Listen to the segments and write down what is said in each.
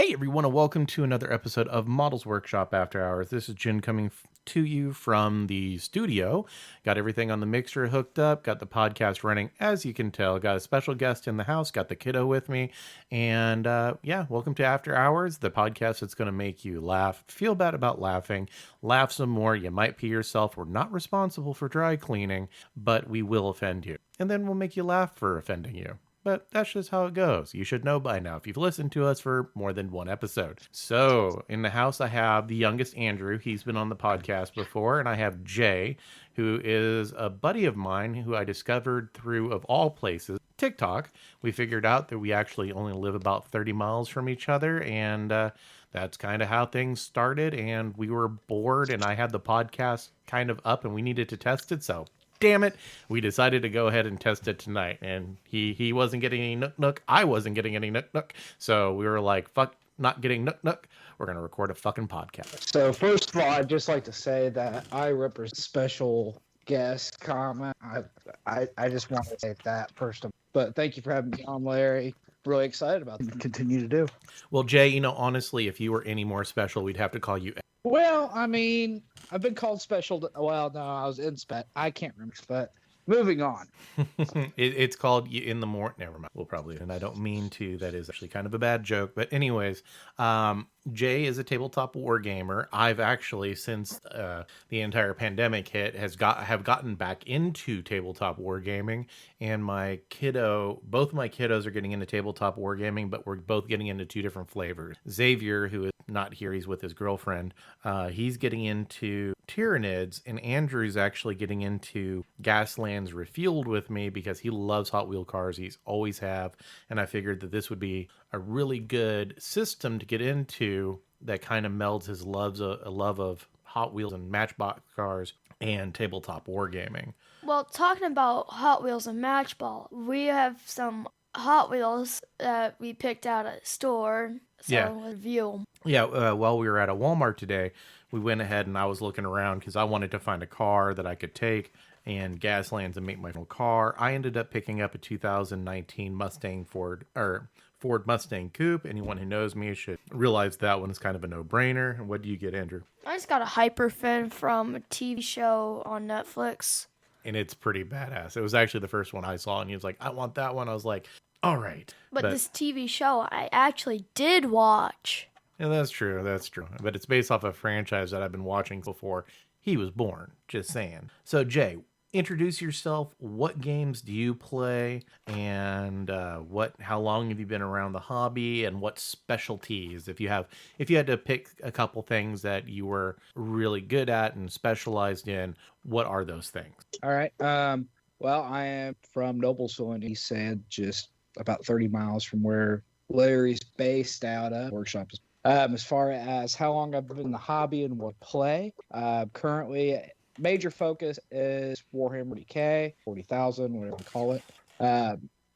Hey everyone, and welcome to another episode of Models Workshop After Hours. This is Jen coming to you from the studio. Got everything on the mixer hooked up, got the podcast running, as you can tell. Got a special guest in the house, got the kiddo with me, and welcome to After Hours, the podcast that's going to make you laugh, feel bad about laughing, laugh some more. You might pee yourself. We're not responsible for dry cleaning, but we will offend you, and then we'll make you laugh for offending you. But that's just how it goes. You should know by now if you've listened to us for more than one episode. So, in the house, I have the youngest Andrew. He's been on the podcast before. And I have Jay, who is a buddy of mine who I discovered through, of all places, TikTok. We figured out that we actually only live about 30 miles from each other. And that's kind of how things started. And we were bored, and I had the podcast kind of up, and we needed to test it. So, damn it, we decided to go ahead and test it tonight. And he wasn't getting any nook. I wasn't getting any nook. So we were like, fuck not getting nook. We're going to record a fucking podcast. So first of all, I'd just like to say that I represent special guest comment. I just want to say that first. But thank you for having me on, Larry. Really excited about it. Continue to do. Well, Jay, honestly, if you were any more special, we'd have to call you. Well, I mean, I've been called special. Well, no, I was in spec. I can't remember, but moving on. It's called in the morning. Never mind. We'll probably, and I don't mean to. That is actually kind of a bad joke. But anyways, Jay is a tabletop war gamer. I've actually, since the entire pandemic hit, have gotten back into tabletop wargaming, and both my kiddos are getting into tabletop wargaming, but we're both getting into two different flavors. Xavier, who is not here, he's with his girlfriend. He's getting into Tyranids, and Andrew's actually getting into Gaslands Refueled with me because he loves Hot Wheel cars. He's always have, and I figured that this would be a really good system to get into that kind of melds his love of Hot Wheels and Matchbox cars and tabletop wargaming. Well, talking about Hot Wheels and Matchball, we have some Hot Wheels that we picked out at a store. So review. Yeah, while we were at a Walmart today, we went ahead and I was looking around because I wanted to find a car that I could take and Gaslands and make my own car. I ended up picking up a 2019 Ford Mustang Coupe. Anyone who knows me should realize that one is kind of a no-brainer. And what do you get, Andrew? I just got a Hyperfin from a TV show on Netflix. And it's pretty badass. It was actually the first one I saw, and he was like, I want that one. I was like, all right. But this TV show I actually did watch. Yeah, that's true. But it's based off a franchise that I've been watching before he was born. Just saying. So, Jay, introduce yourself. What games do you play, and how long have you been around the hobby, and what specialties? If you had to pick a couple things that you were really good at and specialized in, what are those things? All right. Well, I am from Noblesville, and he said just about 30 miles from where Larry's based out of. Workshop is. As far as how long I've been in the hobby and what play, currently major focus is Warhammer 40K, 40,000, whatever you call it.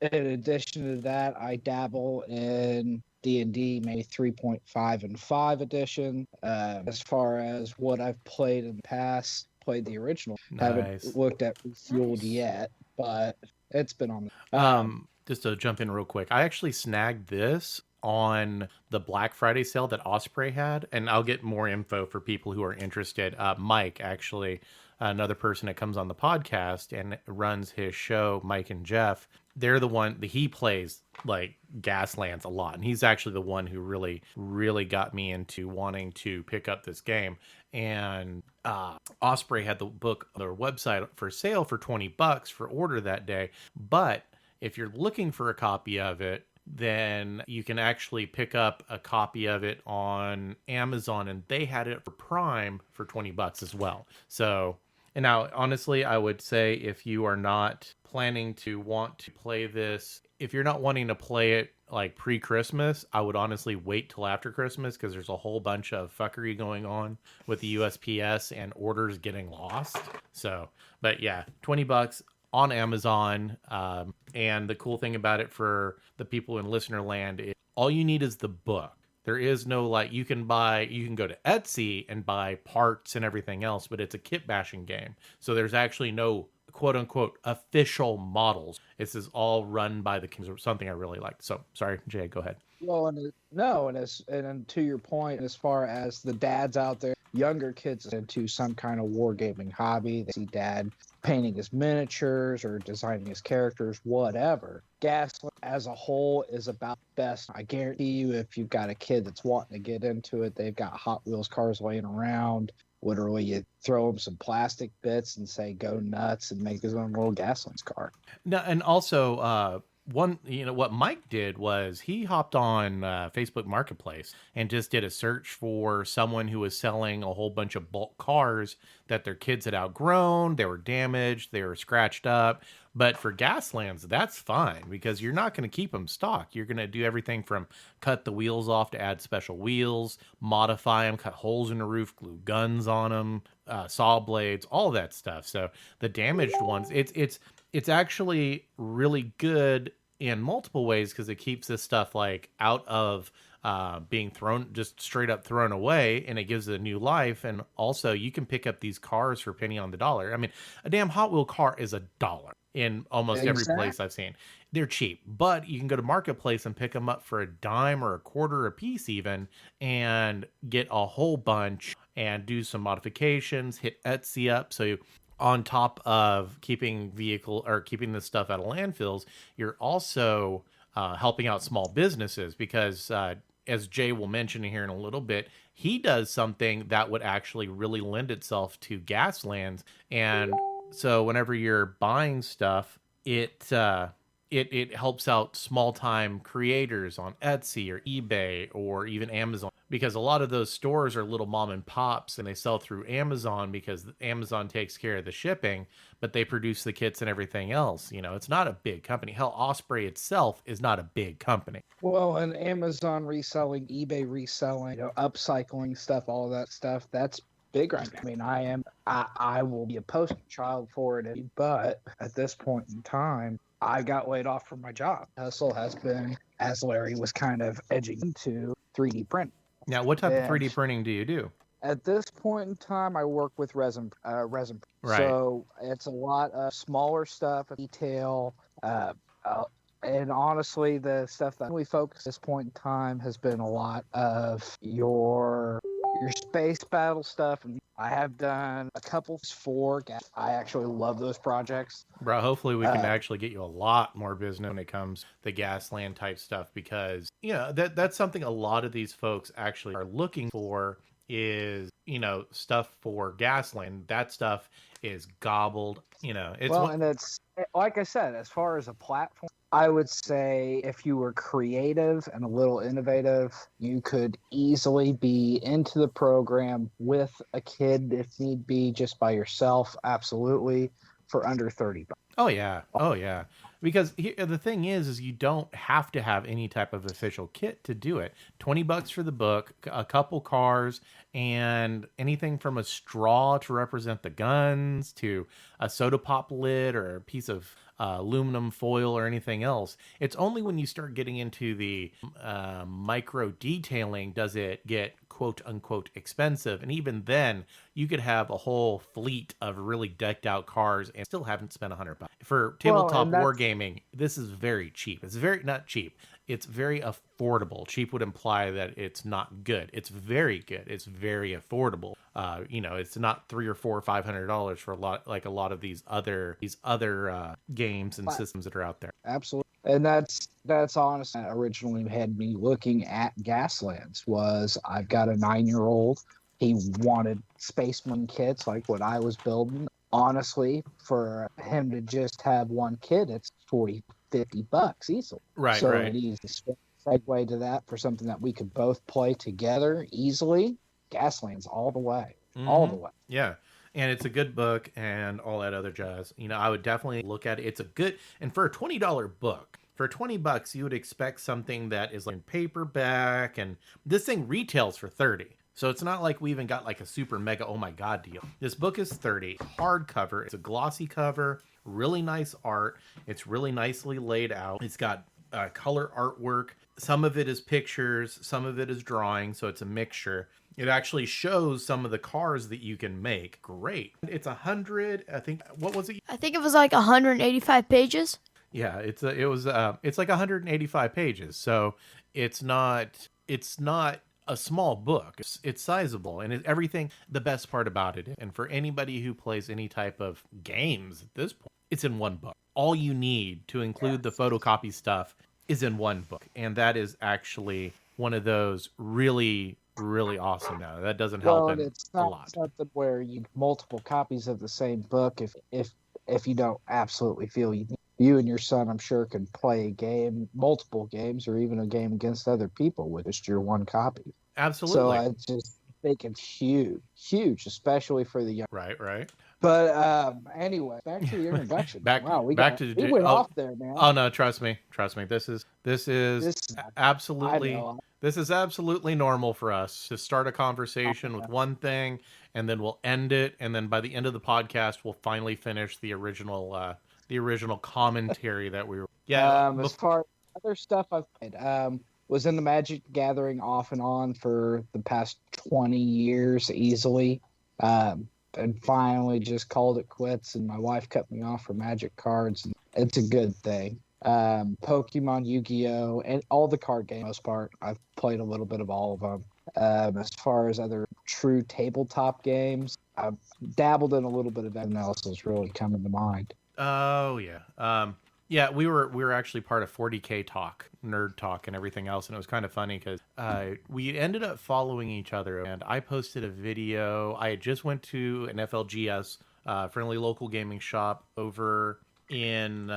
In addition to that, I dabble in D&D, maybe 3.5 and 5 edition. As far as what I've played in the past, played the original. Nice. Haven't looked at Refueled yet, but it's been on. Just to jump in real quick, I actually snagged this on the Black Friday sale that Osprey had, and I'll get more info for people who are interested. Mike, actually, another person that comes on the podcast and runs his show, Mike and Jeff, they're the one that he plays like Gaslands a lot, and he's actually the one who really got me into wanting to pick up this game. And Osprey had the book on their website for sale for $20 for order that day, but if you're looking for a copy of it, then you can actually pick up a copy of it on Amazon, and they had it for Prime for $20 as well. So, and now, honestly, I would say if you are not planning to want to play this, if you're not wanting to play it like pre-Christmas, I would honestly wait till after Christmas because there's a whole bunch of fuckery going on with the USPS and orders getting lost. So, but yeah, $20 on Amazon. And the cool thing about it for the people in listener land is all you need is the book. There is no, you can go to Etsy and buy parts and everything else, but it's a kit bashing game. So there's actually no quote unquote official models. This is all run by the Kings, or something I really like. So sorry, Jay, go ahead. Well, and to your point, as far as the dads out there, younger kids into some kind of wargaming hobby, they see dad painting his miniatures or designing his characters, whatever. Gasland as a whole is about best. I guarantee you, if you've got a kid that's wanting to get into it, they've got Hot Wheels cars laying around. Literally, you throw them some plastic bits and say, go nuts, and make his own little Gaslands car. No, and also, one, what Mike did was he hopped on Facebook Marketplace and just did a search for someone who was selling a whole bunch of bulk cars that their kids had outgrown. They were damaged, they were scratched up. But for Gaslands, that's fine because you're not going to keep them stock. You're going to do everything from cut the wheels off to add special wheels, modify them, cut holes in the roof, glue guns on them, saw blades, all that stuff. So the damaged ones, it's actually really good in multiple ways because it keeps this stuff like out of being thrown, just straight up thrown away, and it gives it a new life. And also you can pick up these cars for a penny on the dollar. I mean, a damn Hot Wheel car is $1 in almost every place I've seen. They're cheap, but you can go to Marketplace and pick them up for a dime or a quarter a piece even, and get a whole bunch and do some modifications, hit Etsy up. So on top of keeping this stuff out of landfills, you're also helping out small businesses because as Jay will mention here in a little bit, he does something that would actually really lend itself to Gaslands. And so whenever you're buying stuff, it helps out small time creators on Etsy or eBay or even Amazon, because a lot of those stores are little mom and pops and they sell through Amazon because Amazon takes care of the shipping, but they produce the kits and everything else. It's not a big company. Hell, Osprey itself is not a big company. Well, and Amazon reselling, eBay reselling, upcycling stuff, all of that stuff, that's big right now. I mean, I will be a poster child for it, but at this point in time, I got laid off from my job. Hustle has been, as Larry was kind of edging into, 3D print. Now, what type of 3D printing do you do? At this point in time, I work with resin. Right. So it's a lot of smaller stuff, detail, and honestly, the stuff that we focus at this point in time has been a lot of your space battle stuff. And I have done a couple for gas. I actually love those projects. Bro, hopefully we can actually get you a lot more business when it comes to the Gasland type stuff, because that's something a lot of these folks actually are looking for is stuff for Gasland. That stuff is gobbled. And it's like I said, as far as a platform, I would say if you were creative and a little innovative, you could easily be into the program with a kid if need be, just by yourself. Absolutely, for under $30. Oh yeah. Because the thing is you don't have to have any type of official kit to do it. $20 for the book, a couple cars, and anything from a straw to represent the guns to a soda pop lid or a piece of aluminum foil or anything else. It's only when you start getting into the micro detailing does it get quote unquote expensive. And even then, you could have a whole fleet of really decked out cars and still haven't spent $100. For tabletop wargaming, this is very cheap. It's very not cheap. It's very affordable. Cheap would imply that it's not good. It's very good. It's very affordable. It's not $300 or $400 or $500 for a lot of these other games and systems that are out there. Absolutely. And that's honestly originally had me looking at Gaslands. Was I've got a 9-year-old. He wanted spaceman kits like what I was building. Honestly, for him to just have one kid, it's $40-$50 easily. Right. So right. it easy to segue to that for something that we could both play together easily. Gaslands all the way. Mm-hmm. All the way. Yeah. And it's a good book and all that other jazz. I would definitely look at it. It's a good, and for a $20 book, for $20, you would expect something that is like paperback, and this thing retails for $30. So it's not like we even got like a super mega, oh my God deal. This book is $30, hardcover. It's a glossy cover, really nice art. It's really nicely laid out. It's got color artwork. Some of it is pictures, some of it is drawing, so it's a mixture. It actually shows some of the cars that you can make. Great. It's 100, I think, what was it? I think it was like 185 pages. Yeah, it's like 185 pages. So it's not a small book. It's sizable, and everything. The best part about it, and for anybody who plays any type of games at this point, it's in one book. All you need to include the photocopy stuff is in one book, and that is actually one of those really, really awesome. Now that doesn't help him it's a not lot. something where you multiple copies of the same book if you don't absolutely feel you and your son, I'm sure, can play a game, multiple games, or even a game against other people with just your one copy. Absolutely. So I just think it's huge, especially for the young. Right. But anyway, back to the introduction. We went off there, man. Oh no, trust me. This is absolutely this is absolutely normal for us to start a conversation with one thing, and then we'll end it, and then by the end of the podcast, we'll finally finish the original commentary that we were. Yeah. As far as other stuff I've played, was in the Magic Gathering off and on for the past 20 years easily. And finally just called it quits, and my wife cut me off for Magic cards. It's a good thing. Pokemon, Yu-Gi-Oh, and all the card games, most part. I've played a little bit of all of them. As far as other true tabletop games, I've dabbled in a little bit of anything else that's really coming to mind. Oh yeah. Yeah, we were actually part of 40K Talk, Nerd Talk, and everything else, and it was kind of funny because we ended up following each other, and I posted a video. I had just went to an FLGS, friendly local gaming shop over in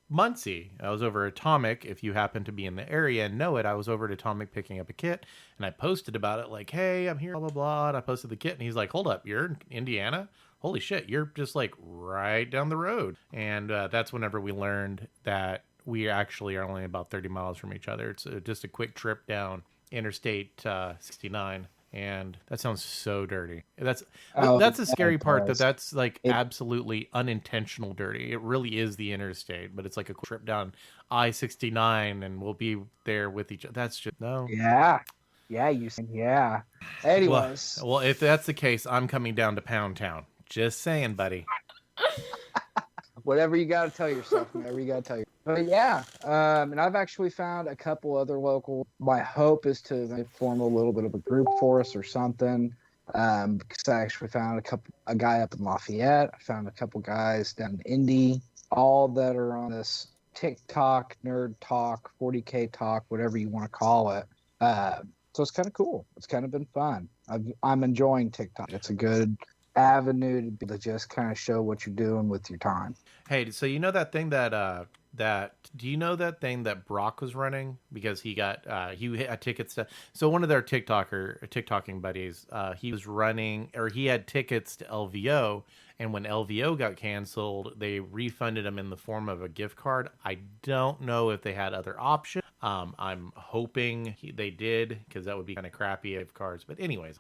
Muncie. I was over at Atomic. If you happen to be in the area and know it, I was over at Atomic picking up a kit, and I posted about it like, hey, I'm here, blah, blah, blah, and I posted the kit, and he's like, hold up, you're in Indiana? Holy shit, you're just like right down the road. And that's whenever we learned that we actually are only about 30 miles from each other. It's just a quick trip down Interstate 69. And that sounds so dirty. That's the scary part, that's like absolutely unintentional dirty. It really is the interstate, but it's like a trip down I-69 and we'll be there with each other. That's just, no. Yeah. Yeah. Anyways. Well, if that's the case, I'm coming down to Pound Town. Just saying, buddy. Whatever you got to tell yourself. But yeah, and I've actually found a couple other local. My hope is to form a little bit of a group for us or something. Because I actually found a guy up in Lafayette. I found a couple guys down in Indy, all that are on this TikTok, Nerd Talk, 40K Talk, whatever you want to call it. So it's kind of cool. It's kind of been fun. I'm enjoying TikTok. It's a good avenue to just kind of show what you're doing with your time. Hey, so you know that thing do you know that thing that Brock was running because he had tickets to, so one of their TikToking buddies, he was running, or he had tickets to LVO, and when LVO got canceled, they refunded him in the form of a gift card. I don't know if they had other options. I'm hoping they did, because that would be kind of crappy gift cards. But anyways,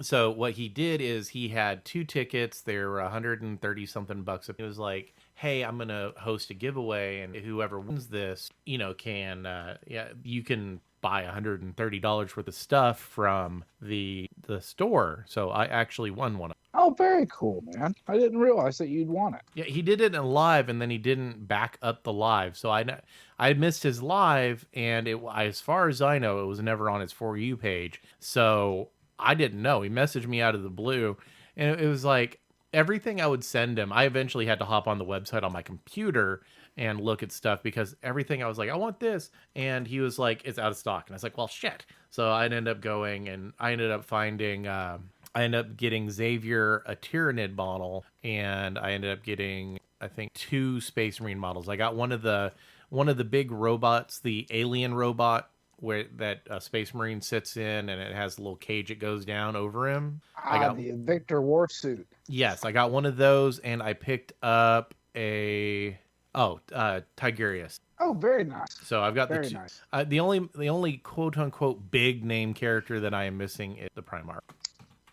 so what he did is he had 2 tickets. They were 130 something bucks. He was like, hey, I'm going to host a giveaway, and whoever wins this, can, you can buy $130 worth of stuff from the store. So I actually won one. Oh, very cool, man. I didn't realize that you'd won it. Yeah, he did it in live, and then he didn't back up the live. So I missed his live, and as far as I know, it was never on his For You page. So I didn't know. He messaged me out of the blue, and it was like everything I would send him. I eventually had to hop on the website on my computer and look at stuff, because everything I was like, I want this. And he was like, it's out of stock. And I was like, well, shit. So I ended up going, and I ended up finding, I ended up getting Xavier a Tyranid model, and I ended up getting, I think, 2 Space Marine models. I got one of the big robots, the alien robot, where that Space Marine sits in, and it has a little cage it goes down over him. I got the Victor Warsuit. Yes, I got one of those, and I picked up a Tigurius. Oh, very nice. So I've got very nice. The only quote unquote big name character that I am missing is the Primarch.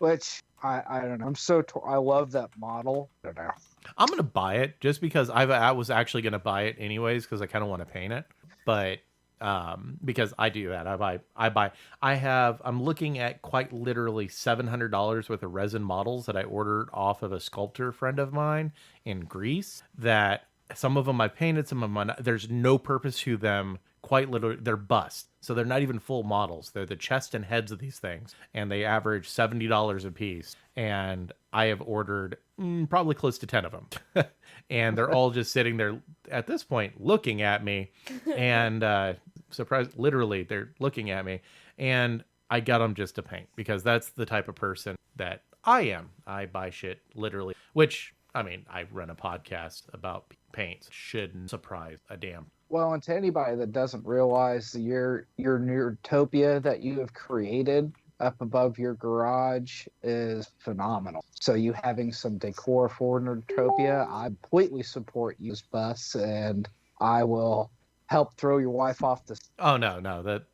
Which I don't know. I love that model. I don't know. I'm gonna buy it just because I was actually gonna buy it anyways, because I kind of want to paint it. but because I do that. I'm looking at quite literally $700 worth of resin models that I ordered off of a sculptor friend of mine in Greece, that some of them I painted, some of them there's no purpose to them. Quite literally, they're bust. So they're not even full models. They're the chest and heads of these things, and they average $70 a piece. And I have ordered probably close to 10 of them. And they're all just sitting there at this point looking at me, and surprised, literally they're looking at me, and I got them just to paint, because that's the type of person that I am. I buy shit literally, which, I mean, I run a podcast about paints. Shouldn't surprise a damn. Well, and to anybody that doesn't realize your Nerdtopia that you have created up above your garage is phenomenal. So you having some decor for Nerdtopia, I completely support you, Bus, and I will help throw your wife off the... Oh, no,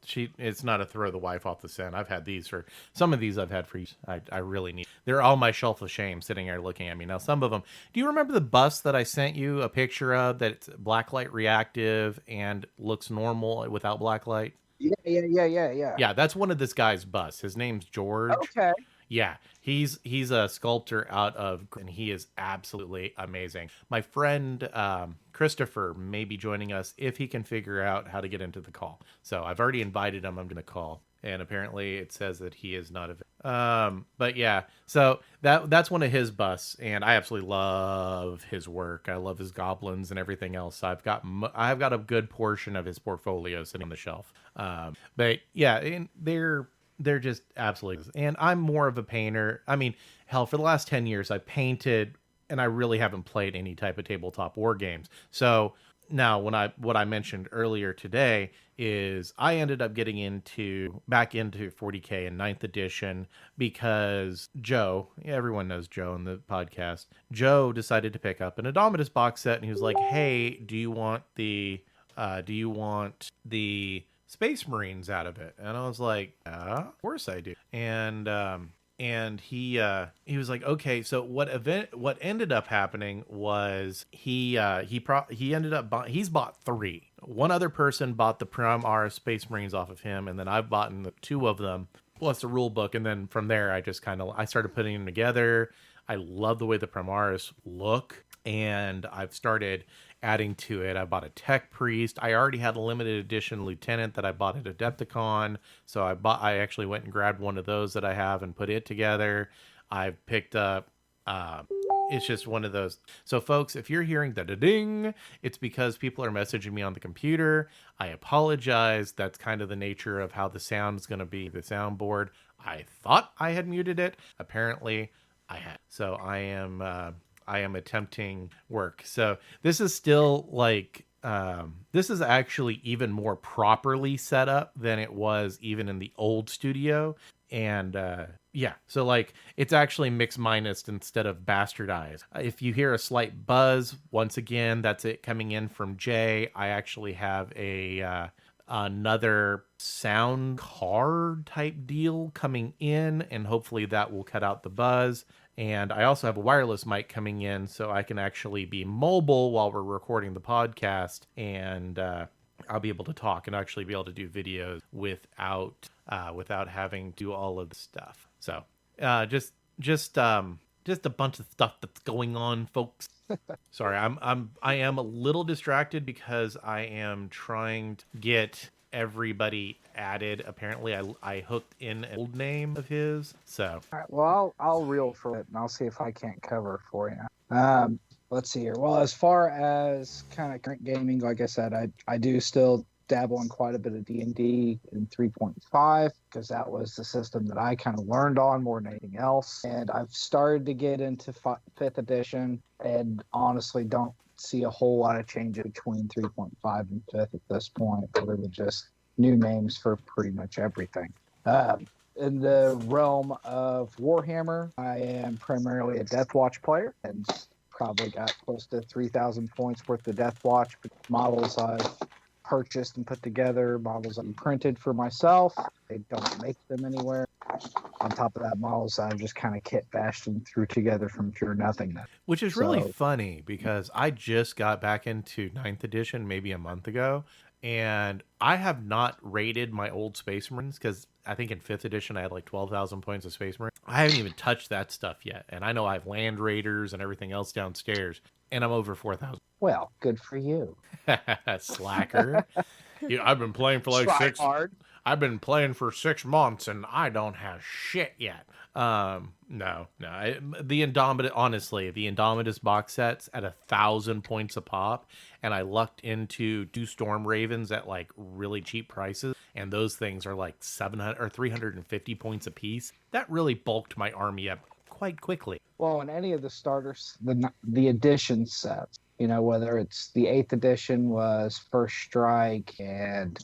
it's not a throw the wife off the scent. I've had these for, some of these I've had for years. I really need, they're all my shelf of shame sitting there looking at me. Now, some of them, do you remember the bus that I sent you a picture of that's blacklight reactive and looks normal without blacklight? Yeah. Yeah, that's one of this guy's busts. His name's George. Okay. Yeah, he's a sculptor out of, and he is absolutely amazing. My friend Christopher may be joining us if he can figure out how to get into the call. So I've already invited him. I'm going to call, and apparently it says that he is not available. But yeah, so that's one of his busts, and I absolutely love his work. I love his goblins and everything else. I've got a good portion of his portfolio sitting on the shelf. But yeah, and they're just absolutely, and I'm more of a painter. I mean, hell, for the last 10 years I painted, and I really haven't played any type of tabletop war games. So now what I mentioned earlier today is I ended up getting back into 40K in 9th edition because Joe, everyone knows Joe in the podcast, Joe decided to pick up an Indomitus box set, and he was like, hey, do you want the Space Marines out of it? And I was like, of course I do. And he was like, okay. So what ended up happening was he's bought 3. One other person bought the Primaris Space Marines off of him, and then I've bought 2 of them plus the rule book. And then from there, I started putting them together. I love the way the Primaris look, and I've started adding to it. I bought a Tech Priest. I already had a limited edition Lieutenant that I bought at Adepticon, so I actually went and grabbed one of those that I have and put it together. I've picked up it's just one of those. So folks, if you're hearing the ding, it's because people are messaging me on the computer. I apologize. That's kind of the nature of how the sound is going to be, the soundboard. I thought I had muted it. Apparently I had. So I am attempting work. So this is still like, this is actually even more properly set up than it was even in the old studio. And yeah, so like it's actually mixed minus instead of bastardized. If you hear a slight buzz, once again, that's it coming in from Jay. I actually have another sound card type deal coming in, and hopefully that will cut out the buzz. And I also have a wireless mic coming in, so I can actually be mobile while we're recording the podcast, and I'll be able to talk and actually be able to do videos without having to do all of the stuff. So just a bunch of stuff that's going on, folks. Sorry, I am a little distracted because I am trying to get everybody added. Apparently I hooked in an old name of his, so all right, well, I'll reel for it and I'll see if I can't cover for you. Let's see here. Well, as far as kind of current gaming, like I said, I do still dabble in quite a bit of D&D in 3.5 because that was the system that I kind of learned on more than anything else, and I've started to get into 5th edition and honestly don't see a whole lot of change between 3.5 and 5th at this point, other than just new names for pretty much everything. In the realm of Warhammer, I am primarily a Death Watch player and probably got close to 3,000 points worth of Death Watch models I've purchased and put together, models I've printed for myself. They don't make them anywhere. On top of that, models I've just kind of kit bashed and threw together from pure nothingness. Which is really funny because I just got back into 9th edition maybe a month ago, And I have not rated my old Space Marines because I think in 5th edition I had like 12,000 points of Space Marine. I haven't even touched that stuff yet. And I know I have Land Raiders and everything else downstairs. And I'm over 4,000. Well, good for you. Slacker. I've been playing for like Try hard. I've been playing for 6 months and I don't have shit yet. No. The Indomitus box sets at 1,000 points a pop, and I lucked into 2 Storm Ravens at like really cheap prices, and those things are like 700 or 350 points a piece. That really bulked my army up quite quickly. Well, in any of the starters, the edition sets, whether it's the 8th edition was First Strike and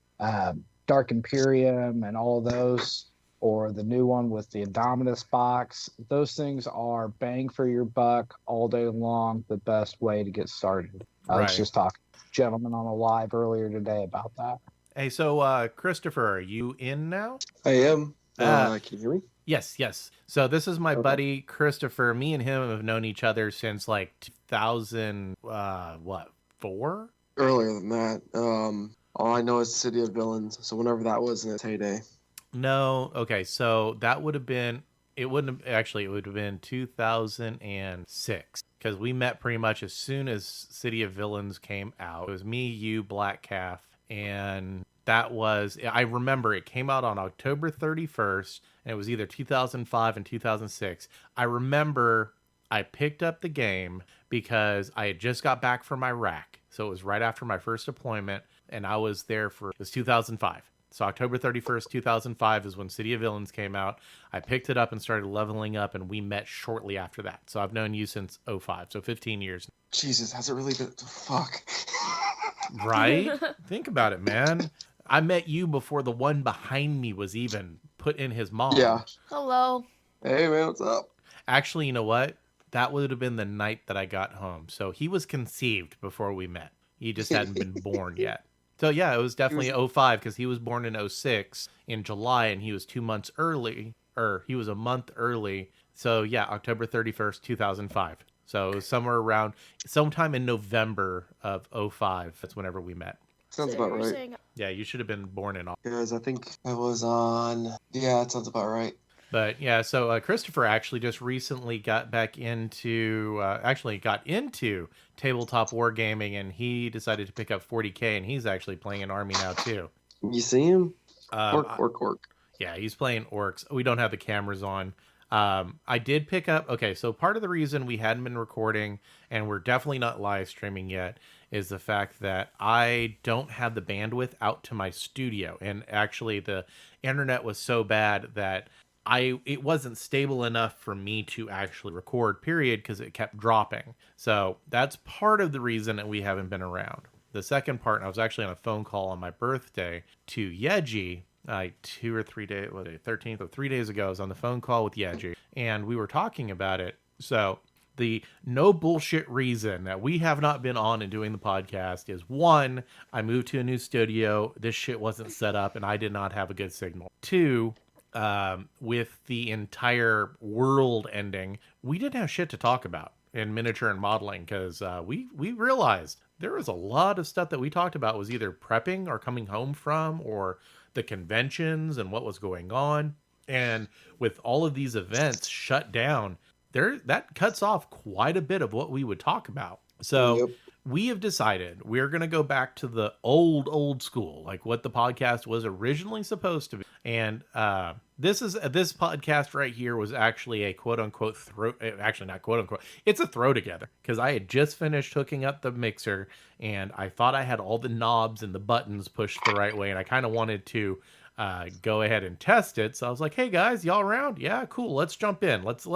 Dark Imperium and all those, or the new one with the Indominus box, those things are bang for your buck all day long, the best way to get started. I was just talking to a gentleman on a live earlier today about that. Hey, so Christopher, are you in now? I am. Can you hear me? Yes. So this is my buddy Christopher. Me and him have known each other since like 2004? Earlier than that. All I know is City of Villains. So whenever that was in its heyday. No. Okay. So that would have been, it would have been 2006 because we met pretty much as soon as City of Villains came out. It was me, you, Black Calf, and I remember it came out on October 31st, and it was either 2005 and 2006. I remember I picked up the game because I had just got back from Iraq. So it was right after my first deployment, and I was there it was 2005. So October 31st, 2005 is when City of Villains came out. I picked it up and started leveling up, and we met shortly after that. So I've known you since 05, so 15 years. Jesus, has it really been? Fuck. Right? Think about it, man. I met you before the one behind me was even put in his mom. Yeah. Hello. Hey, man, what's up? Actually, you know what? That would have been the night that I got home. So he was conceived before we met. He just hadn't been born yet. So yeah, it was definitely 05 because he was born in 06 in July, and he was 2 months early, or he was a month early. So yeah, October 31st, 2005. So it was sometime in November of 05. That's whenever we met. Sounds about right. Yeah, you should have been born in August. Because I think I was on... Yeah, that sounds about right. But yeah, so Christopher actually just recently got into tabletop wargaming, and he decided to pick up 40K, and he's actually playing an army now too. You see him? Orc. Yeah, he's playing orcs. We don't have the cameras on. I did pick up... Okay, so part of the reason we hadn't been recording, and we're definitely not live streaming yet, is the fact that I don't have the bandwidth out to my studio. And actually, the internet was so bad that it wasn't stable enough for me to actually record, period, because it kept dropping. So that's part of the reason that we haven't been around. The second part, I was actually on a phone call on my birthday to Yeji, 2 or 3 days, 13th or 3 days ago. I was on the phone call with Yeji, and we were talking about it. So the no bullshit reason that we have not been on and doing the podcast is, 1, I moved to a new studio. This shit wasn't set up, and I did not have a good signal. 2, with the entire world ending, we didn't have shit to talk about in miniature and modeling because we realized there was a lot of stuff that we talked about was either prepping or coming home from, or the conventions and what was going on. And with all of these events shut down, that cuts off quite a bit of what we would talk about. So we have decided we're going to go back to the old school, like what the podcast was originally supposed to be. And this podcast right here was actually a quote unquote not quote unquote, it's a throw together, because I had just finished hooking up the mixer and I thought I had all the knobs and the buttons pushed the right way, and I kind of wanted to go ahead and test it. So I was like, hey guys, y'all around? Yeah, cool. Let's jump in. Let's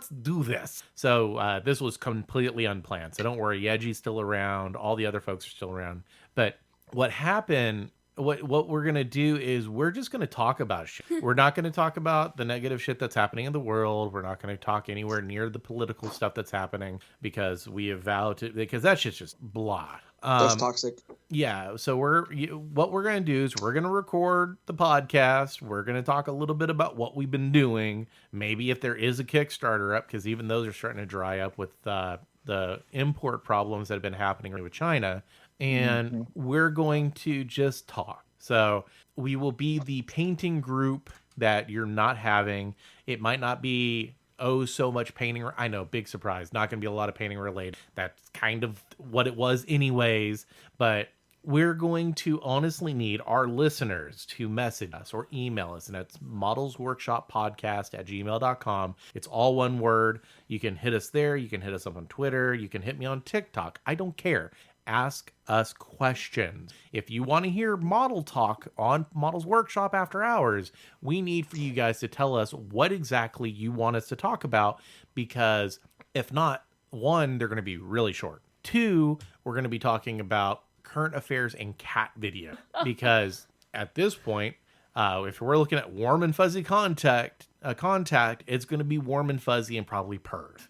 do this. So this was completely unplanned. So don't worry. Yeji's still around. All the other folks are still around. But what happened, what we're going to do is we're just going to talk about shit. We're not going to talk about the negative shit that's happening in the world. We're not going to talk anywhere near the political stuff that's happening, because we have vowed to, because that shit's just blah. That's toxic. Yeah, so what we're going to do is we're going to record the podcast. We're going to talk a little bit about what we've been doing. Maybe if there is a Kickstarter up, because even those are starting to dry up with the import problems that have been happening with China. and we're going to just talk. So we will be the painting group that you're not having. It might not be so much painting. I know, big surprise. Not going to be a lot of painting related. That's kind of what it was anyways. But we're going to honestly need our listeners to message us or email us. And that's modelsworkshoppodcast@gmail.com. It's all one word. You can hit us there. You can hit us up on Twitter. You can hit me on TikTok. I don't care. Ask us questions. If you want to hear model talk on Models Workshop After Hours, we need for you guys to tell us what exactly you want us to talk about, because if not, one, they're going to be really short. Two, we're going to be talking about current affairs and cat video, because at this point, if we're looking at warm and fuzzy contact, it's going to be warm and fuzzy and probably purred.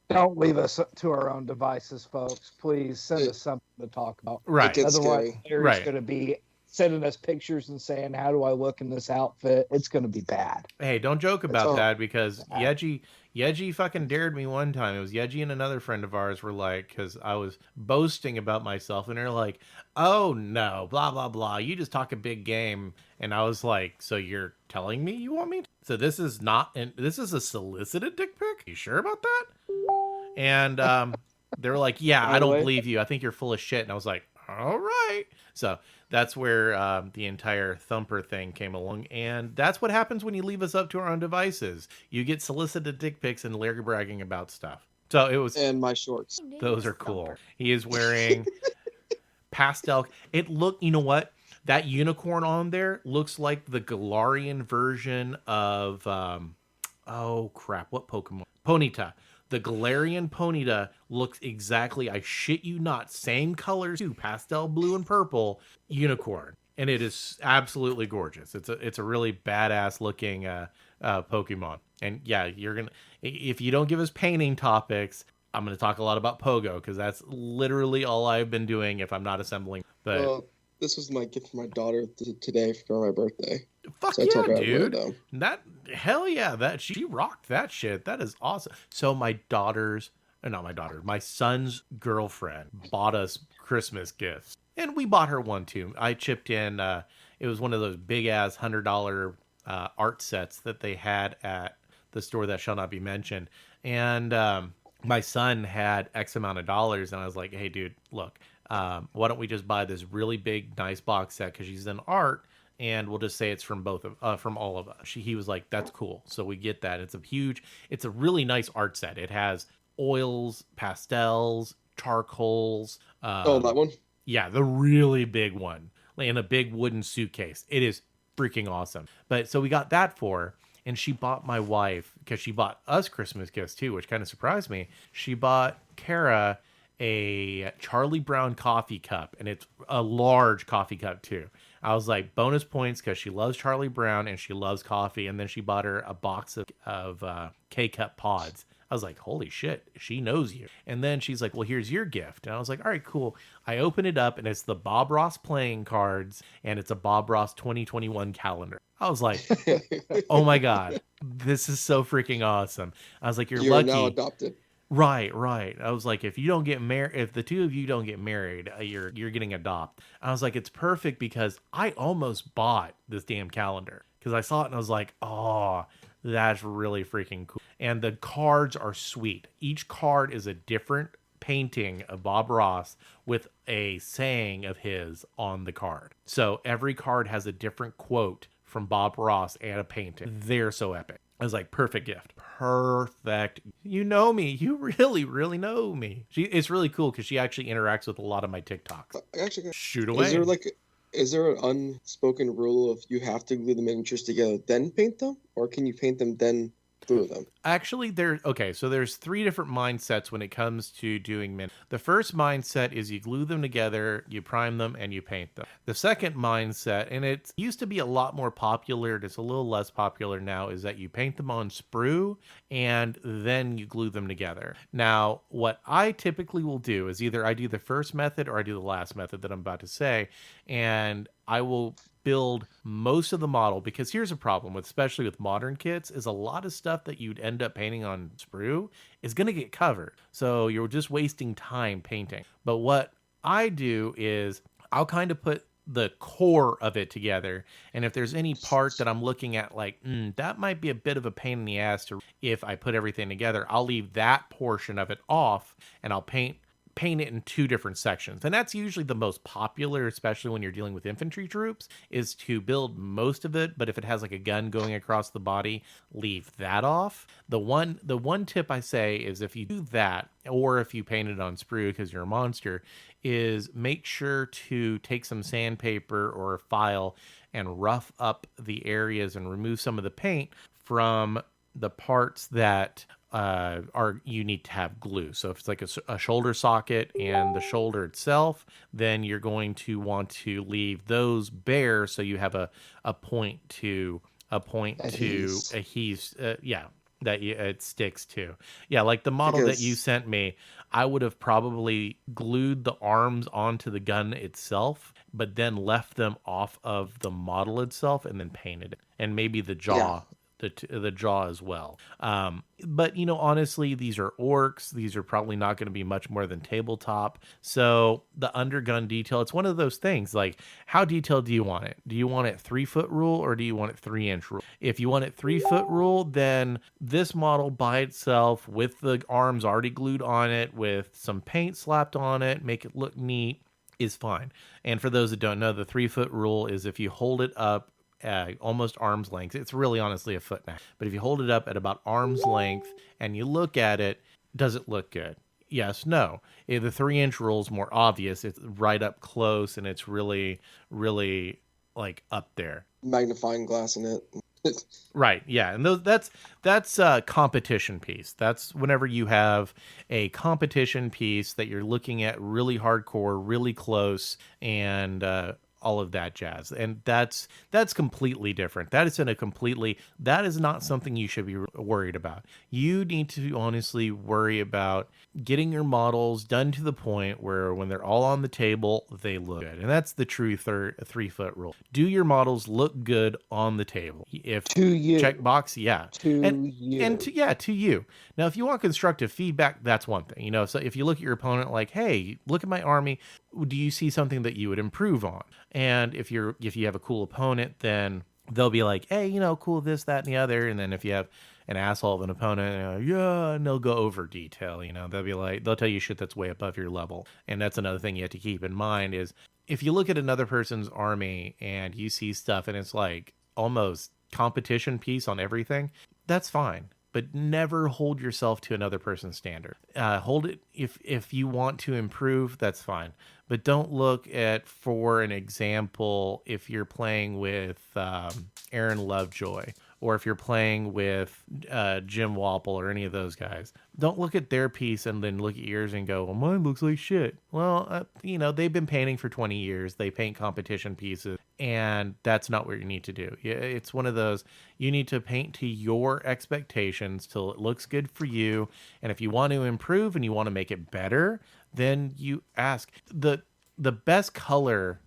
Don't leave us to our own devices, folks. Please send us something to talk about. Right. It gets Otherwise, scary. Larry's going to be sending us pictures and saying, how do I look in this outfit? It's going to be bad. Hey, don't joke about that, because Yeji fucking dared me one time. It was Yeji and another friend of ours were like, because I was boasting about myself, and they're like, oh no, blah, blah, blah. You just talk a big game. And I was like, so you're telling me you want me to? So this is this is a solicited dick pic? You sure about that? And they were like, yeah, I don't believe you. I think you're full of shit. And I was like, all right. So that's where the entire Thumper thing came along. And that's what happens when you leave us up to our own devices. You get solicited dick pics and Larry bragging about stuff. So it was... And my shorts. Those are cool. He is wearing pastel... It looked... You know what? That unicorn on there looks like the Galarian version of... oh, crap. What Pokemon? Ponyta. The Galarian Ponyta looks exactly, I shit you not, same colors too, pastel blue and purple unicorn, and it is absolutely gorgeous. It's a really badass looking Pokemon. And yeah, if you don't give us painting topics, I'm gonna talk a lot about Pogo, because that's literally all I've been doing if I'm not assembling. But well, this was my gift for my daughter today for my birthday. Fuck so yeah, dude! Hell yeah! She rocked that shit. That is awesome. So my son's girlfriend bought us Christmas gifts, and we bought her one too. I chipped in. It was one of those big ass $100 art sets that they had at the store that shall not be mentioned, and my son had X amount of dollars, and I was like, hey, dude, look, why don't we just buy this really big, nice box set, because she's in art. And we'll just say it's from from all of us. He was like, that's cool. So we get that. It's a really nice art set. It has oils, pastels, charcoals. That one? Yeah, the really big one in a big wooden suitcase. It is freaking awesome. But so we got that for her, and she bought my wife, because she bought us Christmas gifts too, which kind of surprised me. She bought Kara a Charlie Brown coffee cup, and it's a large coffee cup too. I was like, bonus points, because she loves Charlie Brown and she loves coffee. And then she bought her a box of K-Cup pods. I was like, holy shit, she knows you. And then she's like, well, here's your gift. And I was like, all right, cool. I open it up, and it's the Bob Ross playing cards, and it's a Bob Ross 2021 calendar. I was like, oh my God, this is so freaking awesome. I was like, you're lucky. Now adopted. Right. I was like, if you don't get married, if the two of you don't get married, you're getting adopted. I was like, it's perfect, because I almost bought this damn calendar, because I saw it and I was like, oh, that's really freaking cool. And the cards are sweet. Each card is a different painting of Bob Ross with a saying of his on the card. So every card has a different quote from Bob Ross and a painting. They're so epic. I was like, perfect gift. Perfect. You know me. You really, really know me. It's really cool, because she actually interacts with a lot of my TikToks. Actually, shoot away. Is there an unspoken rule of you have to glue the miniatures together then paint them, or can you paint them then glue them? Actually, so there's 3 different mindsets when it comes to doing min. The first mindset is you glue them together, you prime them, and you paint them. The second mindset, and it used to be a lot more popular, it's a little less popular now, is that you paint them on sprue and then you glue them together. Now, what I typically will do is either I do the first method or I do the last method that I'm about to say, and I will build most of the model, because here's a problem with, especially with modern kits, is a lot of stuff that you'd end up painting on sprue is going to get covered. So you're just wasting time painting. But what I do is I'll kind of put the core of it together. And if there's any part that I'm looking at like, that might be a bit of a pain in the ass to if I put everything together, I'll leave that portion of it off and I'll paint it in two different sections. And that's usually the most popular, especially when you're dealing with infantry troops, is to build most of it, but if it has like a gun going across the body, leave that off. The one tip I say is if you do that, or if you paint it on sprue because you're a monster, is make sure to take some sandpaper or a file and rough up the areas and remove some of the paint from the parts that are you need to have glue. So if it's like a shoulder socket and the shoulder itself, then you're going to want to leave those bare so you have a point to adhese. That it sticks to. Yeah, like the model that you sent me, I would have probably glued the arms onto the gun itself, but then left them off of the model itself and then painted it, and maybe the jaw. Yeah. The jaw as well. But, honestly, these are orcs. These are probably not going to be much more than tabletop. So the undergun detail, it's one of those things like, how detailed do you want it? Do you want it 3-foot rule or do you want it 3-inch rule? If you want it 3-foot rule, then this model by itself with the arms already glued on it with some paint slapped on it, make it look neat, is fine. And for those that don't know, the 3-foot rule is if you hold it up almost arm's length. It's really honestly a foot now. But if you hold it up at about arm's length and you look at it, does it look good? Yes, no. The 3-inch rule is more obvious. It's right up close and it's really, really like up there. Magnifying glass in it. Right, yeah. And that's a competition piece. That's whenever you have a competition piece that you're looking at really hardcore, really close, and all of that jazz. And that's completely different. That is not something you should be worried about. You need to honestly worry about getting your models done to the point where when they're all on the table, they look good. And that's the true 3-foot rule. Do your models look good on the table? If to you. Check box, yeah. To you. Now, if you want constructive feedback, that's one thing. So if you look at your opponent like, hey, look at my army, do you see something that you would improve on? And if you have a cool opponent, then they'll be like, hey, cool this, that, and the other. And then if you have an asshole of an opponent, and they'll go over detail. They'll be like, they'll tell you shit that's way above your level. And that's another thing you have to keep in mind is if you look at another person's army and you see stuff and it's like almost competition piece on everything, that's fine. But never hold yourself to another person's standard. Hold it if you want to improve, that's fine. But don't look at, for an example, if you're playing with Aaron Lovejoy or if you're playing with Jim Wapple or any of those guys. Don't look at their piece and then look at yours and go, well, mine looks like shit. Well, they've been painting for 20 years. They paint competition pieces, and that's not what you need to do. It's one of those, you need to paint to your expectations till it looks good for you. And if you want to improve and you want to make it better, then you ask. The best color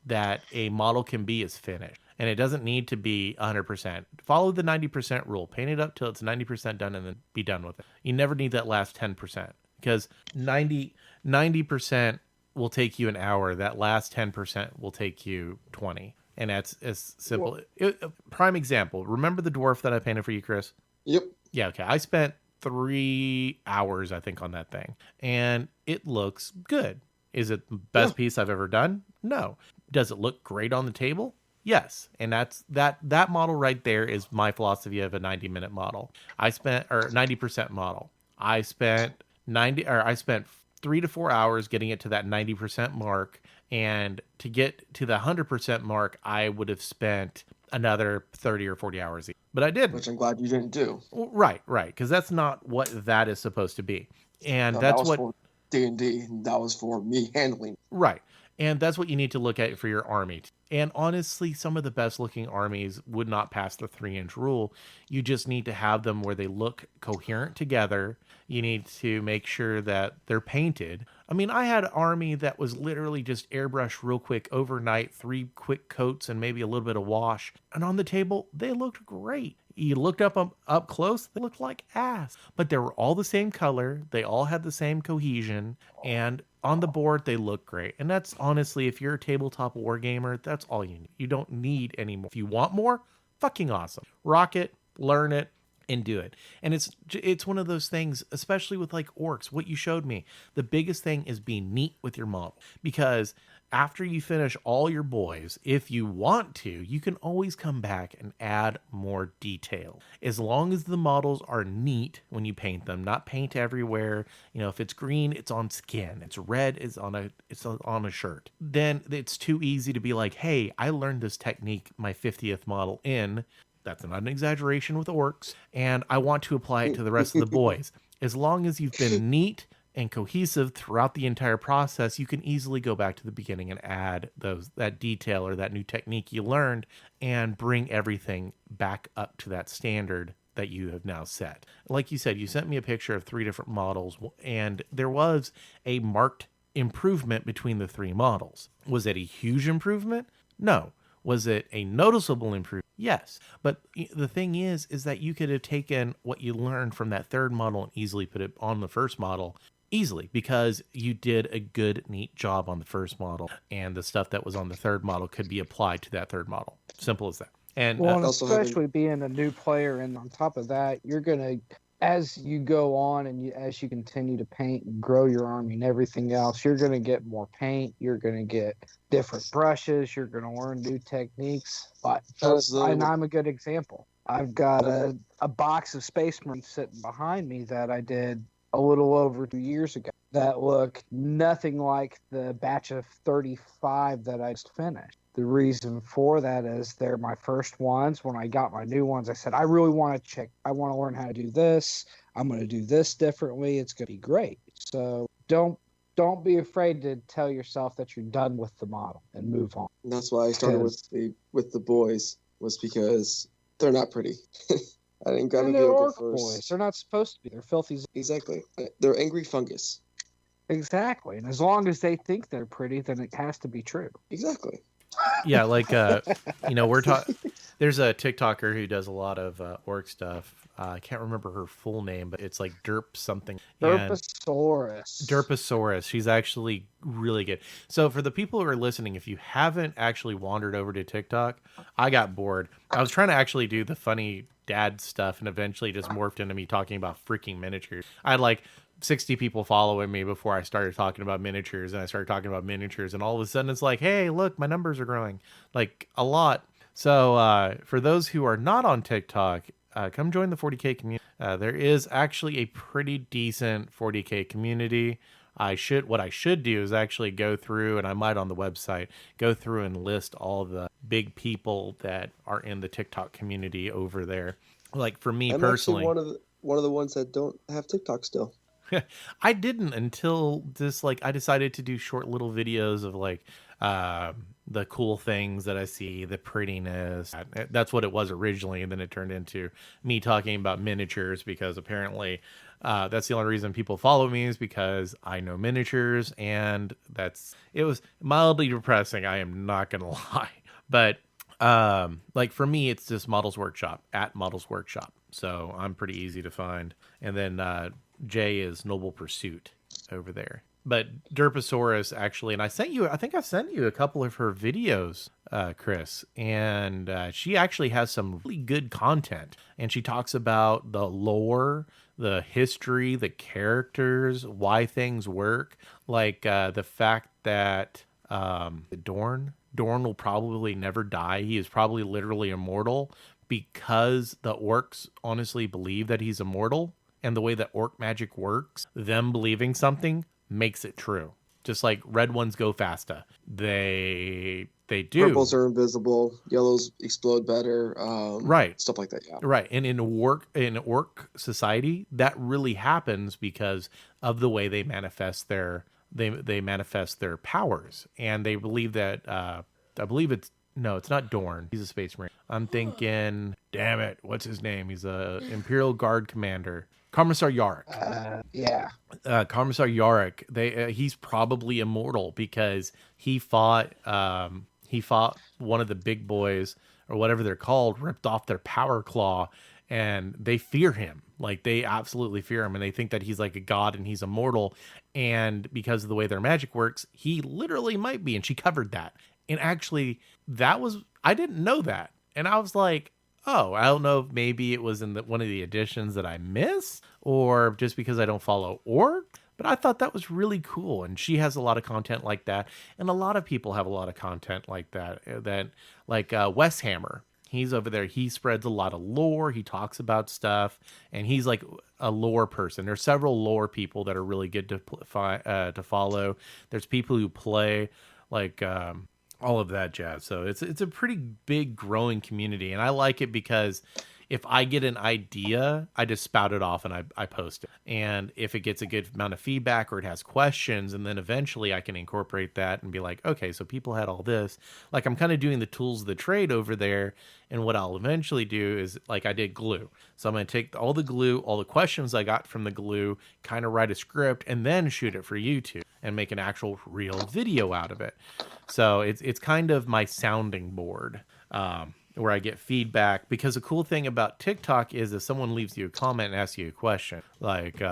that a model can be is finished. And it doesn't need to be 100%. Follow the 90% rule. Paint it up till it's 90% done and then be done with it. You never need that last 10% because 90% will take you an hour. That last 10% will take you 20. And that's as simple. Prime example. Remember the dwarf that I painted for you, Chris? Yep. Yeah, okay. I spent 3 hours, I think, on that thing. And it looks good. Is it the best piece I've ever done? No. Does it look great on the table? Yes. And that model right there is my philosophy of a 90-minute model. 90% model. I spent 3 to 4 hours getting it to that 90% mark. And to get to the 100% mark, I would have spent another 30 or 40 hours. But I didn't. Which I'm glad you didn't do. Right. Because that's not what that is supposed to be. And that's what for D&D. That was for me handling. Right. And that's what you need to look at for your army. And honestly, some of the best looking armies would not pass the 3-inch rule. You just need to have them where they look coherent together. You need to make sure that they're painted. I mean, I had an army that was literally just airbrushed real quick overnight, 3 quick coats and maybe a little bit of wash. And on the table, they looked great. You looked up close, they looked like ass. But they were all the same color. They all had the same cohesion. And on the board, they look great. And that's honestly, if you're a tabletop war gamer, that's all you need. You don't need any more. If you want more, fucking awesome. Rock it, learn it, and do it. And it's one of those things, especially with like orcs, what you showed me. The biggest thing is being neat with your model, because after you finish all your boys, if you want to, you can always come back and add more detail. As long as the models are neat when you paint them, not paint everywhere. You know, if it's green, it's on skin. It's red, it's on a shirt. Then it's too easy to be like, hey, I learned this technique my 50th model in. That's not an exaggeration with orcs. And I want to apply it to the rest of the boys. As long as you've been neat and cohesive throughout the entire process, you can easily go back to the beginning and add that detail or that new technique you learned and bring everything back up to that standard that you have now set. Like you said, you sent me a picture of 3 different models, and there was a marked improvement between the 3 models. Was it a huge improvement? No. Was it a noticeable improvement? Yes. But the thing is that you could have taken what you learned from that 3rd model and easily put it on the 1st model. Easily, because you did a good, neat job on the 1st model, and the stuff that was on the 3rd model could be applied to that 3rd model. Simple as that. And well, especially being a new player, and on top of that, you're gonna, as you go on and as you continue to paint and grow your army and everything else, you're gonna get more paint. You're gonna get different brushes. You're gonna learn new techniques. But and I'm a good example. I've got a box of Space Marines sitting behind me that I did a little over 2 years ago that look nothing like the batch of 35 that I just finished. The reason for that is they're my first ones. When I got my new ones, I said, I really want to I want to learn how to do this. I'm going to do this differently. It's going to be great. So don't be afraid to tell yourself that you're done with the model and move on. And that's why I started with the boys, was because they're not pretty. I didn't grab a vehicle first. Boys. They're not supposed to be. They're filthy. Exactly. They're angry fungus. Exactly. And as long as they think they're pretty, then it has to be true. Exactly. Yeah, like we're talking. There's a TikToker who does a lot of orc stuff. I can't remember her full name, but it's like Derp something. Derposaurus. She's actually really good. So for the people who are listening, if you haven't actually wandered over to TikTok, I got bored. I was trying to actually do the funny dad stuff, and eventually just morphed into me talking about freaking miniatures. I had like 60 people following me before I started talking about miniatures, and I started talking about miniatures, and all of a sudden it's like, hey, look, my numbers are growing like a lot. So for those who are not on TikTok, come join the 40K community. There is actually a pretty decent 40K community. What I should do is actually go through, and I might on the website, go through and list all the big people that are in the TikTok community over there. Like for me personally, one of the ones that don't have TikTok still. I didn't until this, like, I decided to do short little videos of like the cool things that I see, the prettiness. That's what it was originally, and then it turned into me talking about miniatures, because apparently that's the only reason people follow me, is because I know miniatures, and it was mildly depressing, I am not gonna lie. But like for me, it's just Models Workshop, at Models Workshop, so I'm pretty easy to find. And then Jay is Noble Pursuit over there. But Derposaurus, actually, and I think I sent you a couple of her videos, Chris, and she actually has some really good content, and she talks about the lore, the history, the characters, why things work, like the fact that Dorn will probably never die. He is probably literally immortal because the orcs honestly believe that he's immortal, and the way that orc magic works, them believing something makes it true. Just like red ones go faster. They do. Purples are invisible. Yellows explode better. Right. Stuff like that. Yeah. Right. And in orc society, that really happens because of the way they manifest their powers. And they believe that it's not Dorn. He's a space marine. I'm thinking, damn it, what's his name? He's a Imperial Guard commander. Commissar Yarrick. Yeah. Commissar Yarrick. He's probably immortal because he fought one of the big boys, or whatever they're called, ripped off their power claw, and they fear him. Like, they absolutely fear him, and they think that he's like a god and he's immortal. And because of the way their magic works, he literally might be. And she covered that. And actually, I didn't know that. And I was like, oh, I don't know if maybe it was in one of the editions that I missed, or just because I don't follow org. But I thought that was really cool. And she has a lot of content like that. And a lot of people have a lot of content like that. Like Wes Hammer. He's over there. He spreads a lot of lore. He talks about stuff. And he's like a lore person. There's several lore people that are really good to follow. There's people who play like all of that jazz. So it's a pretty big growing community. And I like it because if I get an idea, I just spout it off and I post it. And if it gets a good amount of feedback or it has questions, and then eventually I can incorporate that and be like, okay, so people had all this. Like, I'm kind of doing the tools of the trade over there. And what I'll eventually do is, like, I did glue. So I'm going to take all the glue, all the questions I got from the glue, kind of write a script, and then shoot it for YouTube and make an actual real video out of it. So it's kind of my sounding board. Where I get feedback, because the cool thing about TikTok is if someone leaves you a comment and asks you a question like,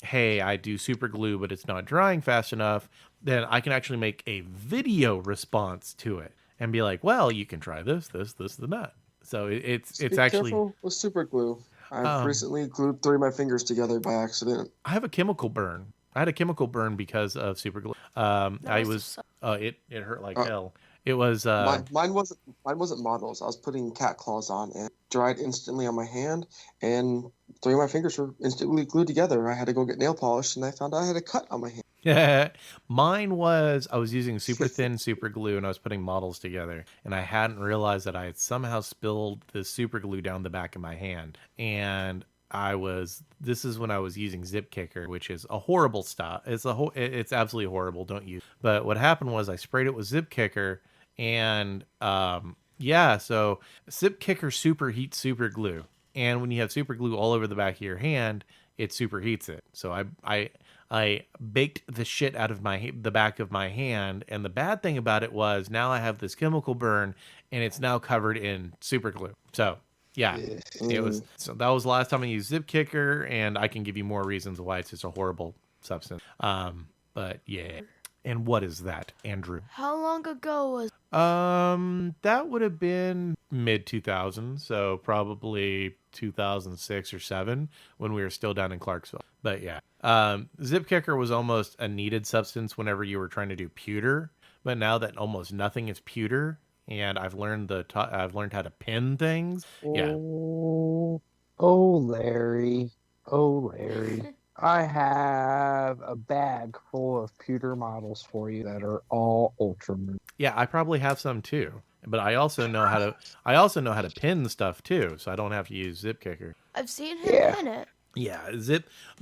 hey, I do super glue, but it's not drying fast enough, then I can actually make a video response to it and be like, well, you can try this, and that. So it's actually careful with super glue. I've recently glued 3 of my fingers together by accident. I have a chemical burn. I had a chemical burn because of super glue. It hurt like hell. It was mine wasn't models. I was putting cat claws on and dried instantly on my hand, and 3 of my fingers were instantly glued together. I had to go get nail polish, and I found out I had a cut on my hand. Yeah, mine was I was using super thin super glue and I was putting models together, and I hadn't realized that I had somehow spilled the super glue down the back of my hand. And this is when I was using Zip Kicker, which is a horrible stuff. It's absolutely horrible. Don't use. But what happened was I sprayed it with Zip Kicker, and so Zip Kicker superheats super glue. And when you have super glue all over the back of your hand, it superheats it. So I baked the shit out of the back of my hand, and the bad thing about it was now I have this chemical burn, and it's now covered in super glue. So yeah, that was the last time I used Zip Kicker, and I can give you more reasons why it's just a horrible substance. But yeah. And what is that, Andrew? How long ago was? That would have been mid 2000s, so probably 2006 or 7 when we were still down in Clarksville. But yeah, Zip Kicker was almost a needed substance whenever you were trying to do pewter. But now that almost nothing is pewter, and I've learned how to pin things. Yeah. Oh, Larry. I have a bag full of pewter models for you that are all ultra moon. Yeah, I probably have some too. But I also know how to pin stuff too, so I don't have to use Zip Kicker. I've seen him pin it. Yeah,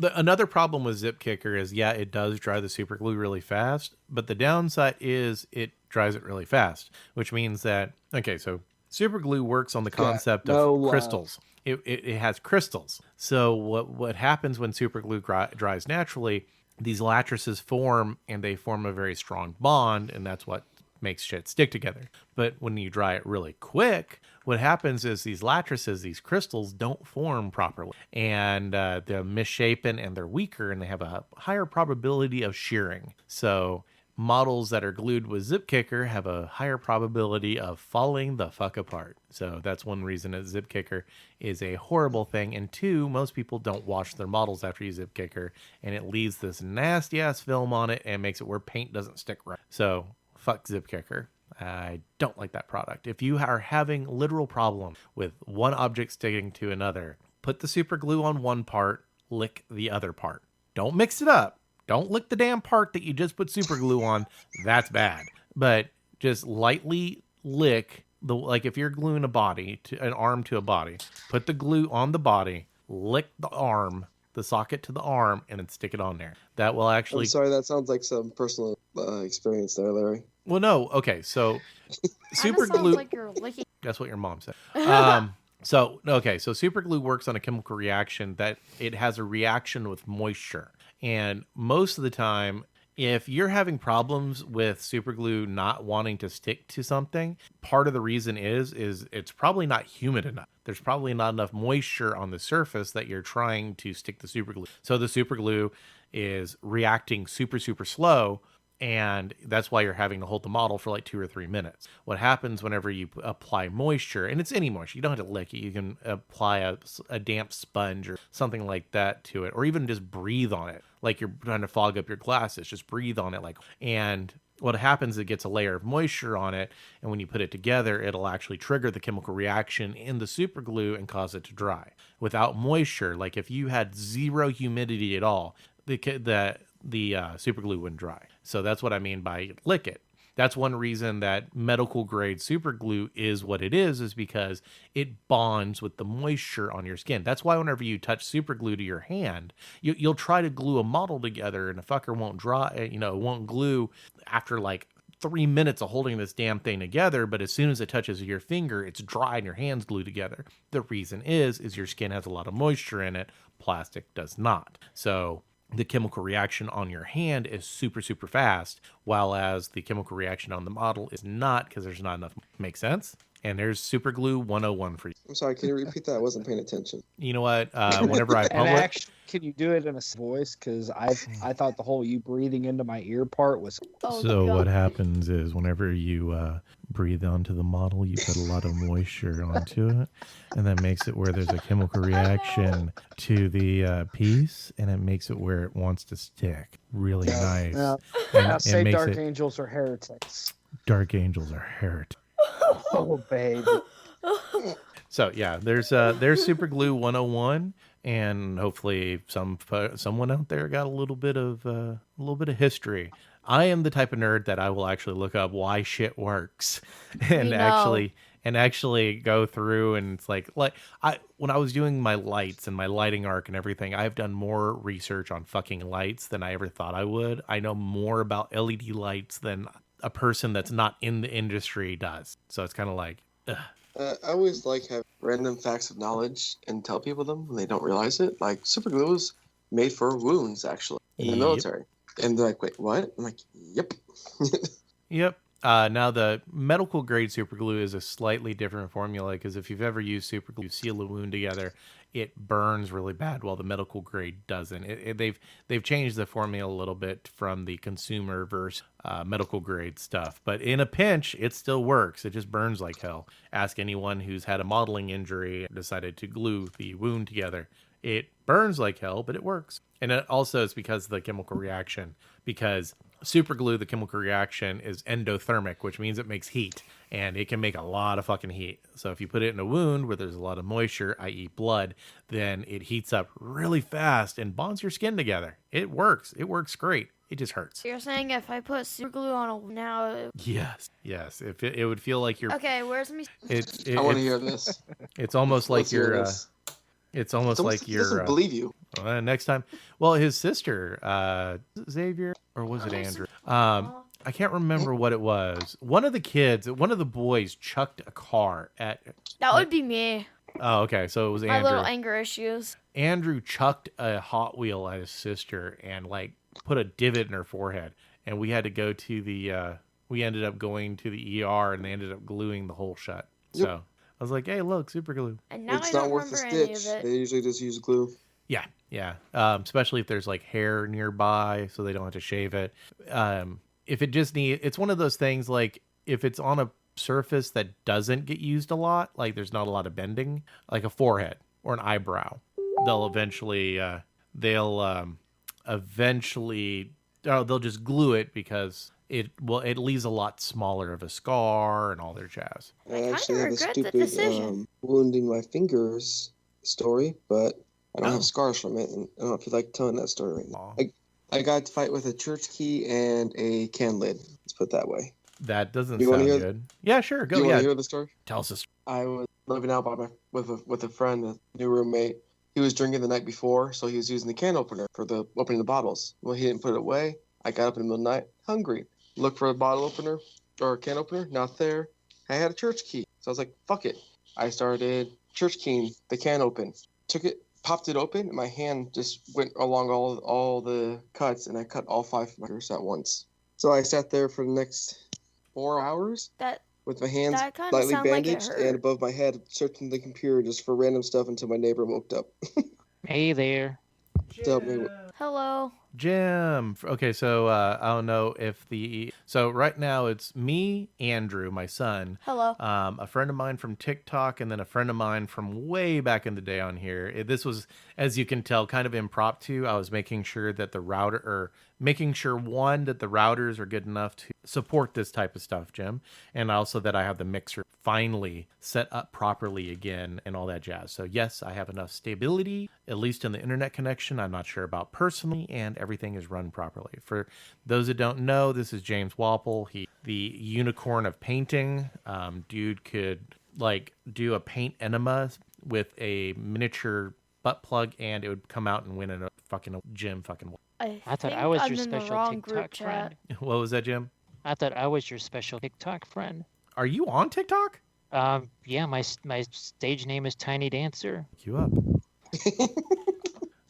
another problem with Zip Kicker is it does dry the super glue really fast, but the downside is it dries it really fast, which means that so super glue works on the concept of crystals. It has crystals. So what happens when super glue dries naturally, these lattices form, and they form a very strong bond, and that's what makes shit stick together. But when you dry it really quick, what happens is these lattices, these crystals, don't form properly, and they're misshapen and they're weaker, and they have a higher probability of shearing. So models that are glued with Zip Kicker have a higher probability of falling the fuck apart. So that's one reason that Zip Kicker is a horrible thing. And 2, most people don't wash their models after you Zip Kicker, and it leaves this nasty ass film on it and makes it where paint doesn't stick right. So fuck Zip Kicker. I don't like that product. If you are having literal problem with one object sticking to another, put the super glue on one part, lick the other part. Don't mix it up. Don't lick the damn part that you just put super glue on. That's bad. But just lightly lick if you're gluing an arm to a body, put the glue on the body, lick the arm, the socket to the arm, and then stick it on there. That will actually... I'm sorry, that sounds like some personal experience there, Larry. Well, no. Okay, so super glue... Sounds like you're licking... That's what your mom said. So super glue works on a chemical reaction that it has a reaction with moisture. And most of the time, If you're having problems with super glue not wanting to stick to something, part of the reason is it's probably not humid enough. There's probably not enough moisture on the surface that you're trying to stick the super glue. So the super glue is reacting super, super slow, and that's why you're having to hold the model for like 2 or 3 minutes. What happens whenever you apply moisture, and it's any moisture, you don't have to lick it, you can apply a damp sponge or something like that to it, or even just breathe on it like you're trying to fog up your glasses. Just breathe on it, and what happens is it gets a layer of moisture on it, and when you put it together, it'll actually trigger the chemical reaction in the super glue and cause it to dry. Without moisture, like if you had zero humidity at all, the super glue wouldn't dry. So that's what I mean by lick it. That's one reason that medical grade super glue is what it is because it bonds with the moisture on your skin. That's why whenever you touch super glue to your hand, you'll try to glue a model together and the fucker won't dry, it won't glue after like 3 minutes of holding this damn thing together, but as soon as it touches your finger, it's dry and your hands glue together. The reason is your skin has a lot of moisture in it. Plastic does not. So the chemical reaction on your hand is super, super fast, while as the chemical reaction on the model is not because there's not enough. Make sense? And there's Super Glue 101 for you. I'm sorry, can you repeat that? I wasn't paying attention. You know what? Whenever I And publish... actually, can you do it in a voice? Because I thought the whole you breathing into my ear part was... So what happens is whenever you breathe onto the model, you put a lot of moisture onto it, and that makes it where there's a chemical reaction to the piece, and it makes it where it wants to stick. Really nice. Now say Dark Angels are heretics. Dark Angels are heretics. Oh, baby. So yeah, there's Super Glue 101, and hopefully someone out there got a little bit of history. I am the type of nerd that I will actually look up why shit works, and actually go through, and it's like when I was doing my lights and my lighting arc and everything, I've done more research on fucking lights than I ever thought I would. I know more about LED lights than a person that's not in the industry does. So it's kind of like, ugh. I always like have random facts of knowledge and tell people them when they don't realize it. Like super glue is made for wounds, actually, in the military. And they're like, wait, what? I'm like, yep. Yep. Now the medical grade super glue is a slightly different formula, because if you've ever used super glue, you seal a wound together, it burns really bad, while the medical grade doesn't. They've changed the formula a little bit from the consumer versus medical grade stuff, but in a pinch, it still works. It just burns like hell. Ask anyone who's had a modeling injury and decided to glue the wound together. It burns like hell, but it works. And it also is because of the chemical reaction, because super glue, the chemical reaction is endothermic, which means it makes heat, and it can make a lot of fucking heat. So if you put it in a wound where there's a lot of moisture, i.e. blood, then it heats up really fast and bonds your skin together. It works. It works great. It just hurts. You're saying if I put super glue on a now... Yes. If it would feel like you're... Okay, where's me? I want to hear this. It's almost like you're... It's almost like you're... He doesn't believe you. Next time. Well, his sister, Xavier, or was it Andrew? I can't remember what it was. One of the boys chucked a car at... That would be me. Oh, okay. So it was My Andrew. little anger issues. Andrew chucked a Hot Wheel at his sister and put a divot in her forehead. And we had to go to we ended up going to the ER, and they ended up gluing the hole shut. Yep. So I was like, hey, look, super glue. And now It's I don't not worth the remember any of stitch. it. They usually just use glue. Yeah. Especially if there's hair nearby, so they don't have to shave it. If it just it's one of those things, like if it's on a surface that doesn't get used a lot, like there's not a lot of bending, like a forehead or an eyebrow, they'll eventually they'll just glue it, because it leaves a lot smaller of a scar and all their jazz. I I actually kinda have a regret the stupid decision. wound in my fingers story, but I don't have scars from it, and I don't know if you like telling that story right now. I got to fight with a church key and a can lid. Let's put it that way. That doesn't You wanna sound hear good. Yeah, sure. Go. You want Yeah. to hear the story? Tell us. I was living out with a friend, a new roommate. He was drinking the night before, so he was using the can opener for the opening the bottles. Well, he didn't put it away. I got up in the middle of the night, hungry. Looked for a bottle opener or a can opener, not there. I had a church key, so I was like, "Fuck it." I started church keying the can open. Took it, popped it open, and my hand just went along all the cuts, and I cut all 5 fingers at once. So I sat there for the next 4 hours with my hands that kinda slightly sound like it bandaged hurt. and above my head, searching the computer just for random stuff until my neighbor woke up. Hey there. To help me. Hello. Jim. Okay, so I don't know if so right now it's me, Andrew, my son, Hello. a friend of mine from TikTok, and then a friend of mine from way back in the day on here. This was, as you can tell, kind of impromptu. I was making sure that the routers are good enough to support this type of stuff, Jim, and also that I have the mixer finally set up properly again and all that jazz. So yes, I have enough stability, at least in the internet connection. I'm not sure about personally, and everything is run properly. For those that don't know, this is James Wapple. He, the unicorn of painting. Dude could like do a paint enema with a miniature butt plug, and it would come out and win in a fucking Jim fucking. I thought think I was I'm your in the special wrong group TikTok chat. friend. What was that, Jim? I thought I was your special TikTok friend. Are you on TikTok? Yeah, my stage name is Tiny Dancer. Look you up.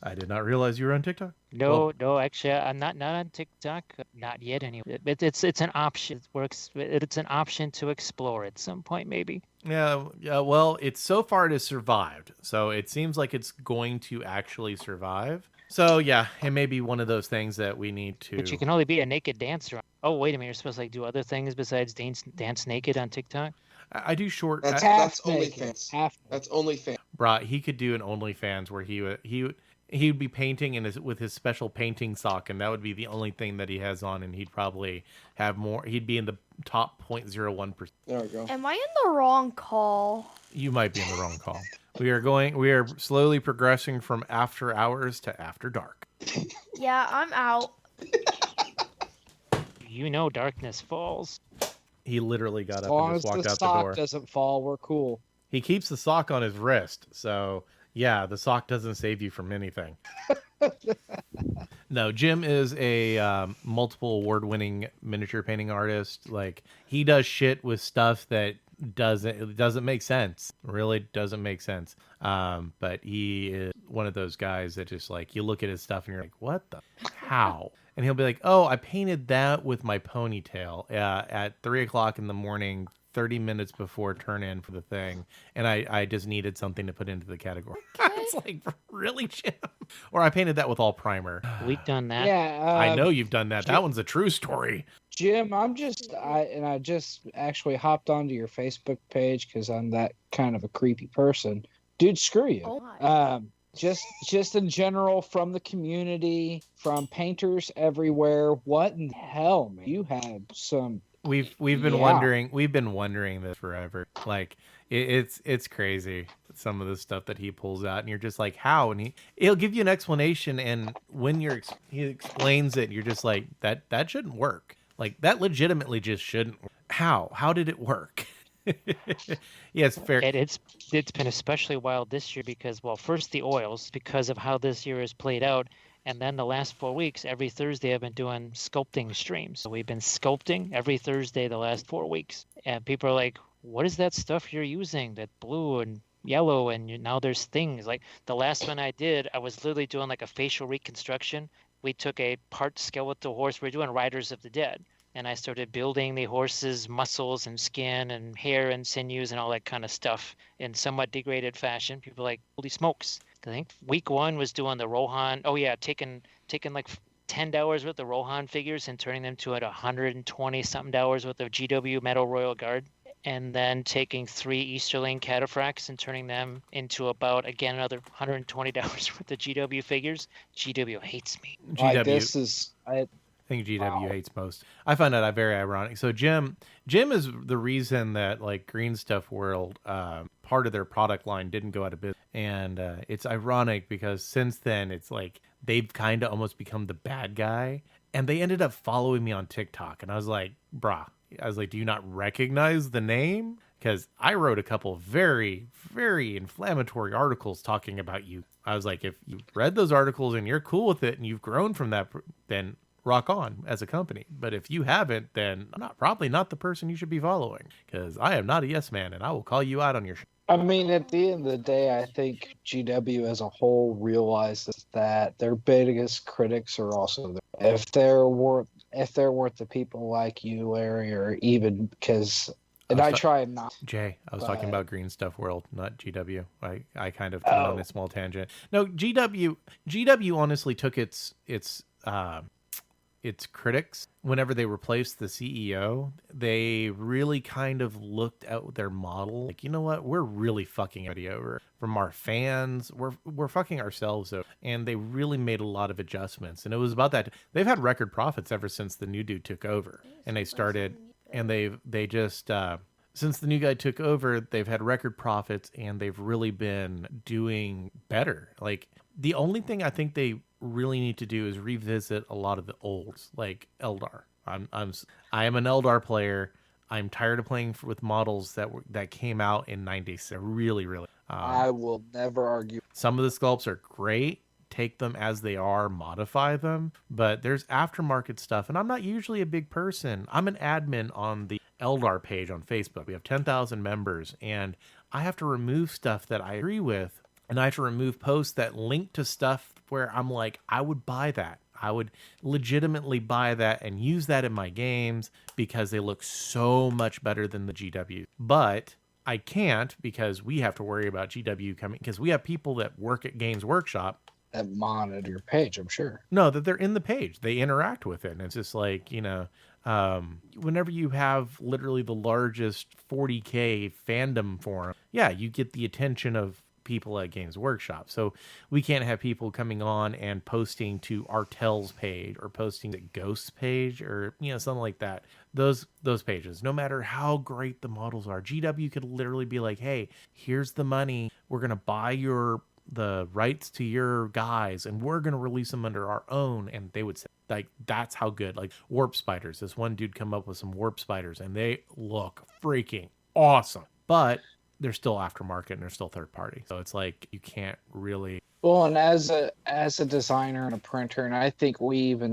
I did not realize you were on TikTok. No, actually, I'm not on TikTok. Not yet, anyway. It's an option. It works. It's an option to explore at some point, maybe. Yeah. Well, it's so far it has survived, so it seems like it's going to actually survive. So yeah, it may be one of those things that we need to. But you can only be a naked dancer. Oh, wait a minute. You're supposed to like do other things besides dance naked on TikTok? I do short. That's Half OnlyFans. naked. That's OnlyFans. Brah, he could do an OnlyFans where he'd be painting with his special painting sock, and that would be the only thing that he has on, and he'd probably have more. He'd be in the top 0.01%. There we go. Am I in the wrong call? You might be in the wrong call. We are slowly progressing from after hours to after dark. Yeah, I'm out. You know darkness falls. He literally got As up long and as just walked the out the sock door. doesn't fall, we're cool. He keeps the sock on his wrist, so yeah, the sock doesn't save you from anything. No, Jim is a multiple award-winning miniature painting artist. Like, he does shit with stuff that doesn't make sense. Really doesn't make sense. But he is one of those guys that just like, you look at his stuff and you're like, what the how? And he'll be like, oh, I painted that with my ponytail at 3:00 in the morning, 30 minutes before turn in for the thing, and I just needed something to put into the category. It's like, really, Jim? Or I painted that with all primer. We've done that. Yeah, I know you've done that. That one's a true story. Jim, I just actually hopped onto your Facebook page because I'm that kind of a creepy person. Dude, screw you. Oh my. Just in general, from the community, from painters everywhere. What in the hell, man? You had some. We've been wondering this forever. Like, it's crazy, some of the stuff that he pulls out, and you're just like, how? And he'll give you an explanation, and when he explains it, you're just like, that shouldn't work. Like, that legitimately just shouldn't work. How did it work? Yeah, it's fair. And it's been especially wild this year because, well, first the oils, because of how this year has played out. And then the last 4 weeks, every Thursday, I've been doing sculpting streams. So we've been sculpting every Thursday the last 4 weeks. And people are like, what is that stuff you're using? That blue and yellow, and now there's things. Like the last one I did, I was literally doing like a facial reconstruction. We took a part skeletal horse. We're doing Riders of the Dead. And I started building the horse's muscles and skin and hair and sinews and all that kind of stuff in somewhat degraded fashion. People are like, holy smokes. I think week 1 was doing the Rohan. Oh yeah, taking like $10 worth of Rohan figures and turning them to $120 something worth of GW Metal Royal Guard, and then taking 3 Easterling cataphracts and turning them into about again another $120 worth of GW figures. GW hates me. GW. I think GW hates most. I find that very ironic. So Jim is the reason that like Green Stuff World, part of their product line didn't go out of business. And it's ironic because since then it's like they've kind of almost become the bad guy. And they ended up following me on TikTok. And I was like, do you not recognize the name? Because I wrote a couple very, very inflammatory articles talking about you. I was like, if you read those articles and you're cool with it and you've grown from that, then rock on as a company. But if you haven't, then I'm probably not the person you should be following, because I am not a yes man and I will call you out on your I mean, at the end of the day, I think GW as a whole realizes that their biggest critics are also there. If they're worth the people like you, Larry, or even because, and I try not, Jay, I was talking but about Green Stuff World, not GW. I kind of went on a small tangent. No, GW honestly took its critics whenever they replaced the CEO. They really kind of looked at their model like, you know what, we're really fucking everybody over from our fans. We're fucking ourselves over, and they really made a lot of adjustments. And it was about that. They've had record profits ever since the new dude took over, and they started, and they just since the new guy took over, they've had record profits, and they've really been doing better. Like, the only thing I think they really need to do is revisit a lot of the olds, like Eldar. I am an Eldar player. I'm tired of playing with models that came out in '96. Really, really. I will never argue. Some of the sculpts are great. Take them as they are, modify them. But there's aftermarket stuff, and I'm not usually a big person. I'm an admin on the Eldar page on Facebook. We have 10,000 members, and I have to remove stuff that I agree with, and I have to remove posts that link to stuff where I'm like, I would buy that. I would legitimately buy that and use that in my games because they look so much better than the GW. But I can't because we have to worry about GW coming, because we have people that work at Games Workshop That monitor your page, I'm sure. No, that they're in the page. They interact with it. And it's just like, whenever you have literally the largest 40K fandom forum, yeah, you get the attention of people at Games Workshop. So we can't have people coming on and posting to Artel's page or posting to Ghost's page or, something like that. Those pages, no matter how great the models are, GW could literally be like, hey, here's the money. We're going to buy the rights to your guys, and we're going to release them under our own. And they would say, like, that's how good. Like warp spiders, this one dude come up with some warp spiders, and they look freaking awesome, but they're still aftermarket and they're still third party. So it's like, you can't really. Well, and as a designer and a printer, and I think we've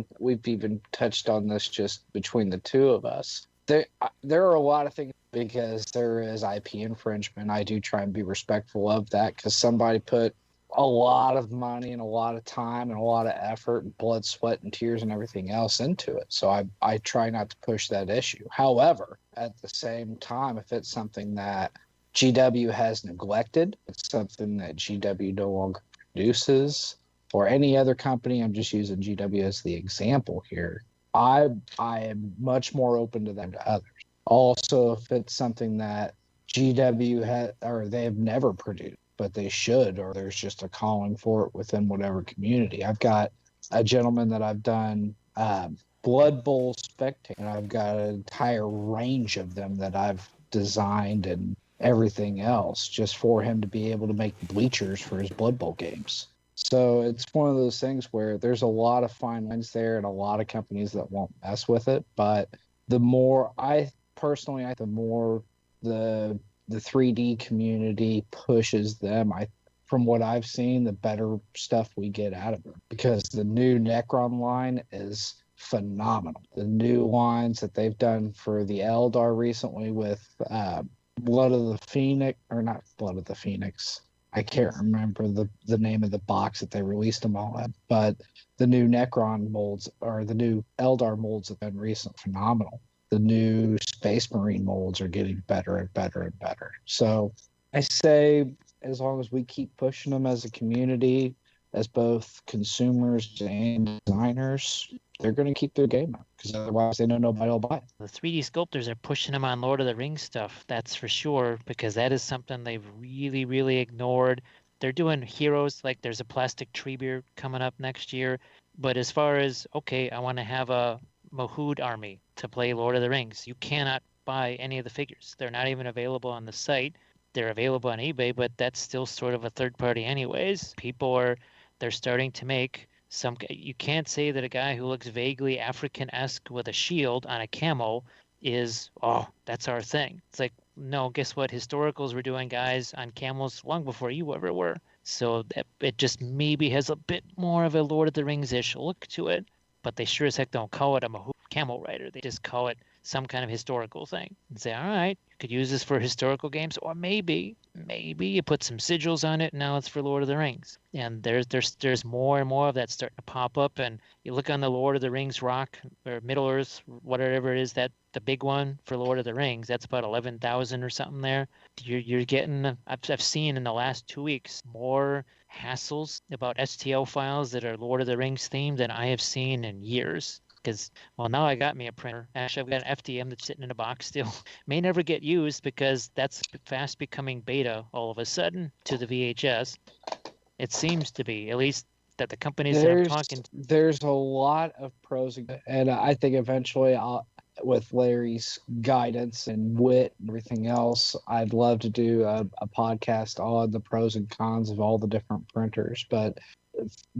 even touched on this just between the two of us. There are a lot of things, because there is IP infringement. I do try and be respectful of that, because somebody put a lot of money and a lot of time and a lot of effort and blood, sweat, and tears and everything else into it. So I try not to push that issue. However, at the same time, if it's something that GW has neglected, it's something that GW no longer produces, or any other company, I'm just using GW as the example here, I am much more open to them to others. Also, if it's something that GW had, or they have never produced, but they should, or there's just a calling for it within whatever community. I've got a gentleman that I've done Blood Bowl Spectator, and I've got an entire range of them that I've designed and everything else just for him to be able to make bleachers for his Blood Bowl games. So it's one of those things where there's a lot of fine lines there and a lot of companies that won't mess with it. But the more the more the 3D community pushes them, from what I've seen, the better stuff we get out of it. Because the new Necron line is phenomenal. The new lines that they've done for the Eldar recently with Blood of the Phoenix, or not Blood of the Phoenix. I can't remember the name of the box that they released them all in, but the new Necron molds, or the new Eldar molds, have been recently phenomenal. The new Space Marine molds are getting better and better and better. So I say, as long as we keep pushing them as a community, as both consumers and designers, they're going to keep their game up, because otherwise they know nobody will buy it. The 3D sculptors are pushing them on Lord of the Rings stuff, that's for sure, because that is something they've really, really ignored. They're doing heroes, like there's a plastic Treebeard coming up next year. But as far as, okay, I want to have a Mahood army to play Lord of the Rings, you cannot buy any of the figures. They're not even available on the site. They're available on eBay, but that's still sort of a third party anyways. They're starting to make you can't say that a guy who looks vaguely African-esque with a shield on a camo is, that's our thing. It's like, no, guess what? Historicals were doing guys on camos long before you ever were. So it just maybe has a bit more of a Lord of the Rings-ish look to it, but they sure as heck don't call it a Mahout Camel Rider. They just call it some kind of historical thing and say, all right, you could use this for historical games, or maybe maybe you put some sigils on it, and now it's for Lord of the Rings. And there's more and more of that starting to pop up. And you look on the Lord of the Rings rock or Middle Earth, whatever it is, that the big one for Lord of the Rings, that's about 11,000 or something there. You're getting, I've seen in the last 2 weeks more hassles about STL files that are Lord of the Rings themed than I have seen in years. Because, well, now I got me a printer. Actually, I've got an FDM that's sitting in a box still. May never get used because that's fast becoming beta all of a sudden to the VHS. It seems to be, at least that the companies that I'm talking to. There's a lot of pros, and I think eventually with Larry's guidance and wit and everything else, I'd love to do a podcast on the pros and cons of all the different printers. But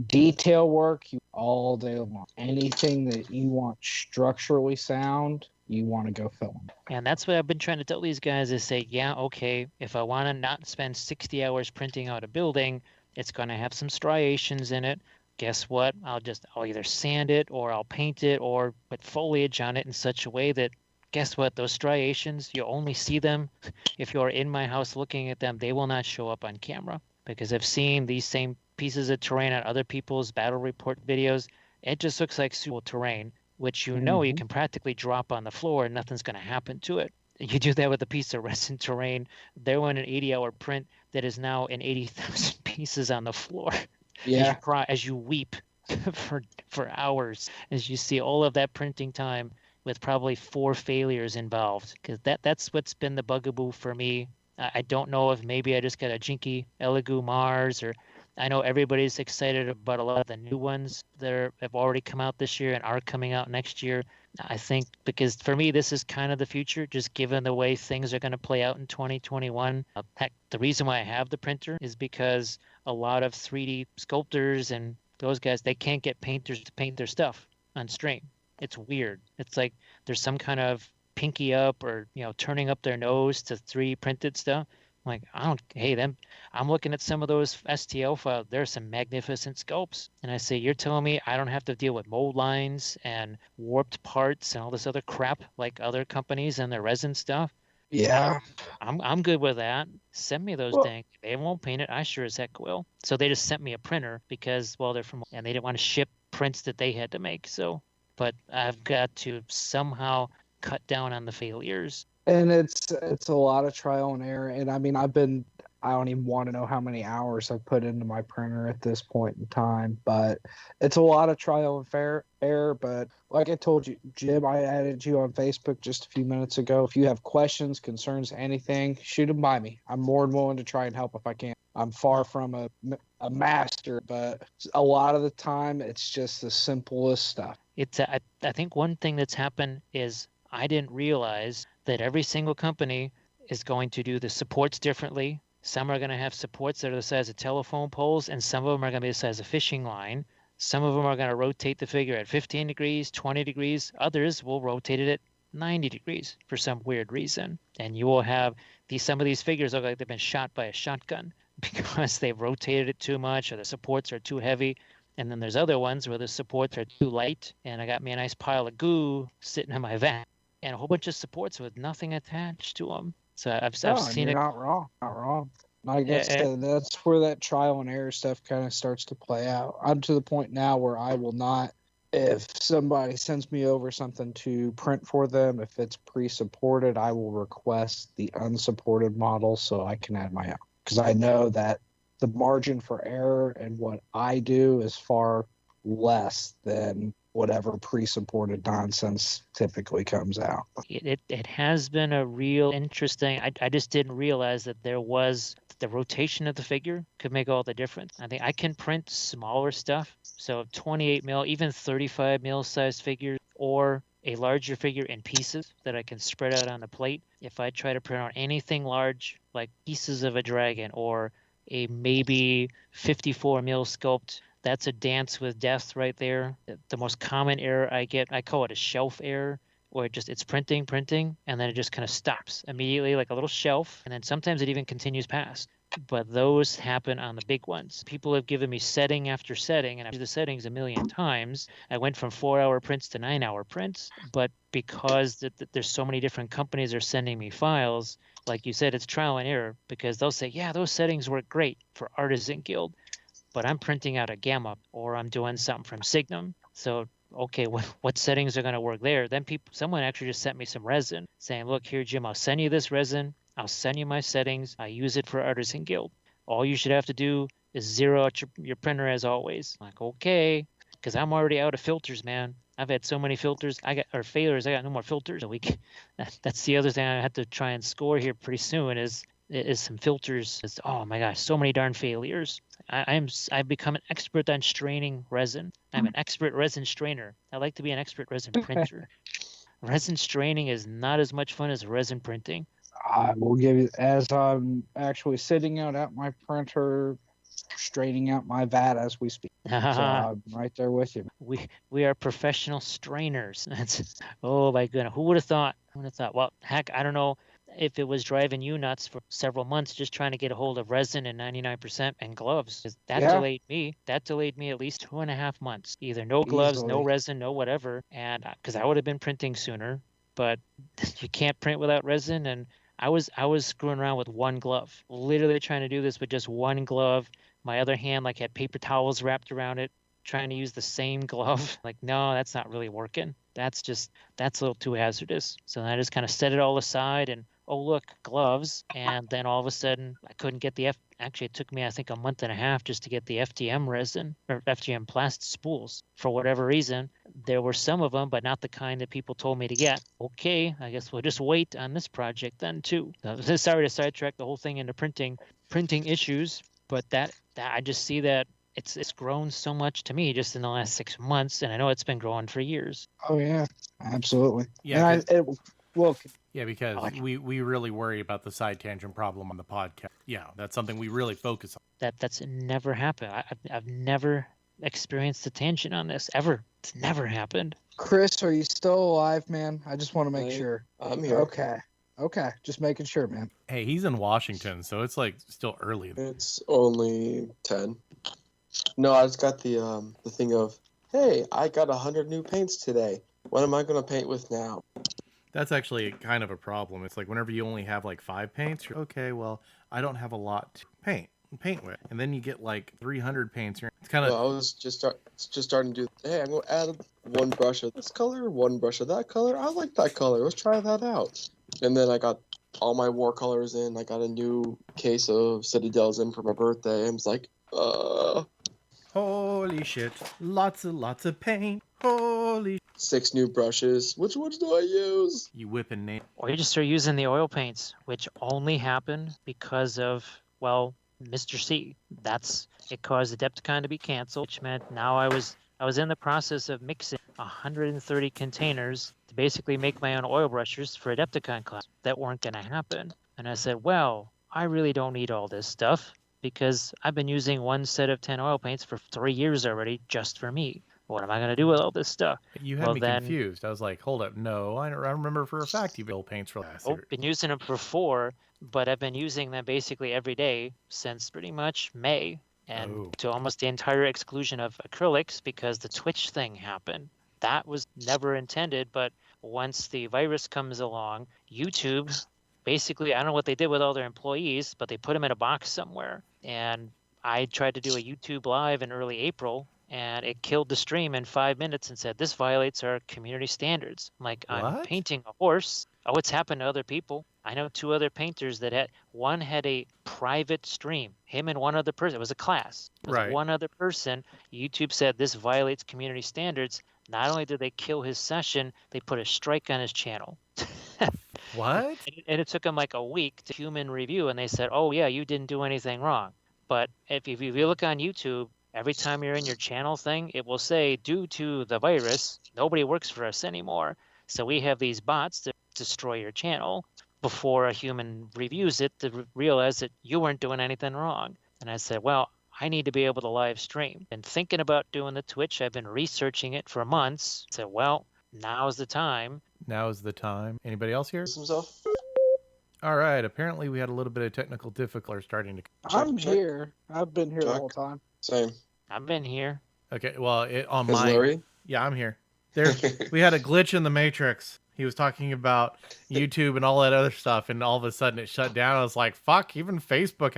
detail work, you all day long. Anything that you want structurally sound, you want to go film. And that's what I've been trying to tell these guys is say, yeah, okay, if I want to not spend 60 hours printing out a building, it's going to have some striations in it. Guess what? I'll either sand it or I'll paint it or put foliage on it in such a way that, guess what? Those striations, you only see them if you're in my house looking at them. They will not show up on camera because I've seen these same pieces of terrain on other people's battle report videos. It just looks like suitable terrain, which you can practically drop on the floor and nothing's going to happen to it. You do that with a piece of resin terrain. They're on an 80-hour print that is now in 80,000 pieces on the floor. Yeah. As you weep for hours, as you see all of that printing time with probably 4 failures involved. Because that's what's been the bugaboo for me. I don't know if maybe I just got a jinky Elegoo Mars, or I know everybody's excited about a lot of the new ones that have already come out this year and are coming out next year. I think because for me, this is kind of the future, just given the way things are going to play out in 2021. Heck, the reason why I have the printer is because a lot of 3D sculptors and those guys, they can't get painters to paint their stuff on stream. It's weird. It's like there's some kind of pinky up or, turning up their nose to 3D printed stuff. I'm like, I'm looking at some of those STL files. There's some magnificent sculpts. And I say, you're telling me I don't have to deal with mold lines and warped parts and all this other crap like other companies and their resin stuff? Yeah. I'm good with that. Send me those things. They won't paint it. I sure as heck will. So they just sent me a printer because, they're and they didn't want to ship prints that they had to make. So, but I've got to somehow cut down on the failures. And it's a lot of trial and error. And I mean, I don't even want to know how many hours I've put into my printer at this point in time, but it's a lot of trial and error. But like I told you, Jim, I added you on Facebook just a few minutes ago. If you have questions, concerns, anything, shoot them by me. I'm more than willing to try and help if I can. I'm far from a master, but a lot of the time it's just the simplest stuff. I think one thing that's happened is I didn't realize that every single company is going to do the supports differently. Some are going to have supports that are the size of telephone poles, and some of them are going to be the size of fishing line. Some of them are going to rotate the figure at 15 degrees, 20 degrees. Others will rotate it at 90 degrees for some weird reason. And you will have some of these figures look like they've been shot by a shotgun because they've rotated it too much or the supports are too heavy. And then there's other ones where the supports are too light, and I got me a nice pile of goo sitting in my van and a whole bunch of supports with nothing attached to them. So I've seen it. Not wrong. I guess that's where that trial and error stuff kind of starts to play out. I'm to the point now where I will not, if somebody sends me over something to print for them, if it's pre-supported, I will request the unsupported model so I can add my own. Because I know that the margin for error and what I do is far less than whatever pre-supported nonsense typically comes out. It has been a real interesting. I just didn't realize that there was the rotation of the figure could make all the difference. I think I can print smaller stuff, so 28 mil, even 35 mil size figures, or a larger figure in pieces that I can spread out on the plate. If I try to print out anything large, like pieces of a dragon or a maybe 54 mil sculpt, that's a dance with death right there. The most common error I get, I call it a shelf error, where it's printing, and then it just kind of stops immediately, like a little shelf, and then sometimes it even continues past. But those happen on the big ones. People have given me setting after setting, and I've used the settings a million times. I went from 4-hour prints to 9-hour prints, but because there's so many different companies are sending me files, like you said, it's trial and error because they'll say, yeah, those settings work great for Artisan Guild, but I'm printing out a Gamma or I'm doing something from Signum. So, okay, what settings are going to work there? Then someone actually just sent me some resin saying, look here, Jim, I'll send you this resin. I'll send you my settings. I use it for Artisan Guild. All you should have to do is zero out your printer as always. I'm like, okay, because I'm already out of filters, man. I've had so many filters. Failures. I got no more filters. That's the other thing I had to try and score here pretty soon is some filters. Oh my gosh, so many darn failures. I've become an expert on straining resin. I'm an expert resin strainer. I like to be an expert resin printer. Resin straining is not as much fun as resin printing. I will give you, as I'm actually sitting out at my printer, straining out my vat as we speak. So I'm right there with you. We are professional strainers. Oh my goodness. Who would have thought? Well, heck, I don't know if it was driving you nuts for several months just trying to get a hold of resin and 99% and gloves. That delayed me. That delayed me at least 2.5 months. Either no gloves, no resin, no whatever. And because I would have been printing sooner, but you can't print without resin. And I was screwing around with one glove, literally trying to do this with just one glove. My other hand had paper towels wrapped around it, trying to use the same glove. No, that's not really working. That's a little too hazardous. So I just kind of set it all aside and, oh, look, gloves. And then all of a sudden I couldn't get actually it took me, I think, a month and a half just to get the FTM resin or FTM plastic spools. For whatever reason, there were some of them, but not the kind that people told me to get. Okay, I guess we'll just wait on this project then too. Sorry to sidetrack the whole thing into printing issues, but that I just see that it's grown so much to me just in the last 6 months, and I know it's been growing for years. Oh yeah, absolutely. Yeah, yeah, because we really worry about the side tangent problem on the podcast. Yeah, that's something we really focus on. That's never happened. I've never experienced a tangent on this ever. It's never happened. Chris, are you still alive, man? I just want to make sure. I'm here. Okay, just making sure, man. Hey, he's in Washington, so it's still early. It's only 10. No, I just got the thing of, hey, I got 100 new paints today. What am I going to paint with now? That's actually kind of a problem. It's whenever you only have 5 paints, you're okay, well, I don't have a lot to paint with. And then you get 300 paints. It's kind of... I was just starting to do, hey, I'm going to add one brush of this color, one brush of that color. I like that color. Let's try that out. And then I got all my war colors in. I got a new case of Citadels in for my birthday. I was like, holy shit. Lots of paint. Holy 6 new brushes. Which ones do I use? You whipping name. Or you just start using the oil paints, which only happen because of, well, Mr. C. It caused Adepticon to be canceled, which meant now I was in the process of mixing 130 containers to basically make my own oil brushes for Adepticon class. That weren't going to happen. And I said, well, I really don't need all this stuff because I've been using one set of 10 oil paints for 3 years already just for me. What am I going to do with all this stuff? You had me confused. I was like, hold up. No, I remember for a fact you've oil paints for last year. I've been using them for 4, but I've been using them basically every day since pretty much May. And to almost the entire exclusion of acrylics because the Twitch thing happened. That was never intended, but once the virus comes along, YouTube, basically, I don't know what they did with all their employees, but they put them in a box somewhere. And I tried to do a YouTube live in early April, and it killed the stream in 5 minutes and said, this violates our community standards. I'm like, I'm painting a horse. Oh, it's happened to other people. I know 2 other painters that one had a private stream, him and one other person. It was a class. It was one other person. YouTube said this violates community standards. Not only did they kill his session, they put a strike on his channel. What? And it took them a week to human review, and they said, oh, yeah, you didn't do anything wrong. But if you look on YouTube, every time you're in your channel thing, it will say, due to the virus, nobody works for us anymore. So we have these bots that destroy your channel before a human reviews it to realize that you weren't doing anything wrong. And I said, well, I need to be able to live stream. Been thinking about doing the Twitch. I've been researching it for months. I said, well, now's the time. Now's the time. Anybody else here? Himself? All right. Apparently we had a little bit of technical difficulty starting to... I'm here. I've been here the whole time. Same. I've been here. Okay. Well, on Is my... Larry? Yeah, I'm here. We had a glitch in the Matrix. He was talking about YouTube and all that other stuff, and all of a sudden it shut down. I was like, fuck, even Facebook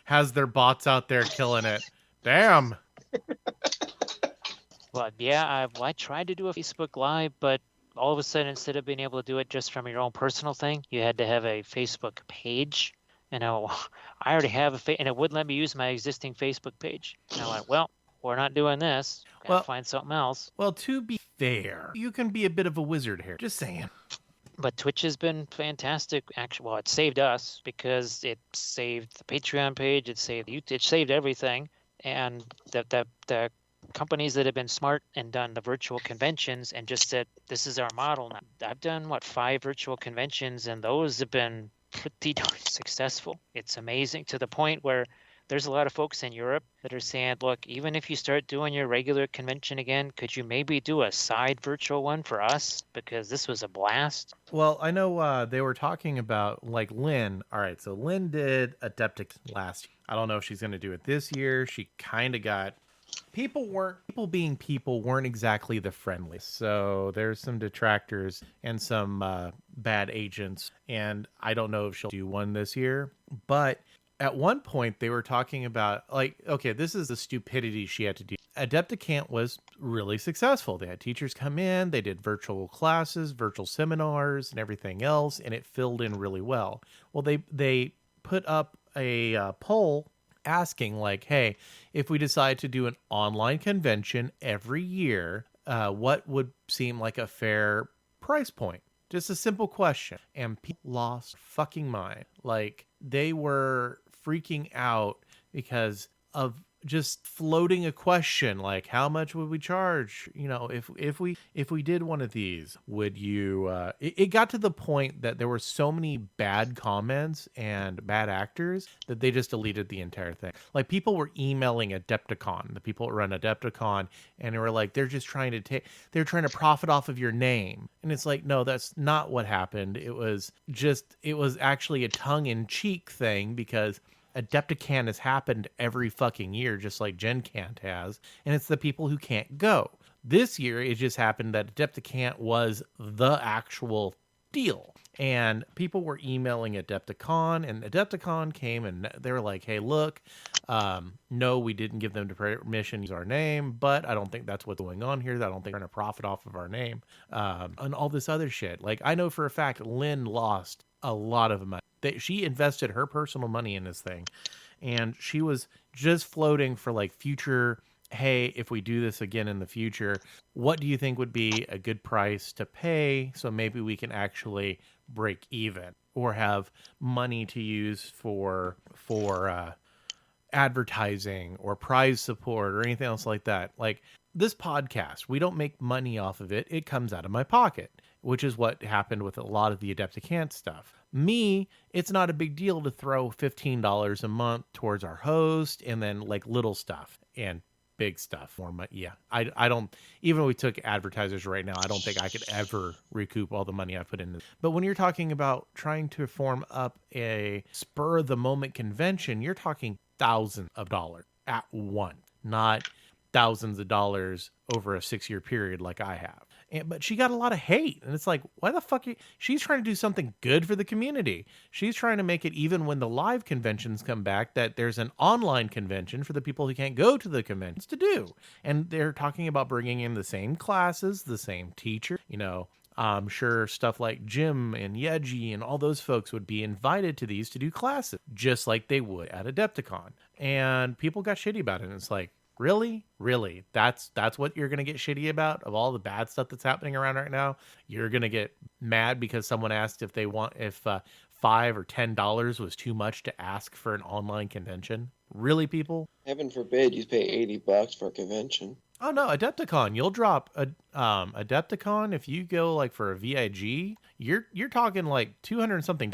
has their bots out there killing it. Damn. Well, yeah, I tried to do a Facebook Live, but all of a sudden, instead of being able to do it just from your own personal thing, you had to have a Facebook page. And I already have and it wouldn't let me use my existing Facebook page. And I went, well, we're not doing this. Gotta find something else. Well, to be fair, you can be a bit of a wizard here. Just saying. But Twitch has been fantastic. Actually, well, it saved us because it saved the Patreon page. It saved YouTube. It saved everything. And the companies that have been smart and done the virtual conventions and just said, this is our model now. I've done, 5 virtual conventions, and those have been pretty darn successful. It's amazing, to the point where there's a lot of folks in Europe that are saying, look, even if you start doing your regular convention again, could you maybe do a side virtual one for us? Because this was a blast. Well, I know they were talking about, like, Lynn. All right, so Lynn did Adeptic last year. I don't know if she's going to do it this year. She kind of got... People weren't exactly the friendliest. So there's some detractors and some bad agents. And I don't know if she'll do one this year. But at one point they were talking about, like, okay, this is the stupidity she had to do. Adepticant was really successful. They had teachers come in, they did virtual classes, virtual seminars, and everything else, and it filled in really well. Well, they put up a poll asking, like, hey, if we decide to do an online convention every year, what would seem like a fair price point? Just a simple question. And people lost fucking mind. Like, they were freaking out because of just floating a question, like, how much would we charge? You know, if we did one of these, would you it got to the point that there were so many bad comments and bad actors that they just deleted the entire thing. Like, people were emailing Adepticon, the people that run Adepticon, and they were like, they're trying to profit off of your name. And it's like, no, that's not what happened. It was actually a tongue-in-cheek thing, because Adepticon has happened every fucking year, just like Gen Can't has, and it's the people who can't go. This year, it just happened that Adepticon was the actual deal, and people were emailing Adepticon, and Adepticon came and they were like, hey, look, no, we didn't give them permission to use our name, but I don't think that's what's going on here. I don't think we're going to profit off of our name, and all this other shit. Like, I know for a fact Lynn lost a lot of money. She invested her personal money in this thing, and she was just floating for, like, future, hey, if we do this again in the future, what do you think would be a good price to pay so maybe we can actually break even or have money to use for advertising or prize support or anything else like that. Like, this podcast, we don't make money off of it. It comes out of my pocket, which is what happened with a lot of the Adepticant stuff. Me, it's not a big deal to throw $15 a month towards our host, and then, like, little stuff and big stuff. More money. Yeah, I don't, even if we took advertisers right now, I don't think I could ever recoup all the money I put in. But when you're talking about trying to form up a spur of the moment convention, you're talking thousands of dollars at once, not thousands of dollars over a 6-year period like I have. But she got a lot of hate, and it's like, why the fuck? She's trying to do something good for the community. She's trying to make it, even when the live conventions come back, that there's an online convention for the people who can't go to the conventions to do. And they're talking about bringing in the same classes, the same teacher. You know, I'm sure stuff like Jim and Yeji and all those folks would be invited to these to do classes, just like they would at Adepticon. And people got shitty about it, and it's like, really? That's what you're going to get shitty about? Of all the bad stuff that's happening around right now, you're going to get mad because someone asked if $5 or $10 was too much to ask for an online convention? Really, people? Heaven forbid you pay $80 for a convention. Oh no, Adepticon, you'll drop a Adepticon if you go, like, for a VIG, you're talking like $200 and something.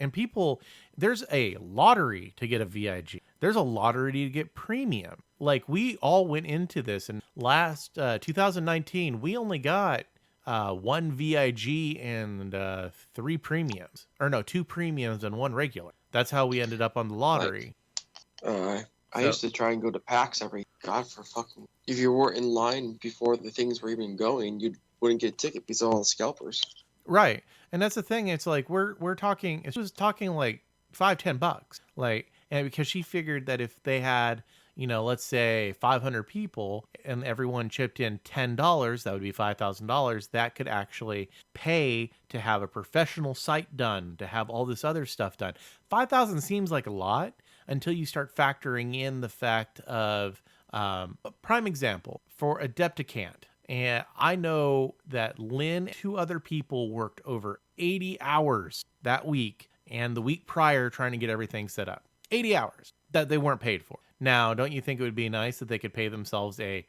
And people, there's a lottery to get a VIG. There's a lottery to get premium. Like, we all went into this, and last 2019, we only got 1 VIG and 3 premiums. Or no, 2 premiums and 1 regular. That's how we ended up on the lottery. I used to try and go to PAX if you were in line before the things were even going, you wouldn't get a ticket because of all the scalpers. Right. And that's the thing. It's like we're talking. It's just talking like $5-10, like, and because she figured that if they had, let's say 500 people and everyone chipped in $10, that would be $5,000. That could actually pay to have a professional site done, to have all this other stuff done. 5,000 seems like a lot until you start factoring in the fact of prime example for Adepticant. And I know that Lynn, 2 other people worked over 80 hours that week and the week prior trying to get everything set up. 80 hours that they weren't paid for. Now, don't you think it would be nice that they could pay themselves a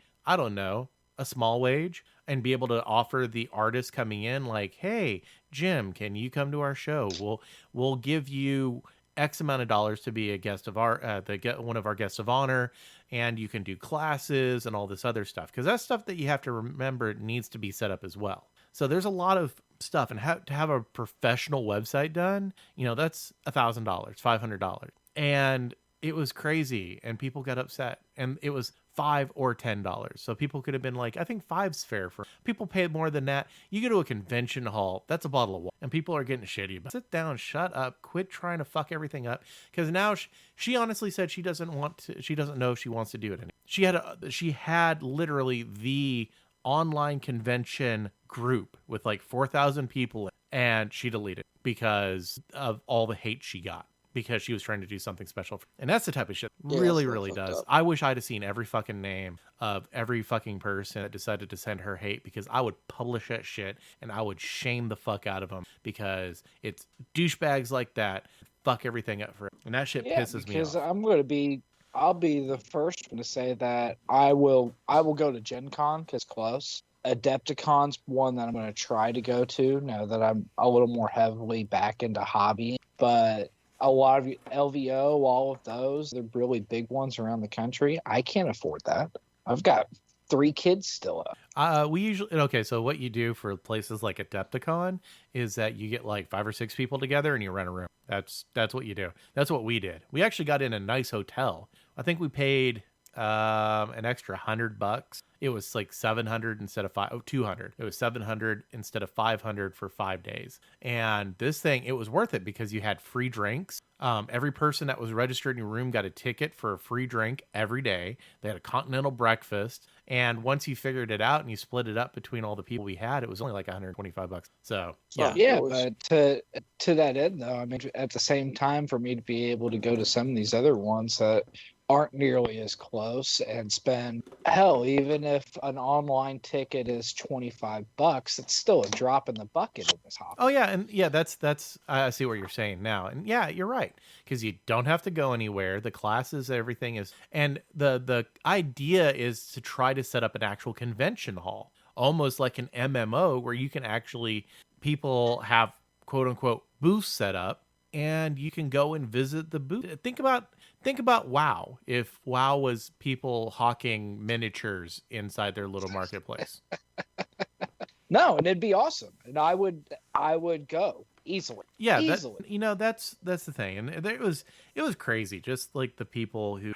small wage and be able to offer the artist coming in like, hey, Jim, can you come to our show? We'll give you X amount of dollars to be a guest of one of our guests of honor, and you can do classes and all this other stuff, because that's stuff that you have to remember needs to be set up as well. So there's a lot of stuff, and to have a professional website done, that's $1,000, $500, and it was crazy, and people got upset, and it was $5 or $10. So people could have been like, I think $5's fair for people paid more than that. You go to a convention hall, that's a bottle of wine, and people are getting shitty about it. Sit down, shut up, quit trying to fuck everything up. Because now she honestly said she doesn't know if she wants to do it anymore. She had literally the online convention group with like 4,000 people, and she deleted it because of all the hate she got, because she was trying to do something special. And that's the type of shit really does. I wish I'd have seen every fucking name of every fucking person that decided to send her hate, because I would publish that shit and I would shame the fuck out of them, because it's douchebags like that fuck everything up for it. And that shit pisses me off. Because I'll be the first one to say that I will go to Gen Con because close. Adepticon's one that I'm going to try to go to now that I'm a little more heavily back into hobby. But a lot of LVO, all of those, they're really big ones around the country. I can't afford that. I've got 3 kids still up. So what you do for places like Adepticon is that you get like 5 or 6 people together and you rent a room. That's what you do. That's what we did. We actually got in a nice hotel. I think we paid an extra $100. It was like 700 instead of 200. It was 700 instead of 500 for 5 days. And this thing, it was worth it because you had free drinks. Every person that was registered in your room got a ticket for a free drink every day. They had a continental breakfast. And once you figured it out and you split it up between all the people we had, it was only like $125. So yeah, but to that end though, I mean, at the same time, for me to be able to go to some of these other ones that aren't nearly as close and spend, hell, even if an online ticket is $25, it's still a drop in the bucket in this hobby. Oh yeah, and yeah, that's I see what you're saying now, and yeah, you're right, because you don't have to go anywhere. The classes, everything is, and the idea is to try to set up an actual convention hall, almost like an MMO, where you can actually, people have quote unquote booths set up, and you can go and visit the booth. Think about WoW. If WoW was people hawking miniatures inside their little marketplace. No, and it'd be awesome, and I would go easily. Yeah, easily. That's the thing, and it was crazy. Just like the people who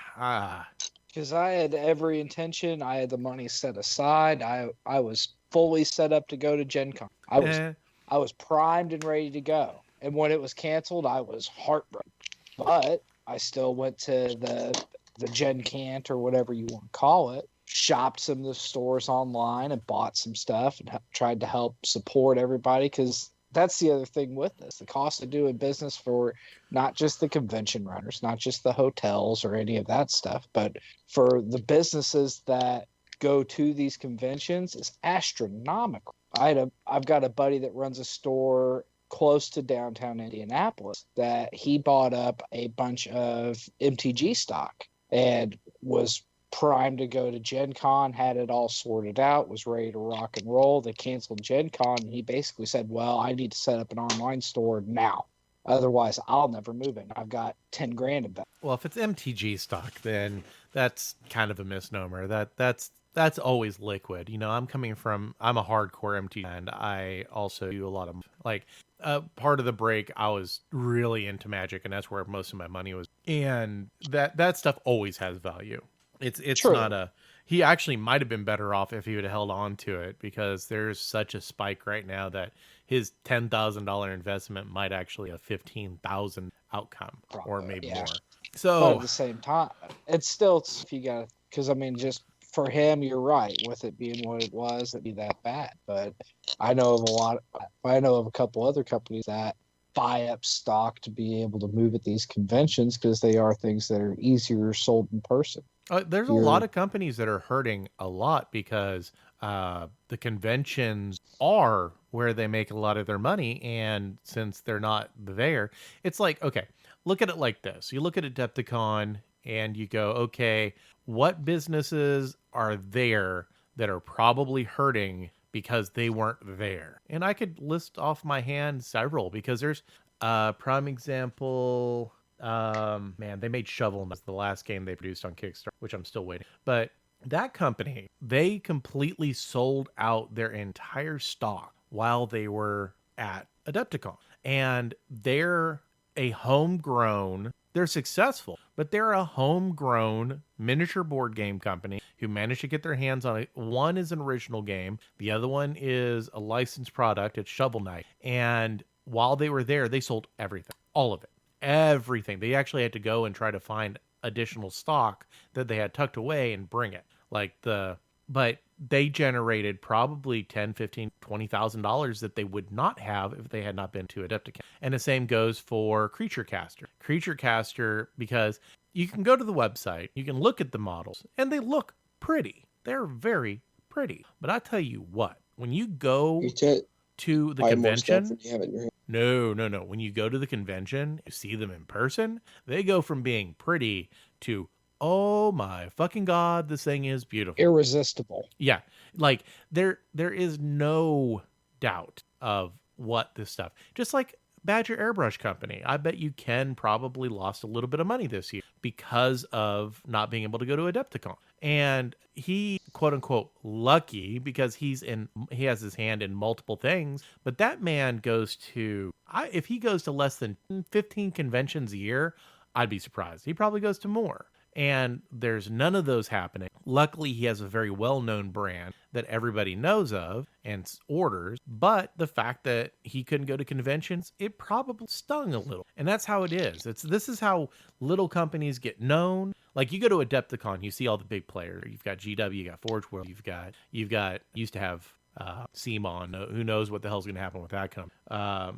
because I had every intention. I had the money set aside. I was fully set up to go to Gen Con. I was primed and ready to go. And when it was canceled, I was heartbroken. But I still went to the Gen Cant or whatever you want to call it, shopped some of the stores online and bought some stuff and tried to help support everybody, because that's the other thing with this. The cost of doing business for not just the convention runners, not just the hotels or any of that stuff, but for the businesses that go to these conventions is astronomical. I've got a buddy that runs a store close to downtown Indianapolis that he bought up a bunch of MTG stock and was primed to go to Gen Con, had it all sorted out, was ready to rock and roll. They canceled Gen Con, and he basically said, well, I need to set up an online store now. Otherwise, I'll never move in. I've got 10 grand in that. Well, if it's MTG stock, then that's kind of a misnomer. That's always liquid. I'm a hardcore MTG, and I also do a lot of, like, part of the break, I was really into Magic, and that's where most of my money was. And that stuff always has value. It's True. not a, he actually might have been better off if he would have held on to it, because there's such a spike right now that his $10,000 investment might actually a 15,000 outcome, or maybe more. So, but at the same time, it's still, if you got, because I mean, just for him, you're right, with it being what it was, it'd be that bad. But I know of a couple other companies that buy up stock to be able to move at these conventions, because they are things that are easier sold in person. There's a lot of companies that are hurting a lot because the conventions are where they make a lot of their money. And since they're not there, it's like, okay, look at it like this. You look at Adepticon and you go, okay, what businesses are there that are probably hurting because they weren't there? And I could list off my hand several, because there's prime example. Man, they made Shovel Knight, the last game they produced on Kickstarter, which I'm still waiting. But that company, they completely sold out their entire stock while they were at Adepticon. And they're successful, but they're a homegrown miniature board game company who managed to get their hands on it. One is an original game. The other one is a licensed product. It's Shovel Knight. And while they were there, they sold everything, all of it. Everything. They actually had to go and try to find additional stock that they had tucked away and bring it. But they generated probably $10, $15, $20,000 that they would not have if they had not been to Adepticon. And the same goes for Creature Caster, because you can go to the website, you can look at the models, and they look pretty. They're very pretty. But I tell you what, when you go to the convention, no. When you go to the convention, you see them in person, they go from being pretty to, oh my fucking God, this thing is beautiful. Irresistible. Yeah. Like there is no doubt of what this stuff, just like Badger Airbrush Company. I bet you Ken probably lost a little bit of money this year because of not being able to go to Adepticon. And he, quote unquote, lucky because he has his hand in multiple things. But that man goes to, if he goes to less than 15 conventions a year, I'd be surprised. He probably goes to more. And there's none of those happening. Luckily, he has a very well-known brand that everybody knows of and orders. But the fact that he couldn't go to conventions, it probably stung a little. And that's how it is. This is how little companies get known. Like you go to Adepticon, you see all the big players. You've got GW, you got Forge World, used to have CMON, who knows what the hell's going to happen with that company.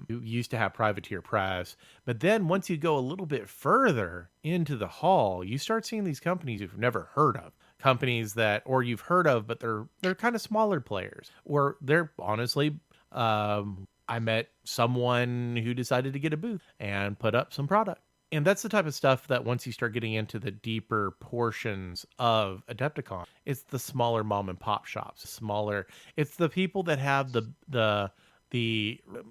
Who used to have Privateer Press. But then once you go a little bit further into the hall, you start seeing these companies you've never heard of. Companies that, or you've heard of, but they're kind of smaller players. Or they're honestly, I met someone who decided to get a booth and put up some product. And that's the type of stuff that once you start getting into the deeper portions of Adepticon, it's the smaller mom and pop shops, it's the people that have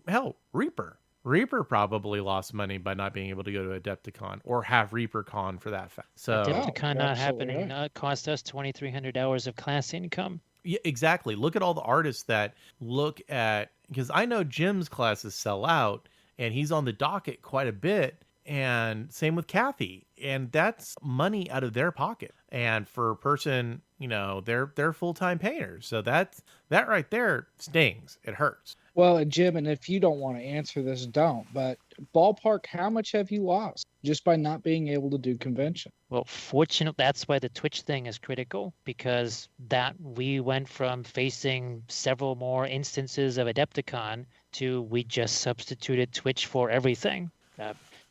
hell, Reaper. Reaper probably lost money by not being able to go to Adepticon, or have ReaperCon for that fact. So Adepticon not happening cost us 2,300 hours of class income. Yeah, exactly. Look at all the artists that look at, because I know Jim's classes sell out and he's on the docket quite a bit. And same with Kathy, and that's money out of their pocket. And for a person, they're full-time painters, so that right there stings. It hurts. Well, and Jim, and if you don't want to answer this, don't. But ballpark, how much have you lost just by not being able to do convention? Well, fortunately, that's why the Twitch thing is critical, because that we went from facing several more instances of Adepticon to we just substituted Twitch for everything.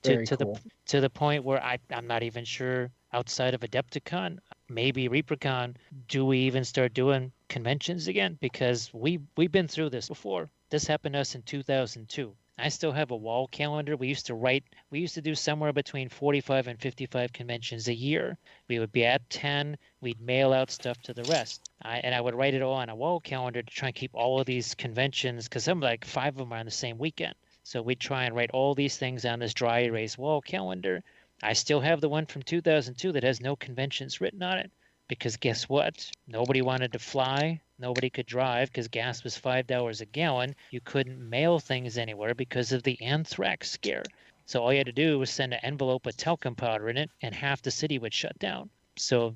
To the point where I'm not even sure, outside of Adepticon, maybe ReaperCon, do we even start doing conventions again? Because we've been through this before. This happened to us in 2002. I still have a wall calendar. We used to do somewhere between 45 and 55 conventions a year. We would be at 10. We'd mail out stuff to the rest. I would write it all on a wall calendar to try and keep all of these conventions, because some like 5 of them are on the same weekend. So we try and write all these things on this dry erase wall calendar. I still have the one from 2002 that has no conventions written on it, because guess what? Nobody wanted to fly. Nobody could drive because gas was $5 a gallon. You couldn't mail things anywhere because of the anthrax scare. So all you had to do was send an envelope with talcum powder in it, and half the city would shut down. So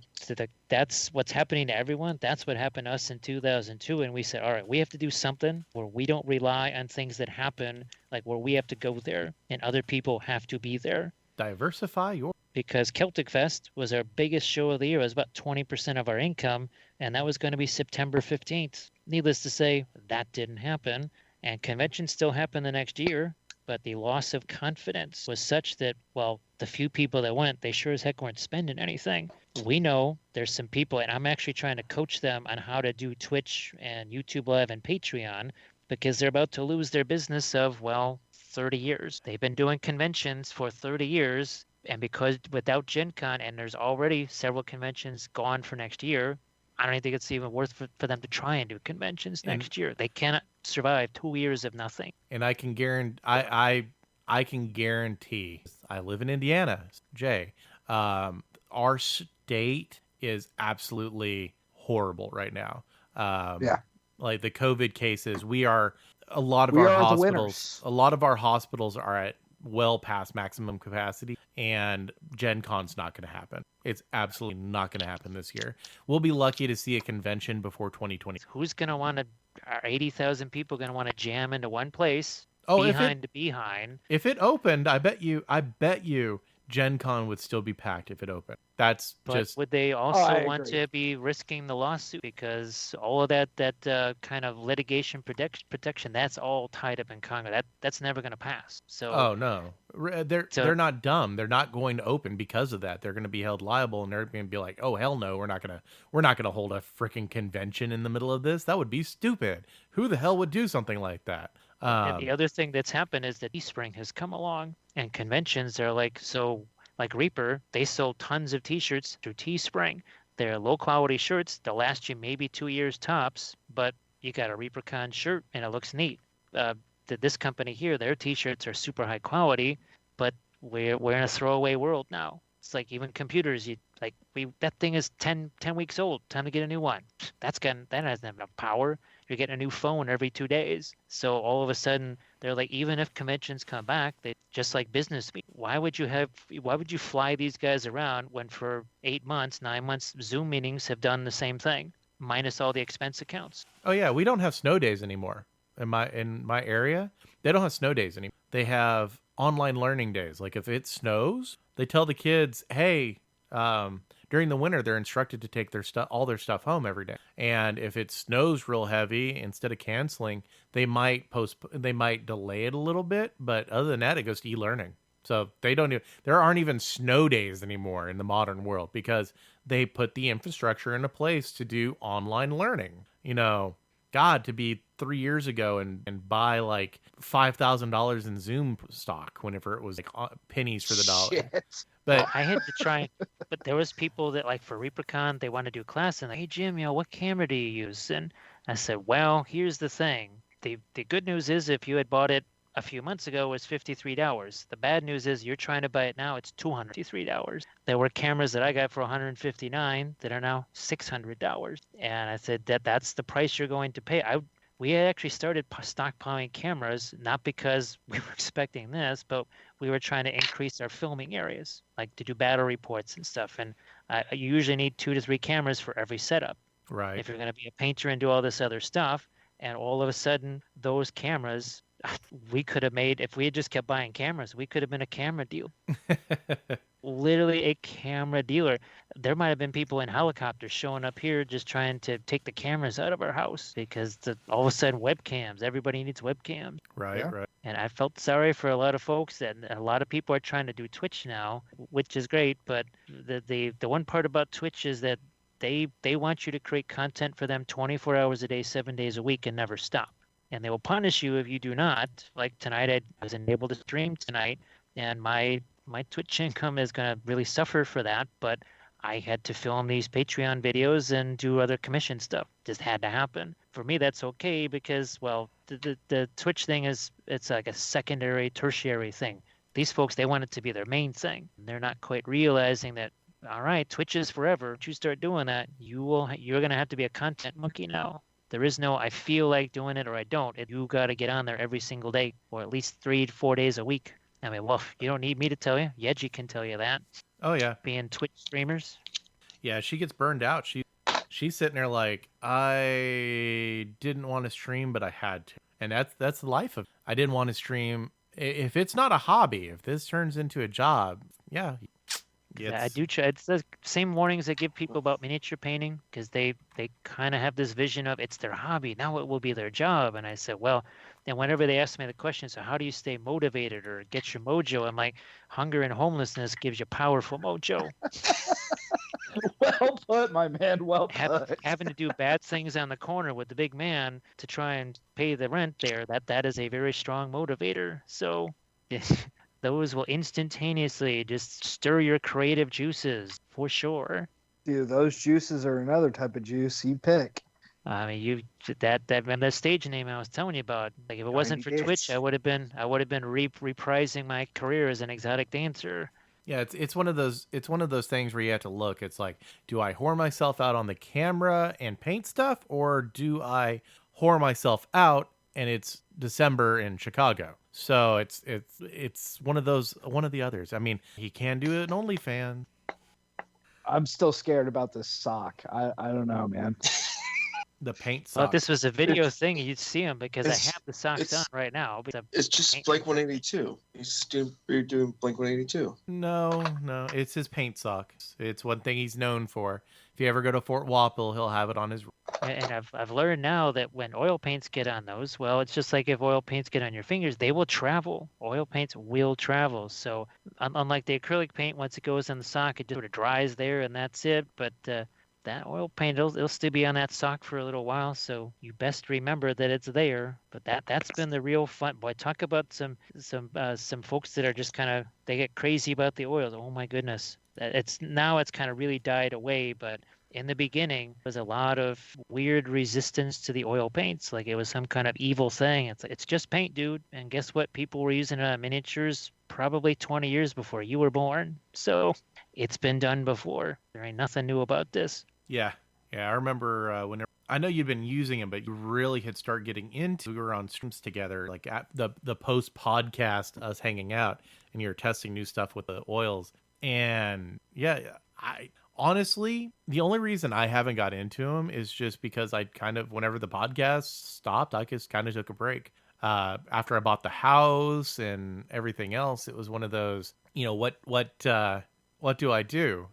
that's what's happening to everyone. That's what happened to us in 2002. And we said, all right, we have to do something where we don't rely on things that happen, like where we have to go there and other people have to be there. Diversify your... Because Celtic Fest was our biggest show of the year. It was about 20% of our income, and that was going to be September 15th. Needless to say, that didn't happen. And conventions still happened the next year, but the loss of confidence was such that, well, the few people that went, they sure as heck weren't spending anything. We know there's some people, and I'm actually trying to coach them on how to do Twitch and YouTube Live and Patreon, because they're about to lose their business of, well, 30 years. They've been doing conventions for 30 years, and because without Gen Con, and there's already several conventions gone for next year, I don't think it's even worth for them to try and do conventions next year. They cannot survive 2 years of nothing. And I can guarantee, I can guarantee, I live in Indiana, Jay, our state is absolutely horrible right now. Yeah. Like the COVID cases, a lot of our hospitals are at well past maximum capacity, and Gen Con's not going to happen. It's absolutely not going to happen this year. We'll be lucky to see a convention before 2020. Who's going to want to, are 80,000 people going to want to jam into one place, to behind? If it opened, I bet you Gen Con would still be packed if it opened. But would they also want to be risking the lawsuit? Because all of that kind of litigation protection, that's all tied up in Congress. That's never going to pass. So no, they're not dumb. They're not going to open because of that. They're going to be held liable, and they're going to be like, oh hell no, we're not going to hold a freaking convention in the middle of this. That would be stupid. Who the hell would do something like that? And the other thing that's happened is that Teespring has come along, and conventions are like Reaper, they sold tons of t-shirts through Teespring. They're low quality shirts. They'll last you maybe 2 years tops, but you got a ReaperCon shirt and it looks neat. This company here, their t-shirts are super high quality, but we're in a throwaway world now. It's like even computers, that thing is 10 weeks old. Time to get a new one. That doesn't have enough power. You're getting a new phone every 2 days. So all of a sudden, they're like, even if conventions come back, they just like business. Why would you fly these guys around when for 8 months, 9 months, Zoom meetings have done the same thing, minus all the expense accounts? Oh yeah, we don't have snow days anymore. In my area, they don't have snow days anymore. They have online learning days. Like if it snows, they tell the kids, hey, during the winter, they're instructed to take all their stuff home every day. And if it snows real heavy, instead of canceling, they might delay it a little bit. But other than that, it goes to e-learning. So there aren't even snow days anymore in the modern world because they put the infrastructure into place to do online learning. God, to be 3 years ago and buy like $5,000 in Zoom stock whenever it was like pennies for the dollar. Shit. But I had to try, but there was people that like for ReaperCon, they want to do class and like, hey Jim, what camera do you use? And I said, well, here's the thing. The good news is if you had bought it a few months ago, it was $53. The bad news is you're trying to buy it now, it's $253. There were cameras that I got for $159 that are now $600. And I said that's the price you're going to pay. We had actually started stockpiling cameras, not because we were expecting this, but we were trying to increase our filming areas, like to do battle reports and stuff. And you usually need 2 to 3 cameras for every setup. Right. If you're going to be a painter and do all this other stuff, and all of a sudden those cameras, we could have made, if we had just kept buying cameras, we could have been a camera deal. Literally a camera dealer. There might have been people in helicopters showing up here just trying to take the cameras out of our house because all of a sudden webcams, everybody needs webcams. Right, Yeah. right. And I felt sorry for a lot of folks, and a lot of people are trying to do Twitch now, which is great. But the one part about Twitch is that they want you to create content for them 24 hours a day, 7 days a week, and never stop. And they will punish you if you do not. Like tonight, I was unable to stream tonight, and my Twitch income is going to really suffer for that. But I had to film these Patreon videos and do other commission stuff. Just had to happen. For me, that's okay because, well, the Twitch thing it's like a secondary, tertiary thing. These folks, they want it to be their main thing. They're not quite realizing that, all right, Twitch is forever. Once you start doing that, you're going to have to be a content monkey now. There is no I feel like doing it or I don't. You got to get on there every single day or at least 3 to 4 days a week. You don't need me to tell you. Yeji can tell you that. Oh, yeah. Being Twitch streamers. Yeah, she gets burned out. She's sitting there like, I didn't want to stream, but I had to. And that's the life of it. I didn't want to stream. If it's not a hobby, if this turns into a job, yeah. I do try. It's the same warnings I give people about miniature painting, because they kind of have this vision of it's their hobby. Now it will be their job. And I said, well, and whenever they ask me the question, so how do you stay motivated or get your mojo? I'm like, hunger and homelessness gives you powerful mojo. Well put, my man. Well put. Having to do bad things on the corner with the big man to try and pay the rent there, that is a very strong motivator. So those will instantaneously just stir your creative juices for sure. Dude, those juices are another type of juice you pick. I mean, that stage name I was telling you about. Like, if it wasn't for Twitch, I would have been reprising my career as an exotic dancer. Yeah, it's one of those things where you have to look. It's like, do I whore myself out on the camera and paint stuff, or do I whore myself out and it's December in Chicago? So it's one of the others. I mean, he can do it in OnlyFans. I'm still scared about this sock. I don't know, man. The paint sock. Well, if this was a video thing, you'd see him, because I have the socks on right now. It's just Blink 182. You're doing Blink 182. No, it's his paint sock. It's one thing he's known for. If you ever go to Fort Wapple, he'll have it on his. And I've learned now that when oil paints get on those, well, it's just like if oil paints get on your fingers, they will travel. Oil paints will travel. So unlike the acrylic paint, once it goes on the sock, it just sort of dries there and that's it. But that oil paint, it'll still be on that sock for a little while, so you best remember that it's there. But that's been the real fun. Boy, talk about some folks that are just kind of, they get crazy about the oils. Oh my goodness, it's kind of really died away. But in the beginning, there was a lot of weird resistance to the oil paints, like it was some kind of evil thing. It's just paint, dude. And guess what? People were using it on miniatures probably 20 years before you were born. So it's been done before. There ain't nothing new about this. Yeah. I remember whenever, I know you'd been using them, but you really had started getting into. We were on streams together, like at the post podcast, us hanging out, and you're testing new stuff with the oils. And yeah, I honestly, the only reason I haven't got into them is just because I kind of, whenever the podcast stopped, I just kind of took a break. After I bought the house and everything else, it was one of those, what do I do?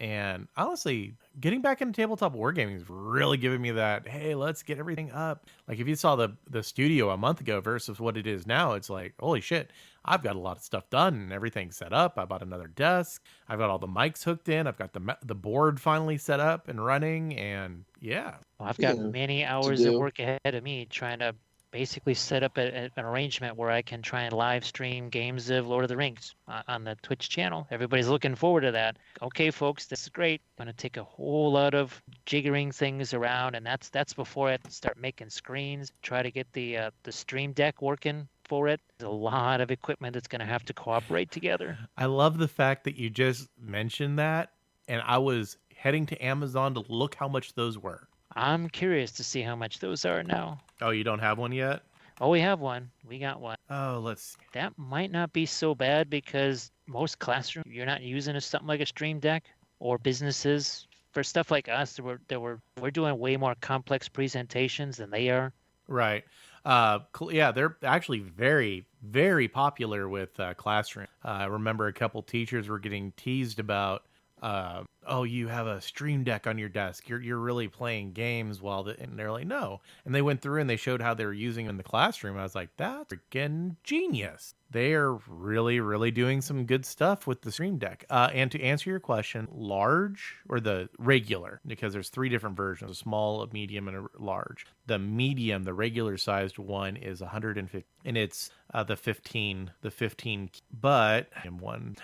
And honestly, getting back into tabletop wargaming is really giving me that, hey, let's get everything up. Like, if you saw the studio a month ago versus what it is now, it's like, holy shit, I've got a lot of stuff done and everything set up. I bought another desk. I've got all the mics hooked in. I've got the board finally set up and running. And yeah. Well, I've got many hours of work ahead of me trying to basically set up an arrangement where I can try and live stream games of Lord of the Rings on the Twitch channel. Everybody's looking forward to that. Okay, folks, this is great. I'm going to take a whole lot of jiggering things around, and that's before I start making screens, try to get the stream deck working for it. There's a lot of equipment that's going to have to cooperate together. I love the fact that you just mentioned that, and I was heading to Amazon to look how much those were. I'm curious to see how much those are now. Oh, you don't have one yet? Oh, we have one. We got one. Oh, let's see. That might not be so bad, because most classrooms, you're not using something like a Stream Deck, or businesses. For stuff like us, we're doing way more complex presentations than they are. Right. Yeah, they're actually very, very popular with classroom. I remember a couple teachers were getting teased about, oh, you have a Stream Deck on your desk. You're really playing games and they're like, no. And they went through and they showed how they were using it in the classroom. I was like, that's freaking genius. They are really, really doing some good stuff with the Stream Deck. And to answer your question, large or the regular, because there's 3 different versions, a small, a medium, and a large. The medium, the regular sized one, is 150, and it's the 15. But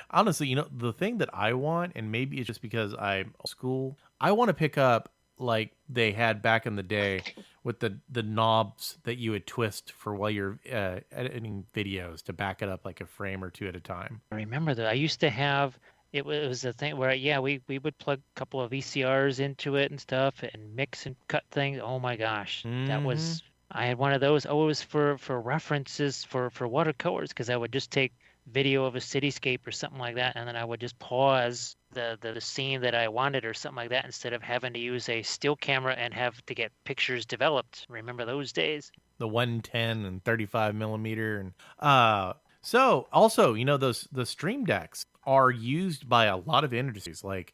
honestly, the thing that I want, and maybe it's just because I'm old school, I want to pick up like they had back in the day with the knobs that you would twist for while you're editing videos to back it up like a frame or 2 at a time. I remember that. I used to have, it was a thing where, we would plug a couple of VCRs into it and stuff and mix and cut things. Oh my gosh. That was, I had one of those. Oh, it was for references for watercolors, because I would just take video of a cityscape or something like that, and then I would just pause the scene that I wanted or something like that, instead of having to use a still camera and have to get pictures developed. Remember those days? The 110 and 35 millimeter. And so also, the Stream Decks are used by a lot of industries, like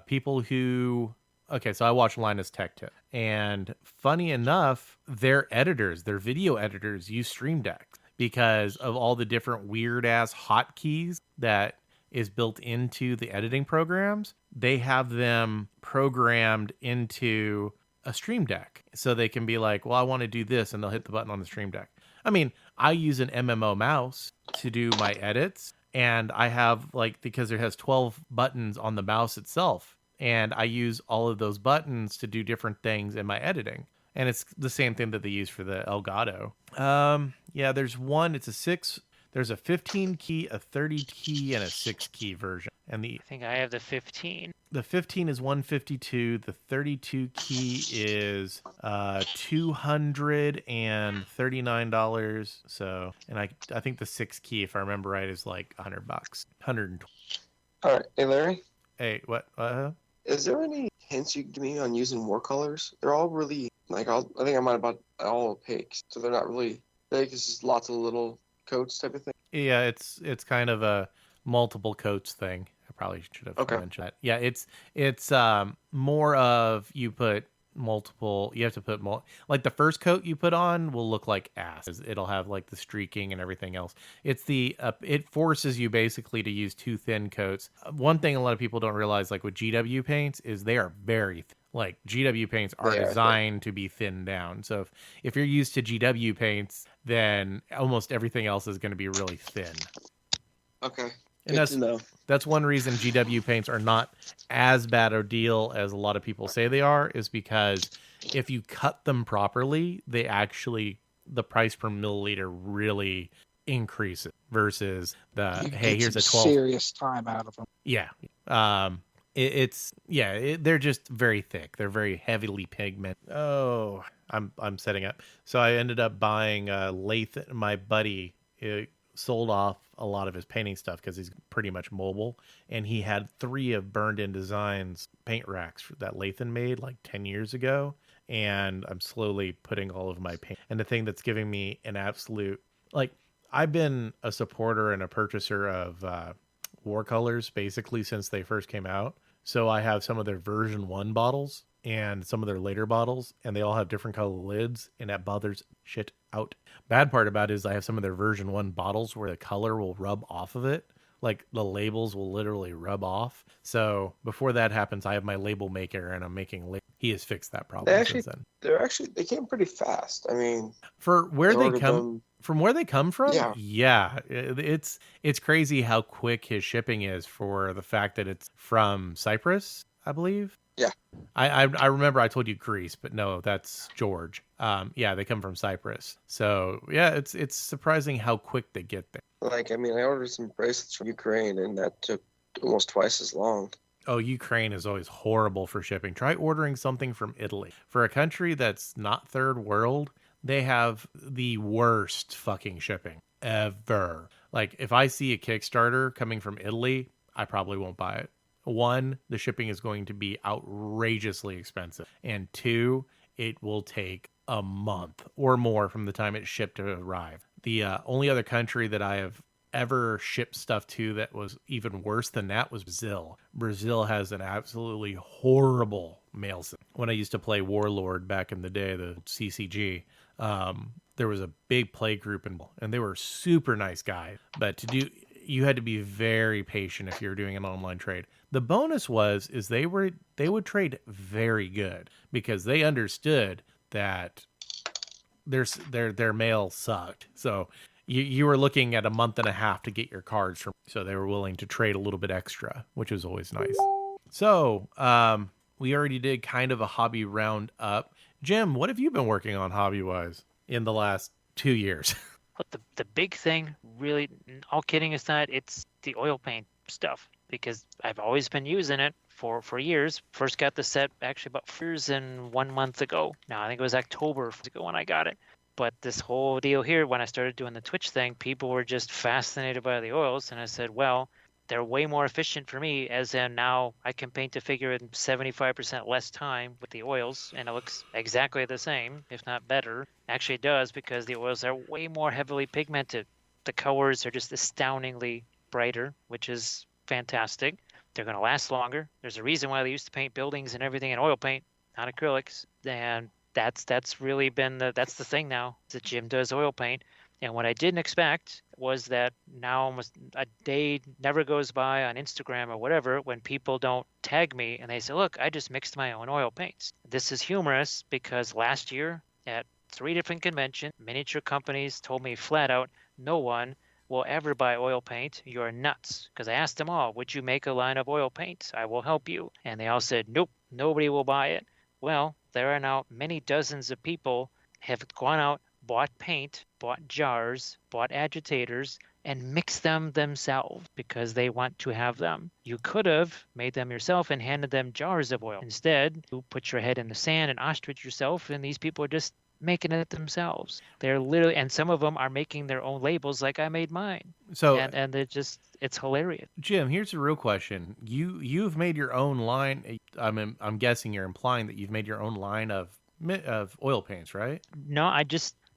people who. Okay, so I watch Linus Tech Tip, and funny enough, their video editors, use Stream Decks because of all the different weird ass hotkeys that is built into the editing programs. They have them programmed into a Stream Deck, so they can be like, well, I want to do this, and they'll hit the button on the Stream Deck. I mean, I use an MMO mouse to do my edits, and I have because it has 12 buttons on the mouse itself, and I use all of those buttons to do different things in my editing. And it's the same thing that they use for the Elgato. Yeah, there's one. There's a 15 key, a 30 key, and a 6 key version. And I think I have the 15. The 15 is 152. The 32 key is $239. So, and I think the 6 key, if I remember right, is like $100, 120. All right, hey Larry. Hey, what? Is there any hints you can give me on using watercolors? They're all really I think I might have bought all opaque, so they're not really big. It's just lots of little coats type of thing. Yeah, it's kind of a multiple coats thing. I probably should have mentioned that. Yeah, it's more of you have to put like the first coat you put on will look like ass. It'll have like the streaking and everything else. It's it forces you basically to use two thin coats. One thing a lot of people don't realize, like with GW paints, is they are very thin. Like GW paints are designed to be thinned down. So if you're used to GW paints, then almost everything else is going to be really thin. Okay. And that's one reason GW paints are not as bad a deal as a lot of people say they are, is because if you cut them properly, the price per milliliter really increases versus here's a 12 serious time out of them. Yeah. They're just very thick. They're very heavily pigmented. Oh, I'm setting up. So I ended up buying Lathan. My buddy sold off a lot of his painting stuff because he's pretty much mobile, and he had 3 of Burned In Designs paint racks that Lathan made like 10 years ago, and I'm slowly putting all of my paint. And the thing that's giving me an absolute, I've been a supporter and a purchaser of watercolors basically since they first came out. So I have some of their version 1 bottles and some of their later bottles, and they all have different color lids, and that bothers shit out. Bad part about it is I have some of their version 1 bottles where the color will rub off of it. Like the labels will literally rub off. So before that happens, I have my label maker, and I'm making He has fixed that problem since then. They came pretty fast. I mean, for where they come from, yeah, it's crazy how quick his shipping is for the fact that it's from Cyprus, I believe. Yeah. I remember I told you Greece, but no, that's George. Yeah, they come from Cyprus. So yeah, it's surprising how quick they get there. I ordered some bracelets from Ukraine, and that took almost twice as long. Oh, Ukraine is always horrible for shipping. Try ordering something from Italy. For a country that's not third world, they have the worst fucking shipping ever. Like, if I see a Kickstarter coming from Italy, I probably won't buy it. 1, the shipping is going to be outrageously expensive. And 2, it will take a month or more from the time it's shipped to arrive. The only other country that I have ever shipped stuff to that was even worse than that was Brazil. Brazil has an absolutely horrible mail system. When I used to play Warlord back in the day, the CCG, there was a big play group, and they were super nice guys. But you had to be very patient if you were doing an online trade. The bonus is they would trade very good because they understood that their mail sucked. So you were looking at a month and a half to get your cards from, so they were willing to trade a little bit extra, which was always nice. So we already did kind of a hobby roundup. Jim, what have you been working on hobby-wise in the last 2 years? But the big thing, really, all kidding aside, it's the oil paint stuff, because I've always been using it for years. First got the set actually about 4 years and 1 month ago. Now I think it was October ago when I got it. But this whole deal here, when I started doing the Twitch thing, people were just fascinated by the oils, and I said, well, they're way more efficient for me, as in now I can paint a figure in 75% less time with the oils, and it looks exactly the same, if not better. Actually, it does, because the oils are way more heavily pigmented. The colors are just astoundingly brighter, which is fantastic. They're going to last longer. There's a reason why they used to paint buildings and everything in oil paint, not acrylics. And that's really been that's the thing now. The gym does oil paint. And what I didn't expect was that now almost a day never goes by on Instagram or whatever when people don't tag me and they say, look, I just mixed my own oil paints. This is humorous because last year at 3 different conventions, miniature companies told me flat out, no one will ever buy oil paint. You're nuts. Because I asked them all, would you make a line of oil paints? I will help you. And they all said, nope, nobody will buy it. Well, there are now many dozens of people have gone out, bought paint, bought jars, bought agitators, and mixed them themselves because they want to have them. You could have made them yourself and handed them jars of oil. Instead, you put your head in the sand and ostrich yourself, and these people are just making it themselves. They're literally, and some of them are making their own labels like I made mine. So, and they're just, it's hilarious. Jim, here's the real question. You've made your own line. I'm guessing you're implying that you've made your own line of oil paints, right? No,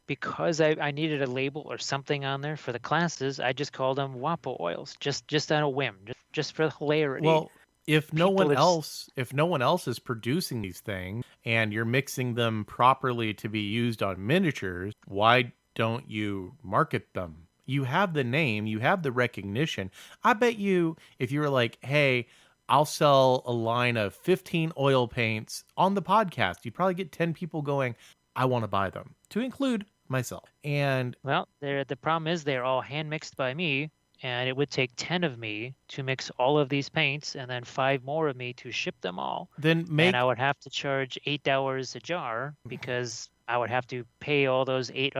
because I needed a label or something on there for the classes, I just called them WAPO oils, just on a whim, just for hilarity. Well, if no one else is producing these things and you're mixing them properly to be used on miniatures, why don't you market them? You have the name, you have the recognition. I bet you if you were like, hey, I'll sell a line of 15 oil paints on the podcast, you'd probably get 10 people going, I want to buy them, to include myself. And well, the problem is they're all hand mixed by me, and it would take 10 of me to mix all of these paints and then 5 more of me to ship them all. And I would have to charge $8 a jar because I would have to pay all those 9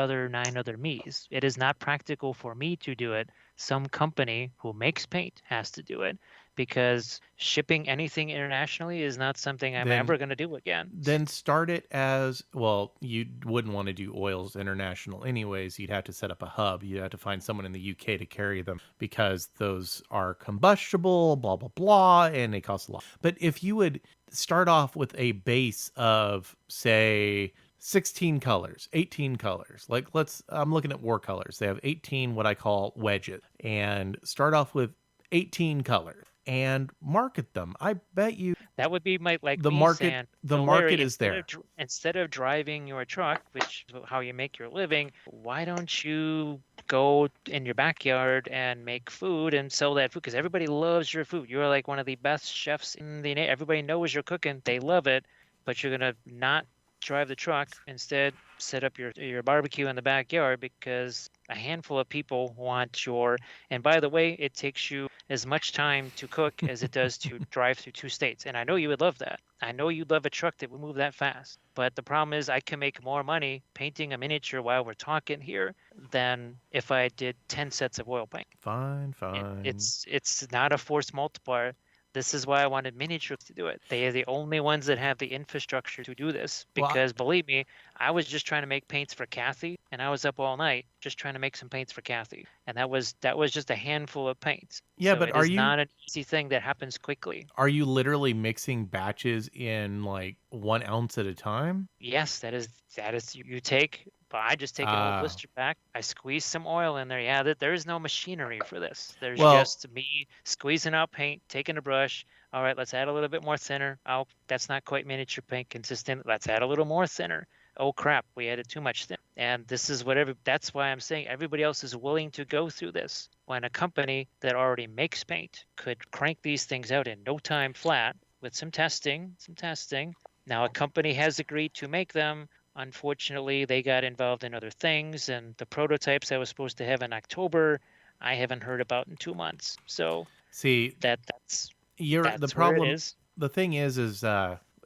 other me's. It is not practical for me to do it. Some company who makes paint has to do it, because shipping anything internationally is not something I'm ever going to do again. Then start it as, well, you wouldn't want to do oils international anyways. You'd have to set up a hub. You'd have to find someone in the UK to carry them because those are combustible, blah, blah, blah, and they cost a lot. But if you would start off with a base of, say, 16 colors, 18 colors. Like I'm looking at war colors. They have 18 what I call wedges, and start off with 18 colors and market them. I bet you that would be the market is there. Instead of driving your truck, which is how you make your living, why don't you go in your backyard and make food and sell that food? Because everybody loves your food. You're like one of the best chefs in the everybody knows you're cooking. They love it, but you're gonna not drive the truck. Instead, set up your barbecue in the backyard, because a handful of people want and by the way, it takes you as much time to cook as it does to drive through 2 states. And I know you would love that. I know you'd love a truck that would move that fast. But the problem is I can make more money painting a miniature while we're talking here than if I did 10 sets of oil paint. Fine. It's not a force multiplier. This is why I wanted miniatures to do it. They are the only ones that have the infrastructure to do this, because believe me, I was just trying to make paints for Kathy, and I was up all night just trying to make some paints for Kathy. And that was just a handful of paints. Yeah, so but it's not an easy thing that happens quickly. Are you literally mixing batches in like 1 ounce at a time? Yes, that is you take. But I just take an old blister pack. I squeeze some oil in there. Yeah, there is no machinery for this. There's just me squeezing out paint, taking a brush. All right, let's add a little bit more thinner. Oh, that's not quite miniature paint consistent. Let's add a little more thinner. Oh crap, we added too much thinner. And this is that's why I'm saying everybody else is willing to go through this. When a company that already makes paint could crank these things out in no time flat with some testing. Now a company has agreed to make them. Unfortunately, they got involved in other things, and the prototypes I was supposed to have in October, I haven't heard about in 2 months. So see, that's the problem. Where it is. The thing is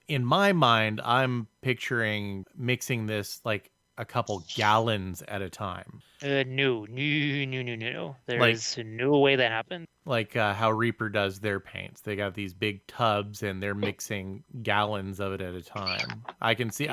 in my mind, I'm picturing mixing this like a couple gallons at a time. No. There's no way that happened. Like how Reaper does their paints. They got these big tubs and they're mixing gallons of it at a time. I can see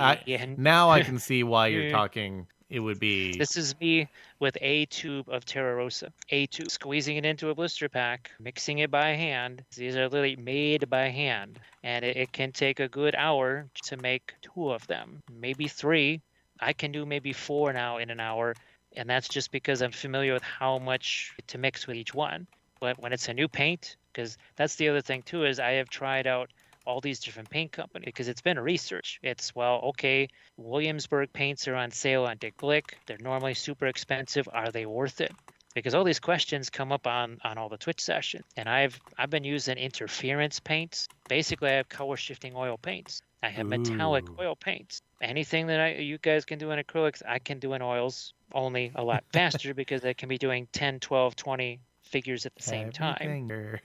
now I can see why you're talking it would be. This is me with a tube of Terra Rosa. A tube, squeezing it into a blister pack, mixing it by hand. These are literally made by hand. And it can take a good hour to make 2 of them, maybe 3. I can do maybe 4 now in an hour. And that's just because I'm familiar with how much to mix with each one. But when it's a new paint, because that's the other thing too, is I have tried out all these different paint companies because it's been research. It's, well, okay, Williamsburg paints are on sale on Dick Blick. They're normally super expensive. Are they worth it? Because all these questions come up on all the Twitch sessions. And I've been using interference paints. Basically, I have color shifting oil paints. I have metallic oil paints. Anything that you guys can do in acrylics, I can do in oils, only a lot faster because I can be doing 10, 12, 20 figures at the same time.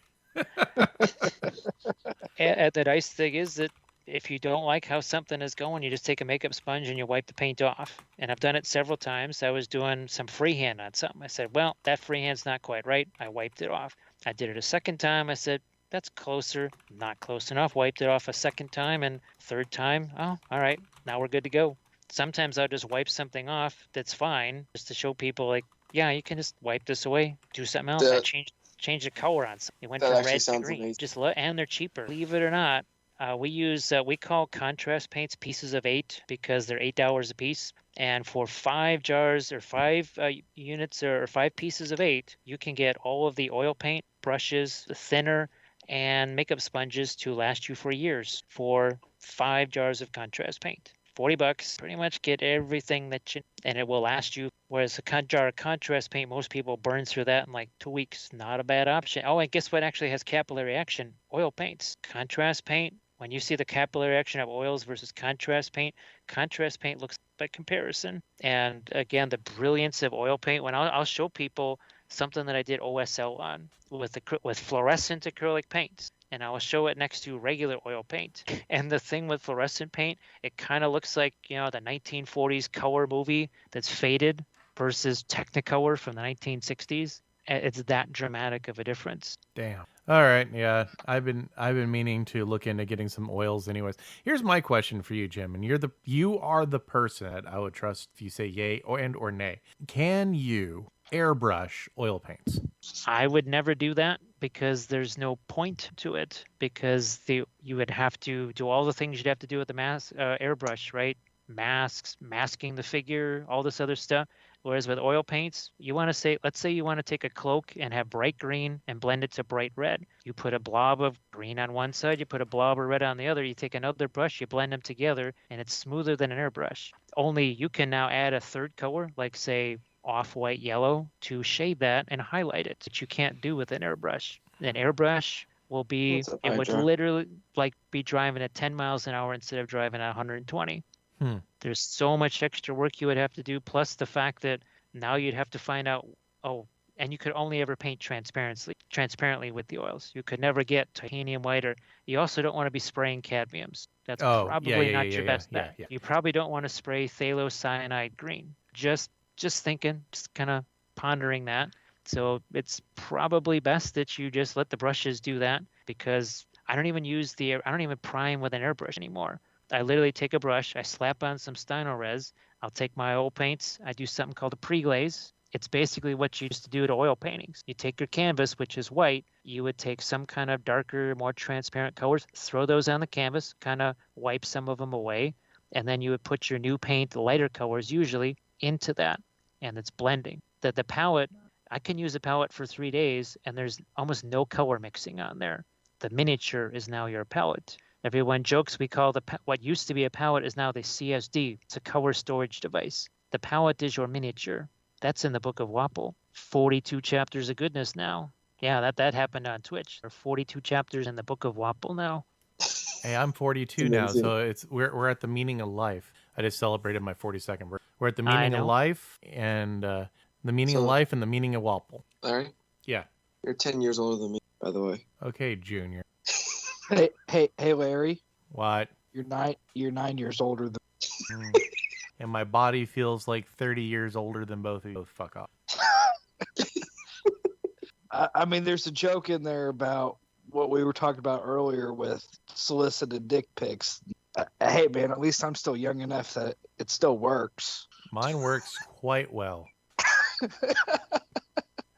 And the nice thing is that if you don't like how something is going, you just take a makeup sponge and you wipe the paint off. And I've done it several times. I was doing some freehand on something. I said, well, that freehand's not quite right. I wiped it off. I did it a second time. I said, that's closer, not close enough. Wiped it off a second time, and third time, oh, all right, now we're good to go. Sometimes I'll just wipe something off that's fine, just to show people, like, yeah, you can just wipe this away, do something else. I changed the color on something. It went from red to green. Amazing. And they're cheaper. Believe it or not, we call contrast paints pieces of 8 because they're $8 a piece. And for 5 jars or 5 units or 5 pieces of 8, you can get all of the oil paint, brushes, the thinner, and makeup sponges to last you for years for 5 jars of contrast paint. $40, pretty much get everything and it will last you. Whereas a jar of contrast paint, most people burn through that in like 2 weeks. Not a bad option. Oh, and guess what actually has capillary action? Oil paints. Contrast paint, when you see the capillary action of oils versus contrast paint looks by comparison. And again, the brilliance of oil paint, when I'll show people something that I did OSL on with fluorescent acrylic paints. And I will show it next to regular oil paint. And the thing with fluorescent paint, it kind of looks like, the 1940s color movie that's faded versus Technicolor from the 1960s. It's that dramatic of a difference. Damn. All right. Yeah. I've been meaning to look into getting some oils anyways. Here's my question for you, Jim. And you are the person that I would trust if you say yay or nay. Can you airbrush oil paints? I would never do that because there's no point to it, because you would have to do all the things you'd have to do with the airbrush, right? Masking the figure, all this other stuff. Whereas with oil paints, let's say you want to take a cloak and have bright green and blend it to bright red. You put a blob of green on one side, you put a blob of red on the other, you take another brush, you blend them together, and it's smoother than an airbrush. Only you can now add a third color, like say off-white yellow, to shade that and highlight it, which you can't do with an airbrush. An airbrush will be, it would literally like be driving at 10 miles an hour instead of driving at 120. There's so much extra work you would have to do, plus the fact that now you'd have to find out, and you could only ever paint transparently with the oils. You could never get titanium white, or you also don't want to be spraying cadmiums. That's probably not your best bet. You probably don't want to spray phthalocyanide green. Just thinking, just kind of pondering that. So it's probably best that you just let the brushes do that, because I don't even prime with an airbrush anymore. I literally take a brush, I slap on some Stynylrez, I'll take my oil paints, I do something called a pre-glaze. It's basically what you used to do to oil paintings. You take your canvas, which is white, you would take some kind of darker, more transparent colors, throw those on the canvas, kind of wipe some of them away, and then you would put your new paint, the lighter colors usually, into that, and it's blending. The palette, I can use a palette for 3 days, and there's almost no color mixing on there. The miniature is now your palette. Everyone jokes we call what used to be a palette is now the CSD. It's a color storage device. The palette is your miniature. That's in the Book of Wapple. 42 chapters of goodness now. Yeah, that happened on Twitch. There are 42 chapters in the Book of Wapple now. Hey, I'm 42 now, so we're at the meaning of life. I just celebrated my 42nd birthday. We're at the meaning of life, and the meaning of life and the meaning of Wapple. Larry? Yeah. You're 10 years older than me, by the way. Okay, Junior. Hey, Larry. What? You're 9 years older than. And my body feels like 30 years older than both of you. Fuck off. I mean, there's a joke in there about what we were talking about earlier with solicited dick pics. Hey, man, at least I'm still young enough that it still works. Mine works quite well.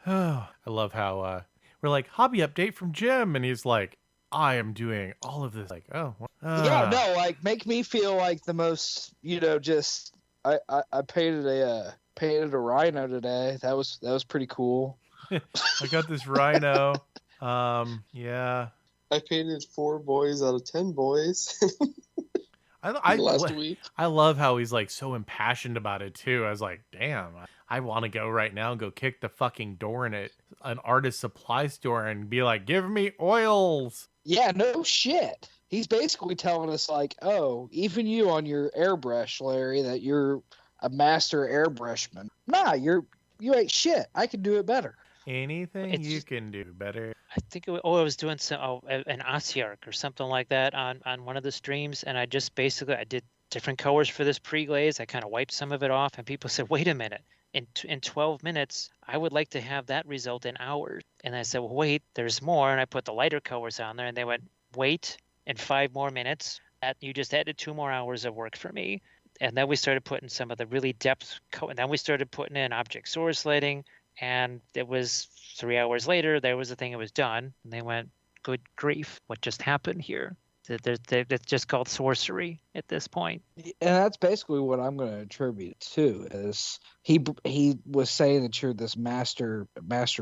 Oh, I love how we're like, hobby update from Jim, and he's like, I am doing all of this. Like, oh, Yeah, no, like make me feel like the most, just I painted a rhino today. That was pretty cool. I got this rhino. Yeah. I painted 4 boys out of 10 boys last week. I love how he's like so impassioned about it too. I was like, damn, I want to go right now and go kick the fucking door in an artist supply store and be like, give me oils. Yeah, no shit. He's basically telling us like, oh, even you on your airbrush, Larry, that you're a master airbrushman. Nah, you ain't shit. I can do it better. Anything you can do better. I think I was doing an Osiark or something like that on one of the streams, and I did different colors for this pre-glaze. I kind of wiped some of it off, and people said, wait a minute, in 12 minutes, I would like to have that result in hours. And I said, well, wait, there's more, and I put the lighter colors on there, and they went, wait, in 5 more minutes, you just added 2 more hours of work for me. And then we started putting some of the really depth, and then we started putting in object source lighting. And it was 3 hours later, there was a thing that was done. And they went, good grief, what just happened here? It's just called sorcery at this point. And that's basically what I'm going to attribute it to. Is he was saying that you're this master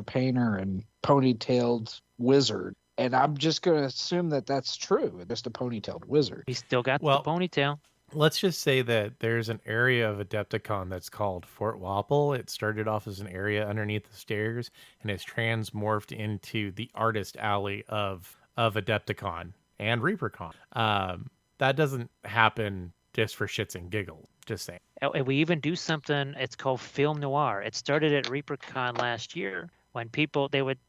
painter and ponytailed wizard. And I'm just going to assume that that's true. Just a ponytailed wizard. He still got the ponytail. Let's just say that there's an area of Adepticon that's called Fort Wapple. It started off as an area underneath the stairs and has transmorphed into the artist alley of Adepticon and ReaperCon. That doesn't happen just for shits and giggles. Just saying. And we even do something, it's called Film Noir. It started at ReaperCon last year when they would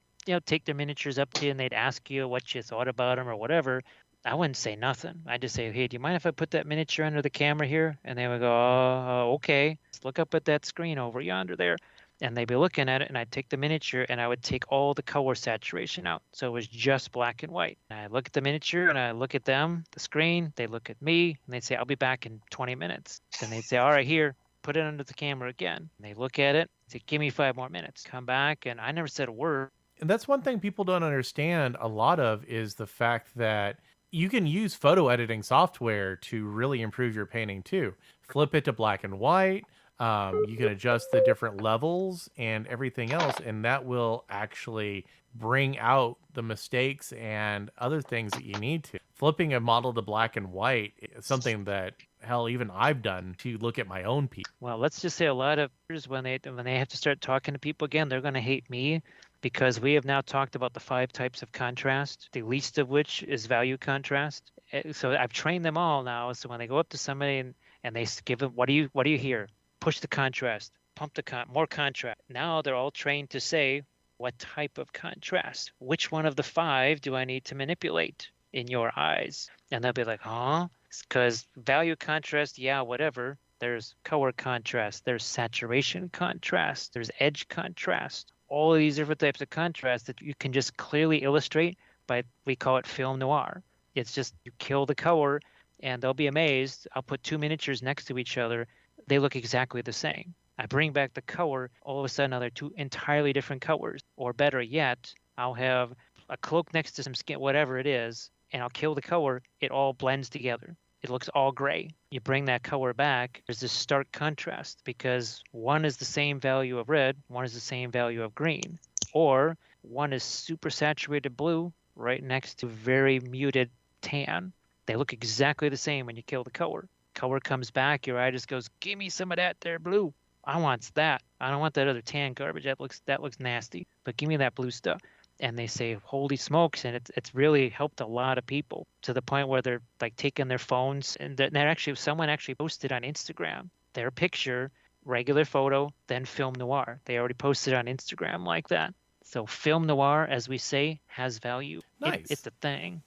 take their miniatures up to you and they'd ask you what you thought about them or whatever. I wouldn't say nothing. I'd just say, hey, do you mind if I put that miniature under the camera here? And they would go, okay. Let's look up at that screen over yonder there. And they'd be looking at it, and I'd take the miniature, and I would take all the color saturation out. So it was just black and white. And I look at the miniature, and I look at them, the screen. They look at me, and they'd say, I'll be back in 20 minutes. Then they'd say, all right, here, put it under the camera again. And they look at it, say, give me 5 more minutes. Come back, and I never said a word. And that's one thing people don't understand a lot of is the fact that you can use photo editing software to really improve your painting too. Flip it to black and white. You can adjust the different levels and everything else, and that will actually bring out the mistakes and other things that you need to. Flipping a model to black and white is something that, hell, even I've done to look at my own piece. Well, let's just say a lot of when they have to start talking to people again, they're going to hate me. Because we have now talked about the 5 types of contrast, the least of which is value contrast. So I've trained them all now. So when they go up to somebody and they give them, what do you hear? Push the contrast, pump more contrast. Now they're all trained to say, what type of contrast? Which one of the 5 do I need to manipulate in your eyes? And they'll be like, huh? Because value contrast, yeah, whatever. There's color contrast. There's saturation contrast. There's edge contrast. All of these different types of contrast that you can just clearly illustrate by, we call it film noir. It's just you kill the color and they'll be amazed. I'll put 2 miniatures next to each other. They look exactly the same. I bring back the color. All of a sudden, now they're 2 entirely different colors. Or better yet, I'll have a cloak next to some skin, whatever it is, and I'll kill the color. It all blends together. It looks all gray. You bring that color back, there's this stark contrast because one is the same value of red, one is the same value of green. Or one is super saturated blue right next to very muted tan. They look exactly the same when you kill the color. Color comes back, your eye just goes, give me some of that there blue. I want that. I don't want that other tan garbage. That looks nasty. But give me that blue stuff. And they say, holy smokes, and it's really helped a lot of people to the point where they're like taking their phones and someone actually posted on Instagram their picture, regular photo, then film noir. They already posted on Instagram like that. So film noir, as we say, has value. Nice. It's the thing.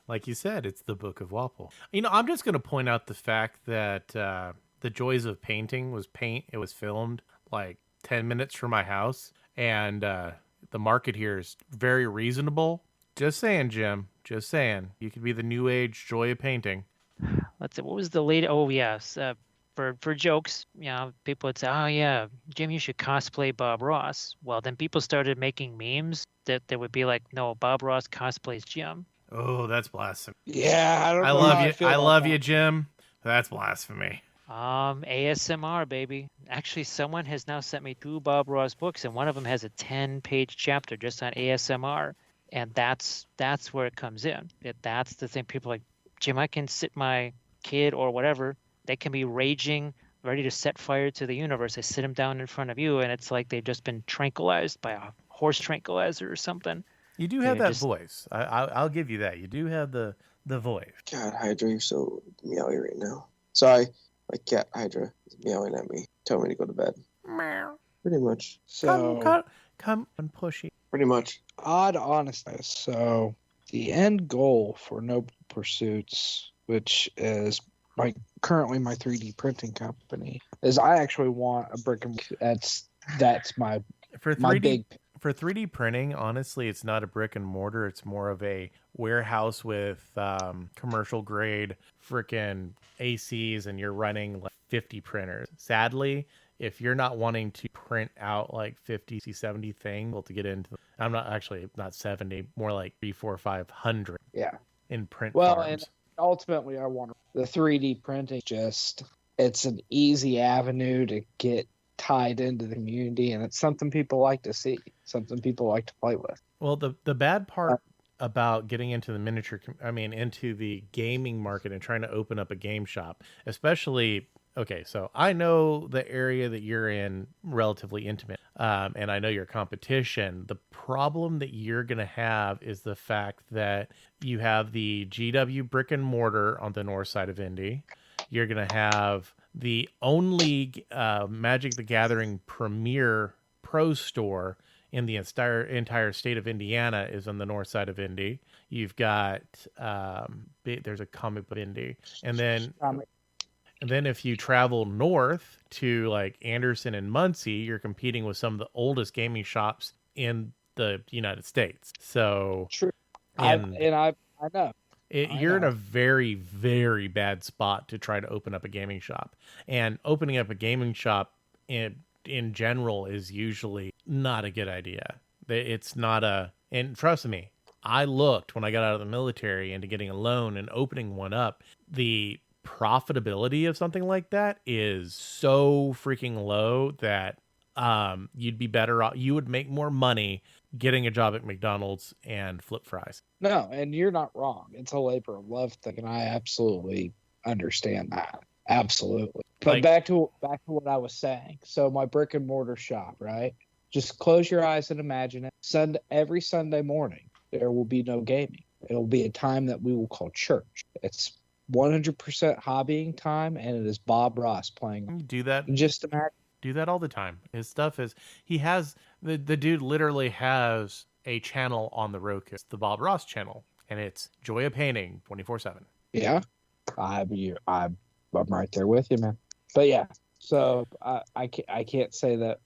Like you said, it's the Book of Wapple. I'm just going to point out the fact that The Joys of Painting was It was filmed like 10 minutes from my house, and the market here is very reasonable. Just saying, Jim. Just saying. You could be the new age Joy of Painting. Let's see. What was the latest? Oh, yes. for jokes, people would say, "Oh yeah, Jim, you should cosplay Bob Ross." Well, then people started making memes that would be like, "No, Bob Ross cosplays Jim." Oh, that's blasphemy. Yeah, I don't I know love how I you. feel I about love that. you, Jim. That's blasphemy. ASMR, baby. Actually, someone has now sent me 2 Bob Ross books, and one of them has a 10-page chapter just on ASMR, and that's where it comes in. That's the thing. People are like, Jim, I can sit my kid or whatever. They can be raging, ready to set fire to the universe. I sit them down in front of you, and it's like they've just been tranquilized by a horse tranquilizer or something. You do have that voice. I'll give you that. You do have the voice. God, Hydra, you're so meowy right now. Sorry, my cat Hydra is meowing at me, telling me to go to bed. Meow. Pretty much. So Come and pushy. Pretty much. odd honestness. So the end goal for Noble Pursuits, which is currently my 3D printing company, is I actually want a brick and that's my For 3D my big for 3D printing, honestly, it's not a brick and mortar. It's more of a warehouse with commercial grade freaking ACs, and you're running like 50 printers. Sadly, if you're not wanting to print out like 50, 70 things, well, to get into, I'm not 70, more like 3, 4, 500 yeah. in print Well, farms. and ultimately, I want the 3D printing. It's an easy avenue to get tied into the community, and it's something people like to see, something people like to play with. Well, the bad part about getting into the into the gaming market and trying to open up a game shop, especially, okay, so I know the area that you're in relatively intimate, and I know your competition. The problem that you're going to have is the fact that you have the GW brick and mortar on the north side of Indy. You're going to have the only Magic the Gathering Premier Pro store in the entire state of Indiana is on the north side of Indy. You've got there's a comic book Indy, and then if you travel north to like Anderson and Muncie, you're competing with some of the oldest gaming shops in the United States. So True, I know. You're in a very, very bad spot to try to open up a gaming shop. And opening up a gaming shop in general is usually not a good idea. It's not and trust me, I looked when I got out of the military into getting a loan and opening one up. The profitability of something like that is so freaking low that you'd be better off. You would make more money getting a job at McDonald's and flip fries. No, and you're not wrong. It's a labor of love thing, and I absolutely understand that. Absolutely. But back to what I was saying. So my brick and mortar shop, right? Just close your eyes and imagine it. Every Sunday morning, there will be no gaming. It'll be a time that we will call church. It's 100% hobbying time, and it is Bob Ross playing. You do that. Just imagine. Do that all the time. His stuff is, he has, the dude literally has a channel on the Roku. It's the Bob Ross channel, and it's Joy of Painting 24/7. Yeah, I'm right there with you, man. But yeah, so I can't say that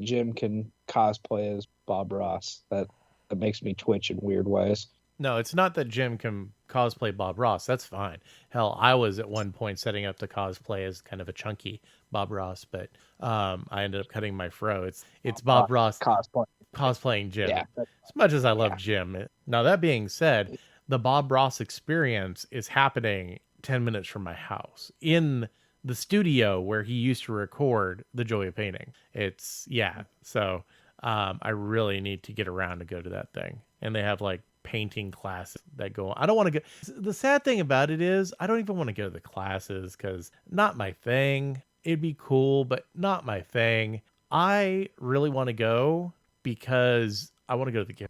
Jim can cosplay as Bob Ross. That makes me twitch in weird ways. No, it's not that Jim can cosplay Bob Ross. That's fine. Hell, I was at one point setting up to cosplay as kind of a chunky Bob Ross, but I ended up cutting my fro. It's Bob Ross cosplaying Jim. Yeah. As much as I love Jim. Now, that being said, the Bob Ross experience is happening 10 minutes from my house in the studio where he used to record The Joy of Painting. So I really need to get around to go to that thing. And they have like painting classes that go on. I don't want to go. The sad thing about it is I don't even want to go to the classes because not my thing. It'd be cool, but not my thing. I really want to go because I want to go to the game.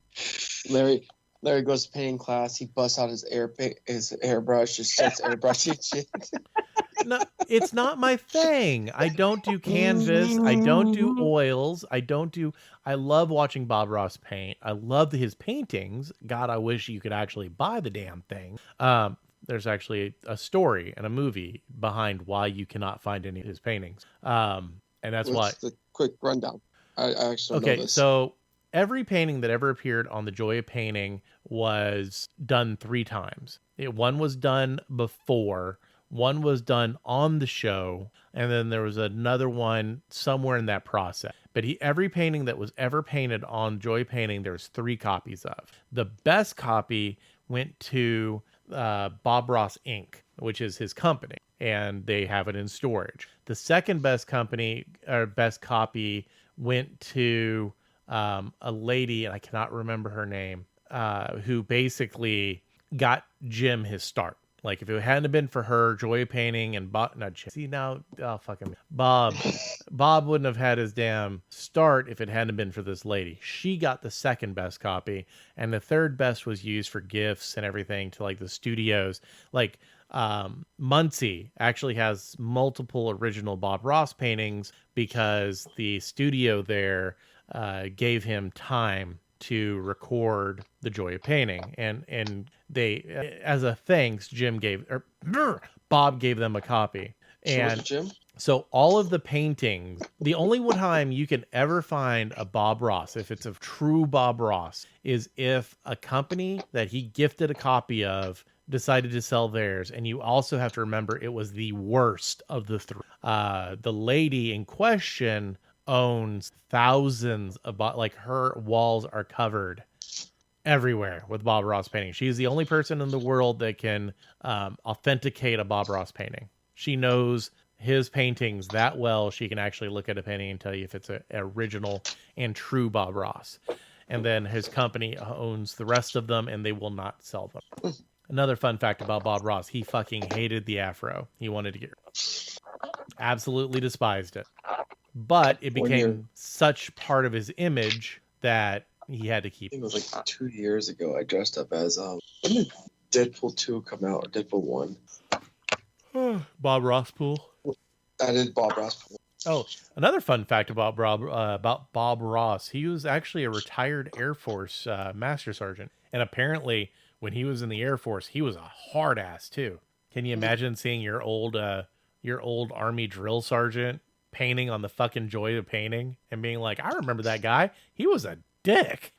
Larry goes to painting class. He busts out his airbrush, just starts airbrushing shit. No, it's not my thing. I don't do canvas. I don't do oils. I love watching Bob Ross paint. I love his paintings. God, I wish you could actually buy the damn thing. There's actually a story and a movie behind why you cannot find any of his paintings. And that's why. The quick rundown. I actually know this. So every painting that ever appeared on The Joy of Painting was done 3 times. One was done before, One was done on the show, and then there was another one somewhere in that process. But every painting that was ever painted on Joy Painting, there's 3 copies of. The best copy went to Bob Ross Inc., which is his company, and they have it in storage. The second best copy went to a lady, and I cannot remember her name, who basically got Jim his start. Like, if it hadn't been for her, Joy Painting and Bob, Bob wouldn't have had his damn start if it hadn't been for this lady. She got the second best copy, and the third best was used for gifts and everything to like the studios. Like, Muncie actually has multiple original Bob Ross paintings because the studio there gave him time to record the Joy of Painting, and they, as a thanks, Bob gave them a copy. And Jim? So all of the paintings, the only one time you can ever find a Bob Ross, if it's a true Bob Ross, is if a company that he gifted a copy of decided to sell theirs. And you also have to remember it was the worst of the 3. The lady in question owns thousands of, like, her walls are covered everywhere with Bob Ross paintings. She's the only person in the world that can authenticate a Bob Ross painting. She knows his paintings that well. She can actually look at a painting and tell you if it's an original and true Bob Ross. And then his company owns the rest of them, and they will not sell them. Another fun fact about Bob Ross, he fucking hated the afro. He wanted to get rid of it. Absolutely despised it. But it became such part of his image that he had to keep it. I think it was like 2 years ago I dressed up as when did Deadpool 2 come out, or Deadpool 1? Bob Ross pool. I did Bob Ross pool. Oh, another fun fact about Bob Ross, he was actually a retired Air Force Master Sergeant. And apparently when he was in the Air Force, he was a hard ass too. Can you imagine seeing your old Army drill sergeant painting on the fucking Joy of Painting and being like, I remember that guy. He was a dick.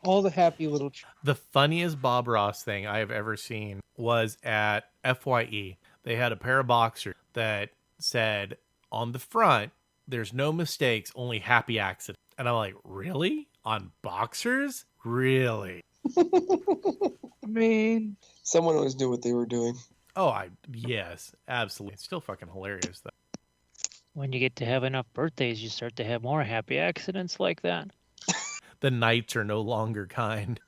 All the happy little... The funniest Bob Ross thing I have ever seen was at FYE. They had a pair of boxers that said on the front, there's no mistakes, only happy accidents. And I'm like, really? On boxers? Really? I mean... Someone always knew what they were doing. Oh, yes, absolutely. It's still fucking hilarious, though. When you get to have enough birthdays, you start to have more happy accidents like that. The nights are no longer kind.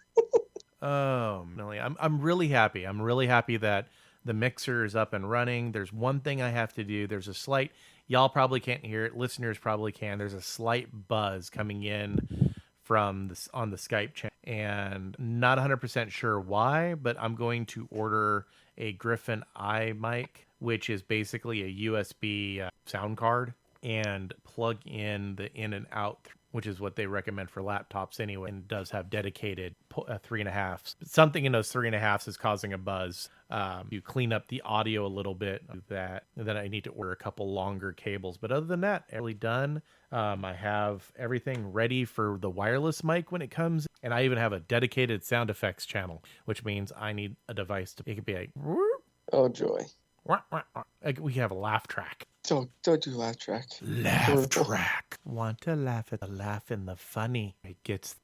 Oh, Millie, I'm really happy. I'm really happy that the mixer is up and running. There's one thing I have to do. There's a slight, y'all probably can't hear it. Listeners probably can. There's a slight buzz coming in from this on the Skype channel, and not 100% sure why, but I'm going to order a Griffin iMic, which is basically a USB sound card, and plug in the in and out, which is what they recommend for laptops anyway, and does have dedicated 3.5. Something in those 3.5 is causing a buzz. You clean up the audio a little bit of that, and then I need to order a couple longer cables. But other than that, really done. I have everything ready for the wireless mic when it comes, and I even have a dedicated sound effects channel, which means I need a device to, it could be like, oh joy. Like, we have a laugh track. Don't do laugh track. Laugh track. Want to laugh at the laugh in the funny. It gets.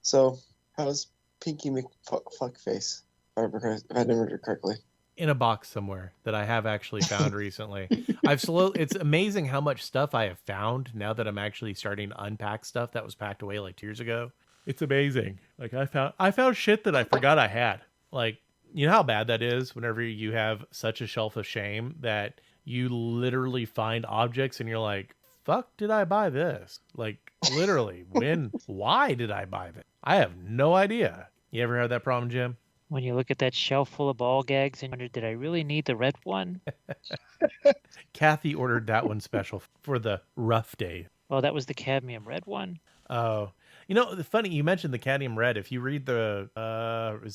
So, how's Pinky McFuckface? If I remember it correctly. In a box somewhere that I have actually found recently. It's amazing how much stuff I have found now that I'm actually starting to unpack stuff that was packed away like 2 years ago. It's amazing. Like, I found shit that I forgot I had. Like, you know how bad that is whenever you have such a shelf of shame that you literally find objects and you're like, fuck, did I buy this? Like, literally, why did I buy this? I have no idea. You ever had that problem, Jim? When you look at that shelf full of ball gags and wonder, did I really need the red one? Kathy ordered that one special for the rough day. Oh, that was the cadmium red one? Oh. You know, the funny, you mentioned the cadmium red. If you read the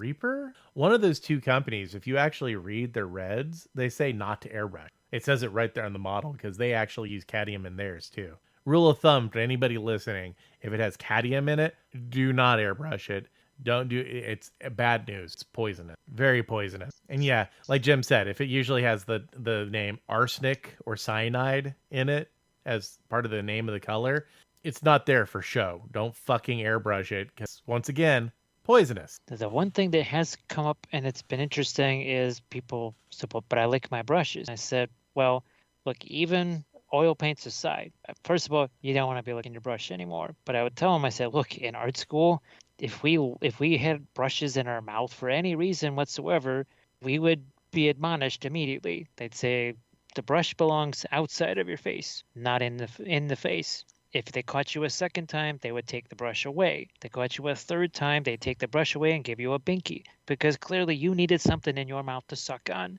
Reaper, one of those two companies, if you actually read their reds, they say not to airbrush. It says it right there on the model because they actually use cadmium in theirs too. Rule of thumb to anybody listening, if it has cadmium in it, do not airbrush it. Don't do it's bad news. It's poisonous. Very poisonous. And yeah, like Jim said, if it usually has the name arsenic or cyanide in it as part of the name of the color, it's not there for show. Don't fucking airbrush it because once again, poisonous. The one thing that has come up and it's been interesting is people said, well, but I like my brushes. I said, well, look, even oil paints aside, first of all, you don't want to be licking your brush anymore. But I would tell them, I said, look, in art school, if we had brushes in our mouth for any reason whatsoever, we would be admonished immediately. They'd say the brush belongs outside of your face, not in the face. If they caught you a second time, they would take the brush away. They caught you a third time, they'd take the brush away and give you a binky because clearly you needed something in your mouth to suck on.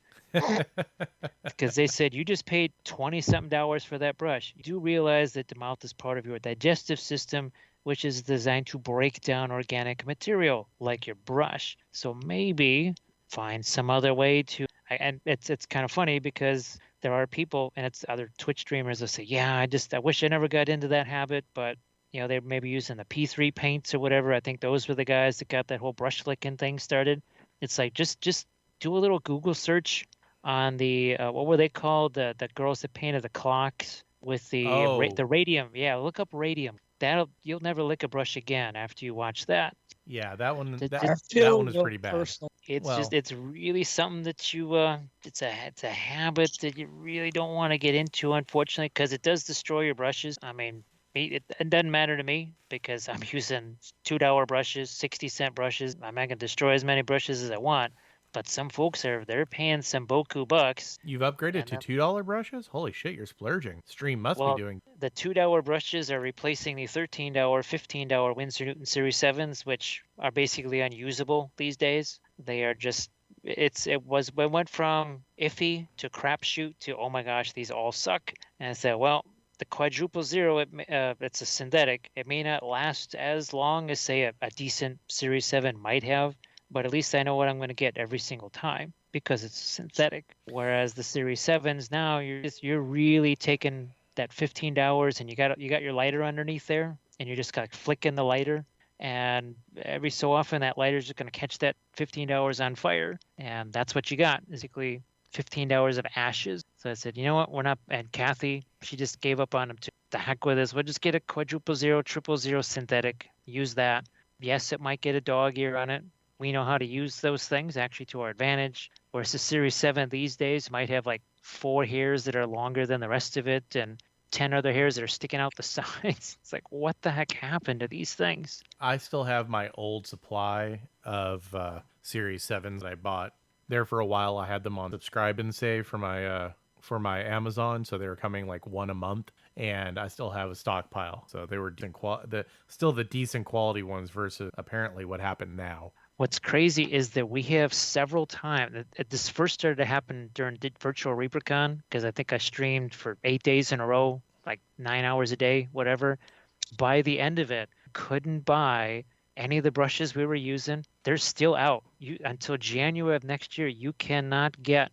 Because they said you just paid $20-something for that brush. You do realize that the mouth is part of your digestive system, which is designed to break down organic material like your brush. So maybe find some other way to. And it's kind of funny because there are people, and it's other Twitch streamers that say, yeah, I wish I never got into that habit, but they may be using the P3 paints or whatever. I think those were the guys that got that whole brush flicking thing started. It's like just do a little Google search on the what were they called? The girls that painted the clocks with the radium. Yeah, look up radium. You'll never lick a brush again after you watch that. Yeah, that one is pretty bad. It's really something that you it's a habit that you really don't want to get into, unfortunately, because it does destroy your brushes. I mean, it doesn't matter to me because I'm using $2 brushes, 60-cent brushes. I'm not gonna destroy as many brushes as I want. But some folks they're paying some boku bucks. You've upgraded to $2 brushes? Holy shit, you're splurging. Stream must be doing. The $2 brushes are replacing the $13, $15 Winsor Newton Series 7s, which are basically unusable these days. They are just it went from iffy to crapshoot to oh my gosh, these all suck. And I said, well, the quadruple zero, it's a synthetic. It may not last as long as say a decent Series 7 might have. But at least I know what I'm going to get every single time because it's synthetic. Whereas the Series 7s now, you're really taking that $15 and you got your lighter underneath there, and you're just kind of flicking the lighter, and every so often that lighter's just going to catch that $15 on fire, and that's what you got, basically $15 of ashes. So I said, you know what, we're not. And Kathy, she just gave up on them too. The heck with this. We'll just get a quadruple zero, triple zero synthetic. Use that. Yes, it might get a dog ear on it. We know how to use those things actually to our advantage. Whereas the Series 7 these days might have like 4 hairs that are longer than the rest of it and 10 other hairs that are sticking out the sides. It's like, what the heck happened to these things? I still have my old supply of Series 7s I bought. There for a while, I had them on subscribe and save for my Amazon, so they were coming like one a month, and I still have a stockpile. So they were still the decent quality ones versus apparently what happened now. What's crazy is that we have several times. This first started to happen during Virtual ReaperCon because I think I streamed for 8 days in a row, like 9 hours a day, whatever. By the end of it, couldn't buy any of the brushes we were using. They're still out. Until January of next year, you cannot get.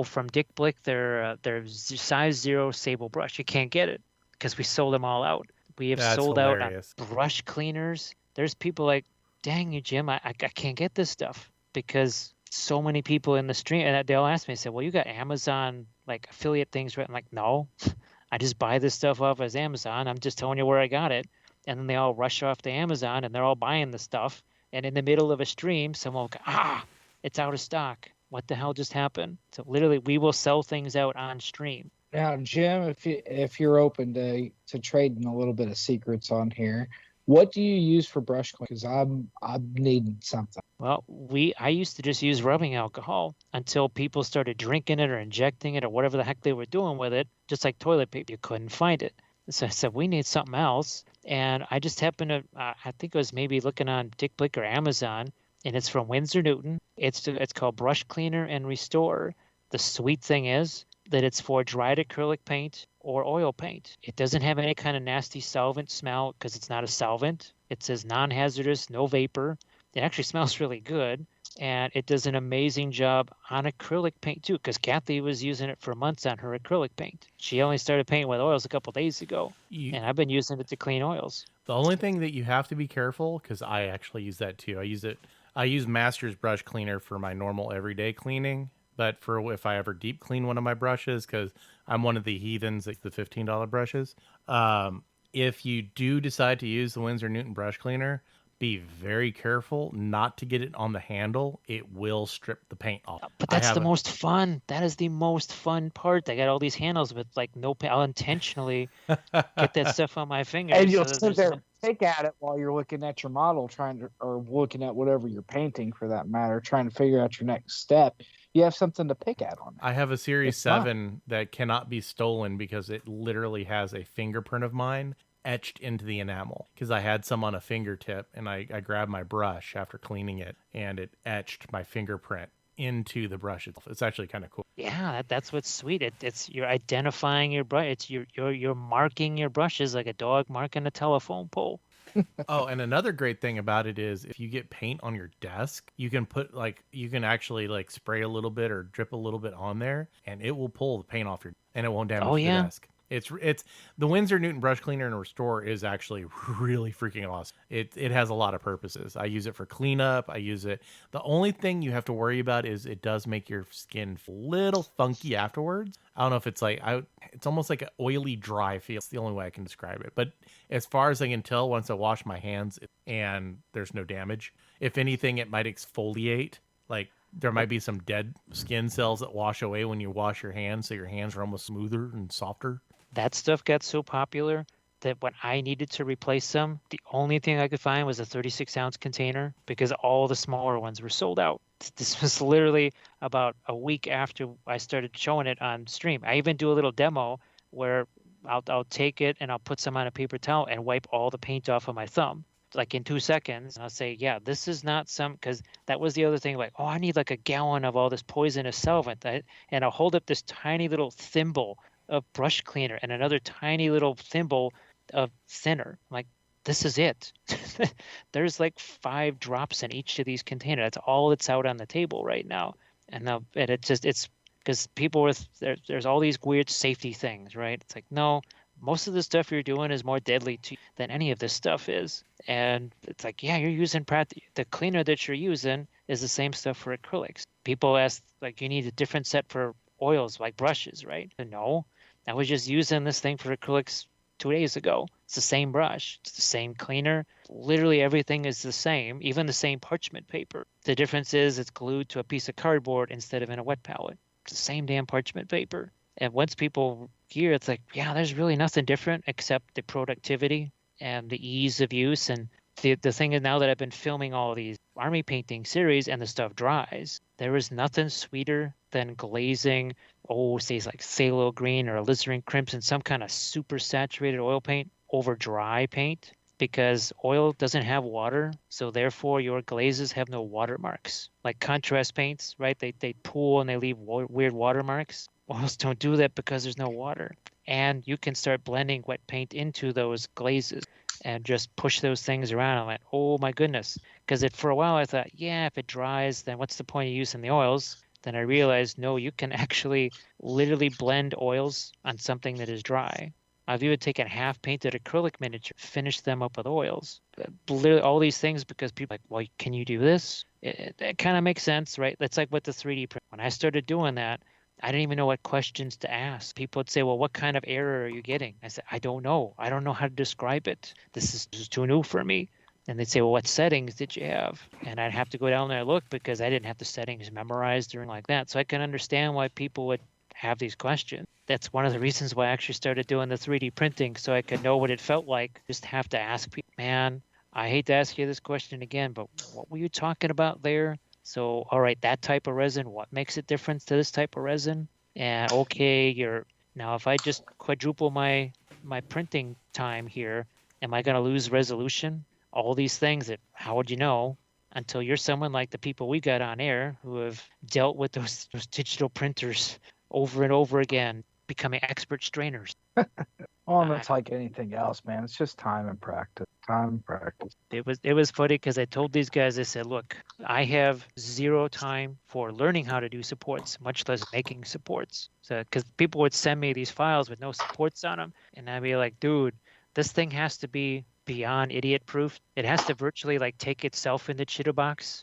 From Dick Blick, their size 0 sable brush. You can't get it because we sold them all out. We have sold hilarious. Out on brush cleaners. There's people like, dang you, Jim, I can't get this stuff because so many people in the stream, and they'll ask me, say, well, you got Amazon like affiliate things, right? I'm like, no, I just buy this stuff off as Amazon. I'm just telling you where I got it. And then they all rush off to Amazon and they're all buying the stuff. And in the middle of a stream, someone will go, it's out of stock. What the hell just happened? So literally, we will sell things out on stream. Now, Jim, if you're open to trading a little bit of secrets on here, what do you use for brush cleaning? Because I'm needing something. Well, I used to just use rubbing alcohol until people started drinking it or injecting it or whatever the heck they were doing with it, just like toilet paper. You couldn't find it. So I said, we need something else. And I just happened to, I think it was maybe looking on Dick Blick or Amazon, and it's from Winsor Newton. It's called Brush Cleaner and Restore. The sweet thing is that it's for dried acrylic paint or oil paint. It doesn't have any kind of nasty solvent smell because it's not a solvent. It says non-hazardous, no vapor. It actually smells really good. and it does an amazing job on acrylic paint too, because Kathy was using it for months on her acrylic paint. She only started painting with oils a couple days ago, and I've been using it to clean oils. The only thing that you have to be careful, because I actually use that too. I use Master's brush cleaner for my normal everyday cleaning, but for if I ever deep clean one of my brushes, because I'm one of the heathens, like the $15 brushes. If you do decide to use the Winsor Newton brush cleaner, be very careful not to get it on the handle. It will strip the paint off. But that's the most fun. That is the most fun part. I got all these handles with like no paint. I'll intentionally get that stuff on my fingers. And you'll sit there and pick at it while you're looking at your model, or looking at whatever you're painting for that matter, trying to figure out your next step. You have something to pick at on it. I have a Series 7 that cannot be stolen because it literally has a fingerprint of mine etched into the enamel, because I had some on a fingertip and I grabbed my brush after cleaning it and it etched my fingerprint into the brush itself. It's actually kind of cool. Yeah, that's what's sweet. It's you're identifying your brush. It's you're marking your brushes like a dog marking a telephone pole. Oh, and another great thing about it is if you get paint on your desk, you can actually spray a little bit or drip a little bit on there, and it will pull the paint off and it won't damage the desk. It's the Winsor Newton brush cleaner and restore is actually really freaking awesome. It has a lot of purposes. I use it for cleanup. I use it. The only thing you have to worry about is it does make your skin a little funky afterwards. I don't know if it's it's almost like an oily, dry feel. It's the only way I can describe it. But as far as I can tell, once I wash my hands and there's no damage, if anything, it might exfoliate. Like there might be some dead skin cells that wash away when you wash your hands, so your hands are almost smoother and softer. That stuff got so popular that when I needed to replace them, the only thing I could find was a 36-ounce container because all the smaller ones were sold out. This was literally about a week after I started showing it on stream. I even do a little demo where I'll take it and I'll put some on a paper towel and wipe all the paint off of my thumb, like in 2 seconds. And I'll say, yeah, this is not because that was the other thing, like, oh, I need like a gallon of all this poisonous solvent. And I'll hold up this tiny little thimble of brush cleaner and another tiny little thimble of thinner. I'm like, this is it. There's like 5 drops in each of these containers. That's all that's out on the table right now. And it's because people there's all these weird safety things, right? It's like, no, most of the stuff you're doing is more deadly than any of this stuff is. And it's like, yeah, you're using the cleaner that you're using is the same stuff for acrylics. People ask, like, you need a different set for oils like brushes, right? And no, I was just using this thing for acrylics 2 days ago. It's the same brush. It's the same cleaner. Literally everything is the same, even the same parchment paper. The difference is it's glued to a piece of cardboard instead of in a wet palette. It's the same damn parchment paper. And once people hear, it's like, yeah, there's really nothing different except the productivity and the ease of use. And the thing is, now that I've been filming all these army painting series and the stuff dries, there is nothing sweeter than glazing, say like phthalo green or alizarin crimson, some kind of super saturated oil paint over dry paint, because oil doesn't have water, so therefore your glazes have no watermarks. Like contrast paints, right? They pool and they leave weird watermarks. Oils don't do that because there's no water. And you can start blending wet paint into those glazes and just push those things around. I went, oh my goodness. Because for a while I thought, yeah, if it dries, then what's the point of using the oils? Then I realized, no, you can actually literally blend oils on something that is dry. I've even taken half-painted acrylic miniature, finished them up with oils. Literally all these things because people are like, well, can you do this? It kind of makes sense, right? That's like with the 3D print. When I started doing that, I didn't even know what questions to ask. People would say, well, what kind of error are you getting? I said, I don't know. I don't know how to describe it. This is too new for me. And they'd say, well, what settings did you have? And I'd have to go down there and look because I didn't have the settings memorized or anything like that. So I can understand why people would have these questions. That's one of the reasons why I actually started doing the 3D printing, so I could know what it felt like. Just have to ask people, man, I hate to ask you this question again, but what were you talking about there? So, all right, that type of resin, what makes it different to this type of resin? And okay, now if I just quadruple my printing time here, am I going to lose resolution? All these things how would you know until you're someone like the people we got on air who have dealt with those digital printers over and over again, becoming expert strainers. Oh, and it's like anything else, man. It's just time and practice. Time and practice. It was funny because I told these guys, I said, look, I have zero time for learning how to do supports, much less making supports. So because people would send me these files with no supports on them, and I'd be like, dude, this thing has to be beyond idiot proof. It has to virtually like take itself in the Chitterbox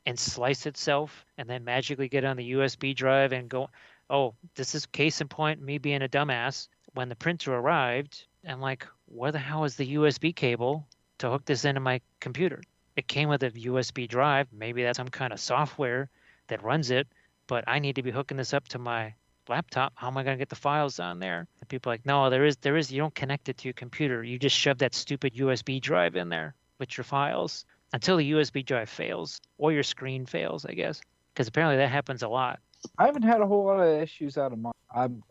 and slice itself and then magically get on the USB drive and go, oh, this is case in point, me being a dumbass. When the printer arrived, I'm like, where the hell is the USB cable to hook this into my computer? It came with a USB drive. Maybe that's some kind of software that runs it, but I need to be hooking this up to my laptop. How am I going to get the files on there? And people are like, no, there is, you don't connect it to your computer. You just shove that stupid USB drive in there with your files until the USB drive fails or your screen fails, I guess, because apparently that happens a lot. I haven't had a whole lot of issues out of mine.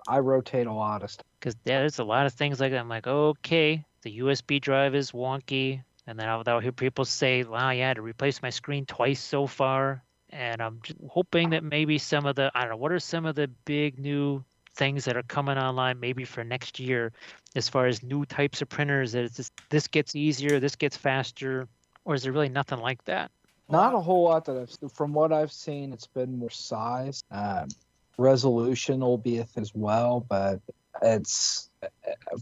I rotate a lot of stuff. Because there's a lot of things like that. I'm like, okay, the USB drive is wonky. And then I'll hear people say, wow, yeah, I had to replace my screen twice so far. And I'm just hoping that maybe some of the, I don't know, what are some of the big new things that are coming online maybe for next year as far as new types of printers that it's just, this gets easier, this gets faster, or is there really nothing like that? Not a whole lot from what I've seen, it's been more size. Resolution will be a thing as well, but it's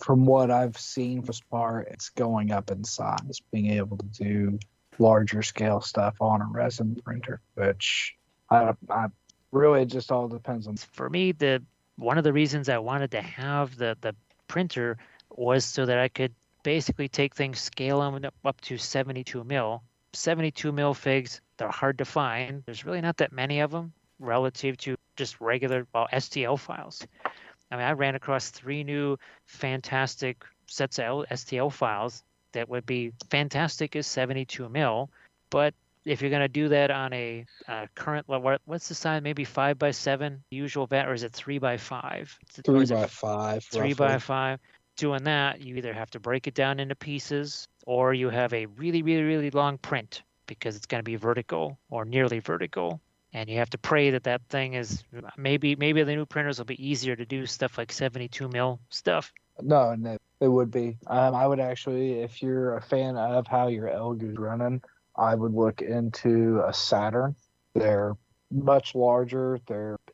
from what I've seen for part, it's going up in size, being able to do larger scale stuff on a resin printer, which I really it just all depends on. For me, one of the reasons I wanted to have the printer was so that I could basically take things, scale them up to 72 mil. 72 mil figs, they're hard to find. There's really not that many of them relative to just regular STL files. I mean, I ran across 3 new fantastic sets of STL files that would be fantastic as 72 mil, but if you're going to do that on a current, what's the size? Maybe 5x7 usual vat, or is it 3x5? 3x5. 3x5. Doing that, you either have to break it down into pieces, or you have a really, really, really long print because it's going to be vertical or nearly vertical. And you have to pray that that thing is maybe the new printers will be easier to do stuff like 72 mil stuff. No, it would be. I would actually, if you're a fan of how your Elga's running, I would look into a Saturn. They're much larger.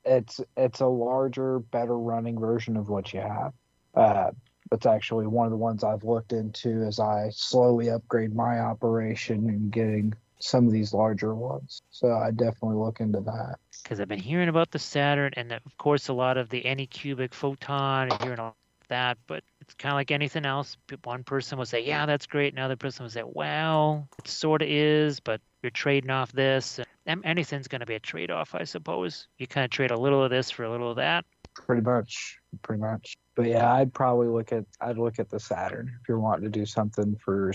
It's a larger, better running version of what you have. It's actually one of the ones I've looked into as I slowly upgrade my operation and getting some of these larger ones. So I definitely look into that. Because I've been hearing about the Saturn and, of course, a lot of the Anycubic Photon and hearing all that, but it's kind of like anything else. One person will say, yeah, that's great. Another person will say, well, it sort of is, but you're trading off this. And anything's going to be a trade-off, I suppose. You kind of trade a little of this for a little of that. Pretty much. But yeah, I'd look at the Saturn if you're wanting to do something for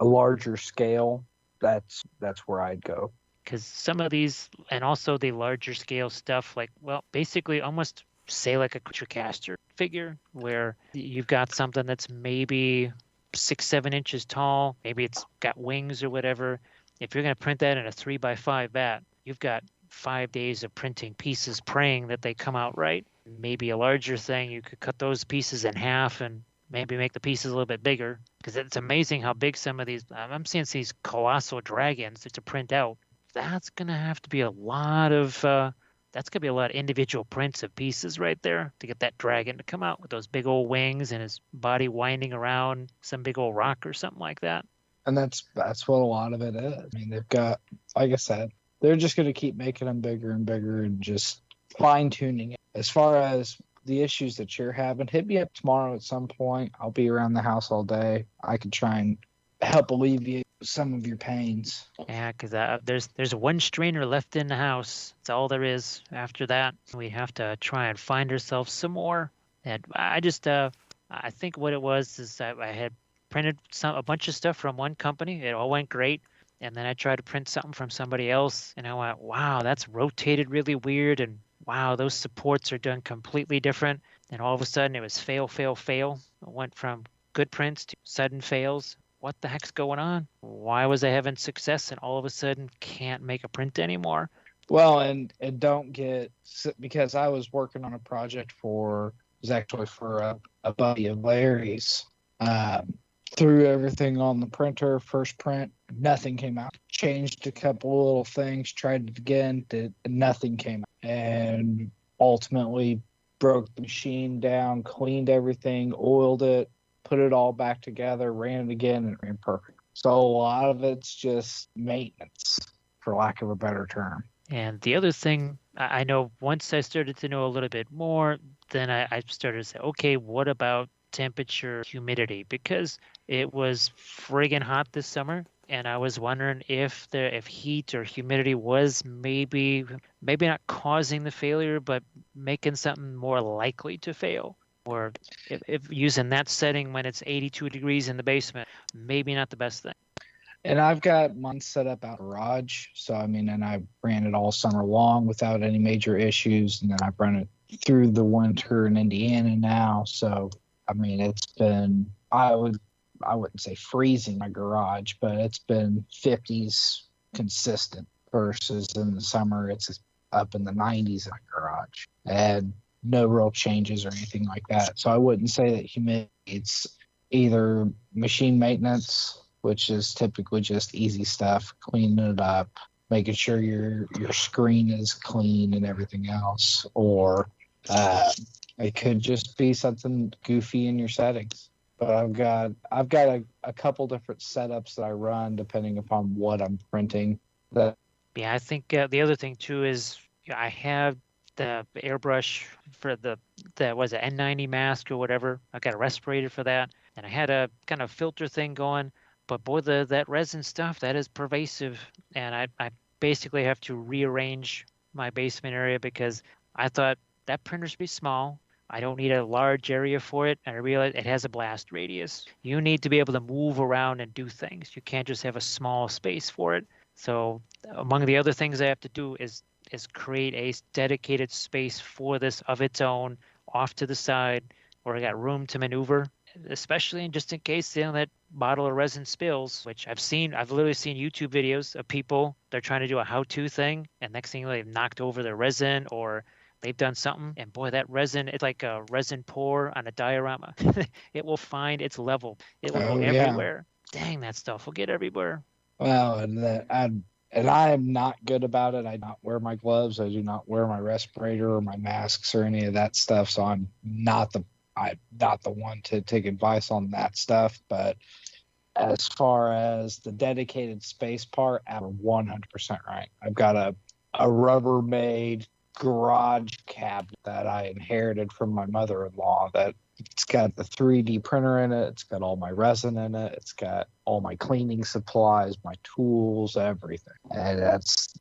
a larger scale. That's where I'd go. Because some of these, and also the larger scale stuff, like, well, basically almost say like a TriCaster figure, where you've got something that's maybe 6-7 inches tall, maybe it's got wings or whatever. If you're going to print that in a 3x5 vat, you've got 5 days of printing pieces, praying that they come out right. Maybe a larger thing, you could cut those pieces in half and maybe make the pieces a little bit bigger, because it's amazing how big some of these, I'm seeing these colossal dragons to print out. That's going to have to be a lot of individual prints of pieces right there to get that dragon to come out with those big old wings and his body winding around some big old rock or something like that. And that's what a lot of it is. I mean, they've got, like I said, they're just going to keep making them bigger and bigger and just fine-tuning it. As far as the issues that you're having, hit me up tomorrow at some point. I'll be around the house all day. I could try and help alleviate some of your pains. Yeah, because there's one strainer left in the house. That's all there is. After that, we have to try and find ourselves some more. And I just, I think what it was is I had printed a bunch of stuff from one company. It all went great. And then I tried to print something from somebody else, and I went, wow, that's rotated really weird, and wow, those supports are done completely different. And all of a sudden, it was fail, fail, fail. It went from good prints to sudden fails. What the heck's going on? Why was I having success and all of a sudden can't make a print anymore? Well, and don't get, because I was working on a project for was actually for a buddy of Larry's. Threw everything on the printer, first print, nothing came out. Changed a couple little things, tried it again, nothing came out. And ultimately broke the machine down, cleaned everything, oiled it, put it all back together, ran it again, and it ran perfect. So a lot of it's just maintenance, for lack of a better term. And the other thing, I know once I started to know a little bit more, then I started to say, okay, what about temperature, humidity? Because it was friggin' hot this summer, and I was wondering if heat or humidity was maybe not causing the failure, but making something more likely to fail. Or if using that setting when it's 82 degrees in the basement, maybe not the best thing. And I've got mine set up out garage. So, I mean, and I ran it all summer long without any major issues. And then I've run it through the winter in Indiana now. So, I mean, it's been, I wouldn't say freezing my garage, but it's been 50s consistent versus in the summer, it's up in the 90s in my garage. And no real changes or anything like that. So I wouldn't say that humidity, it's either machine maintenance, which is typically just easy stuff, cleaning it up, making sure your screen is clean and everything else, or it could just be something goofy in your settings. But I've got a couple different setups that I run depending upon what I'm printing. Yeah, I think the other thing too is I have the airbrush for the was it N90 mask or whatever. I got a respirator for that, and I had a kind of filter thing going. But boy, that resin stuff, that is pervasive. And I basically have to rearrange my basement area because I thought that printer should be small. I don't need a large area for it. And I realized it has a blast radius. You need to be able to move around and do things. You can't just have a small space for it. So among the other things I have to do is create a dedicated space for this of its own off to the side where I got room to maneuver, especially just in case that bottle of resin spills, which I've literally seen YouTube videos of people, they're trying to do a how-to thing, and next thing they've knocked over their resin or they've done something, and boy, that resin, it's like a resin pour on a diorama. It will find its level. It will go everywhere. Dang, that stuff will get everywhere. Well, and I am not good about it. I do not wear my gloves. I do not wear my respirator or my masks or any of that stuff, so I'm not the one to take advice on that stuff. But as far as the dedicated space part, I'm 100% right. I've got a Rubbermaid garage cabinet that I inherited from my mother-in-law that it's got the 3D printer in it. It's got all my resin in it. It's got all my cleaning supplies, my tools, everything. And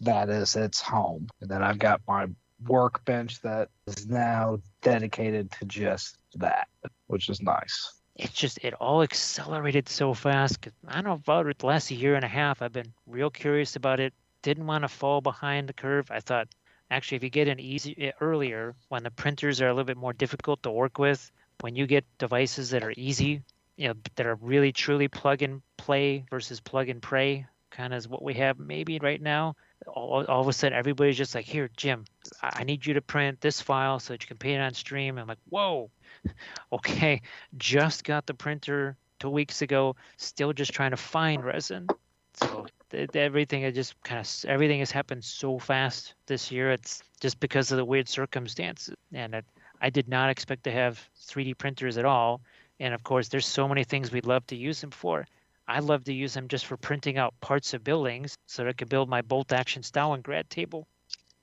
that is its home. And then I've got my workbench that is now dedicated to just that, which is nice. It all accelerated so fast. I don't know, about the last year and a half, I've been real curious about it. Didn't want to fall behind the curve. I thought, actually, if you get in earlier, when the printers are a little bit more difficult to work with, when you get devices that are easy, that are really truly plug and play versus plug and pray, kind of is what we have maybe right now. All of a sudden, everybody's just like, here, Jim, I need you to print this file so that you can pay it on stream. I'm like, whoa, okay, just got the printer 2 weeks ago, still just trying to find resin. So everything has happened so fast this year. It's just because of the weird circumstances. And I did not expect to have 3D printers at all. And of course, there's so many things we'd love to use them for. I love to use them just for printing out parts of buildings so that I could build my bolt action Stalingrad table,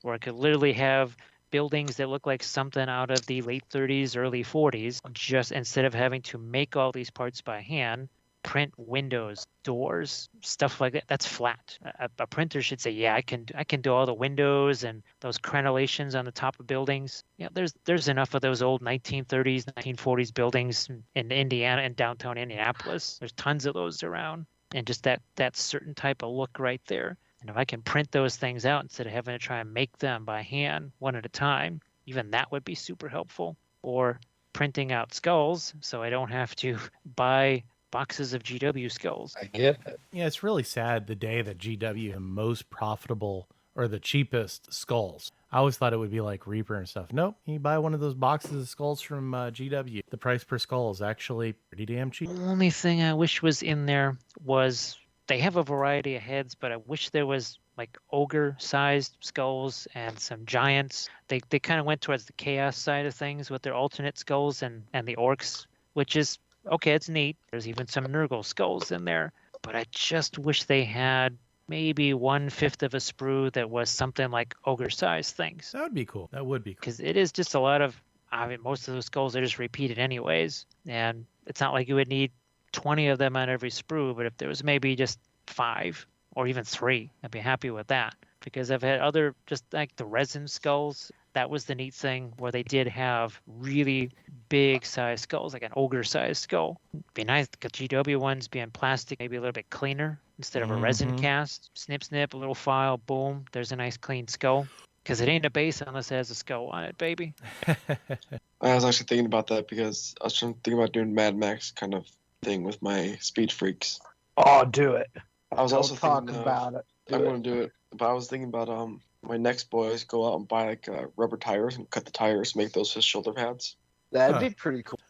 where I could literally have buildings that look like something out of the late 30s, early 40s, just instead of having to make all these parts by hand, print windows, doors, stuff like that. That's flat. A printer should say, yeah, I can do all the windows and those crenellations on the top of buildings. Yeah, there's enough of those old 1930s, 1940s buildings in Indiana and downtown Indianapolis. There's tons of those around, and just that certain type of look right there. And if I can print those things out instead of having to try and make them by hand one at a time, even that would be super helpful. Or printing out skulls so I don't have to buy boxes of GW skulls. I get it. Yeah, it's really sad the day that GW the most profitable or the cheapest skulls. I always thought it would be like Reaper and stuff. Nope, you buy one of those boxes of skulls from GW. The price per skull is actually pretty damn cheap. The only thing I wish was in there was they have a variety of heads, but I wish there was like ogre-sized skulls and some giants. They kind of went towards the chaos side of things with their alternate skulls and the orcs, which is okay. It's neat. There's even some Nurgle skulls in there, but I just wish they had maybe 1/5 of a sprue that was something like ogre-sized things. That would be cool. That would be cool. Because it is just a lot of, I mean, most of those skulls are just repeated anyways, and it's not like you would need 20 of them on every sprue, but if there was maybe just 5 or even 3, I'd be happy with that. Because I've had other, just like the resin skulls, that was the neat thing where they did have really big size skulls, like an ogre sized skull. It'd be nice, the GW ones being plastic, maybe a little bit cleaner instead of a resin cast. Snip, snip, a little file, boom, there's a nice clean skull. Because it ain't a base unless it has a skull on it, baby. I was actually thinking about that because I was thinking about doing Mad Max kind of thing with my Speed Freaks. Oh, do it. I was also talk thinking about it. I'm going to do it, but I was thinking about my next boys go out and buy like rubber tires and cut the tires, make those his shoulder pads. That'd be pretty cool.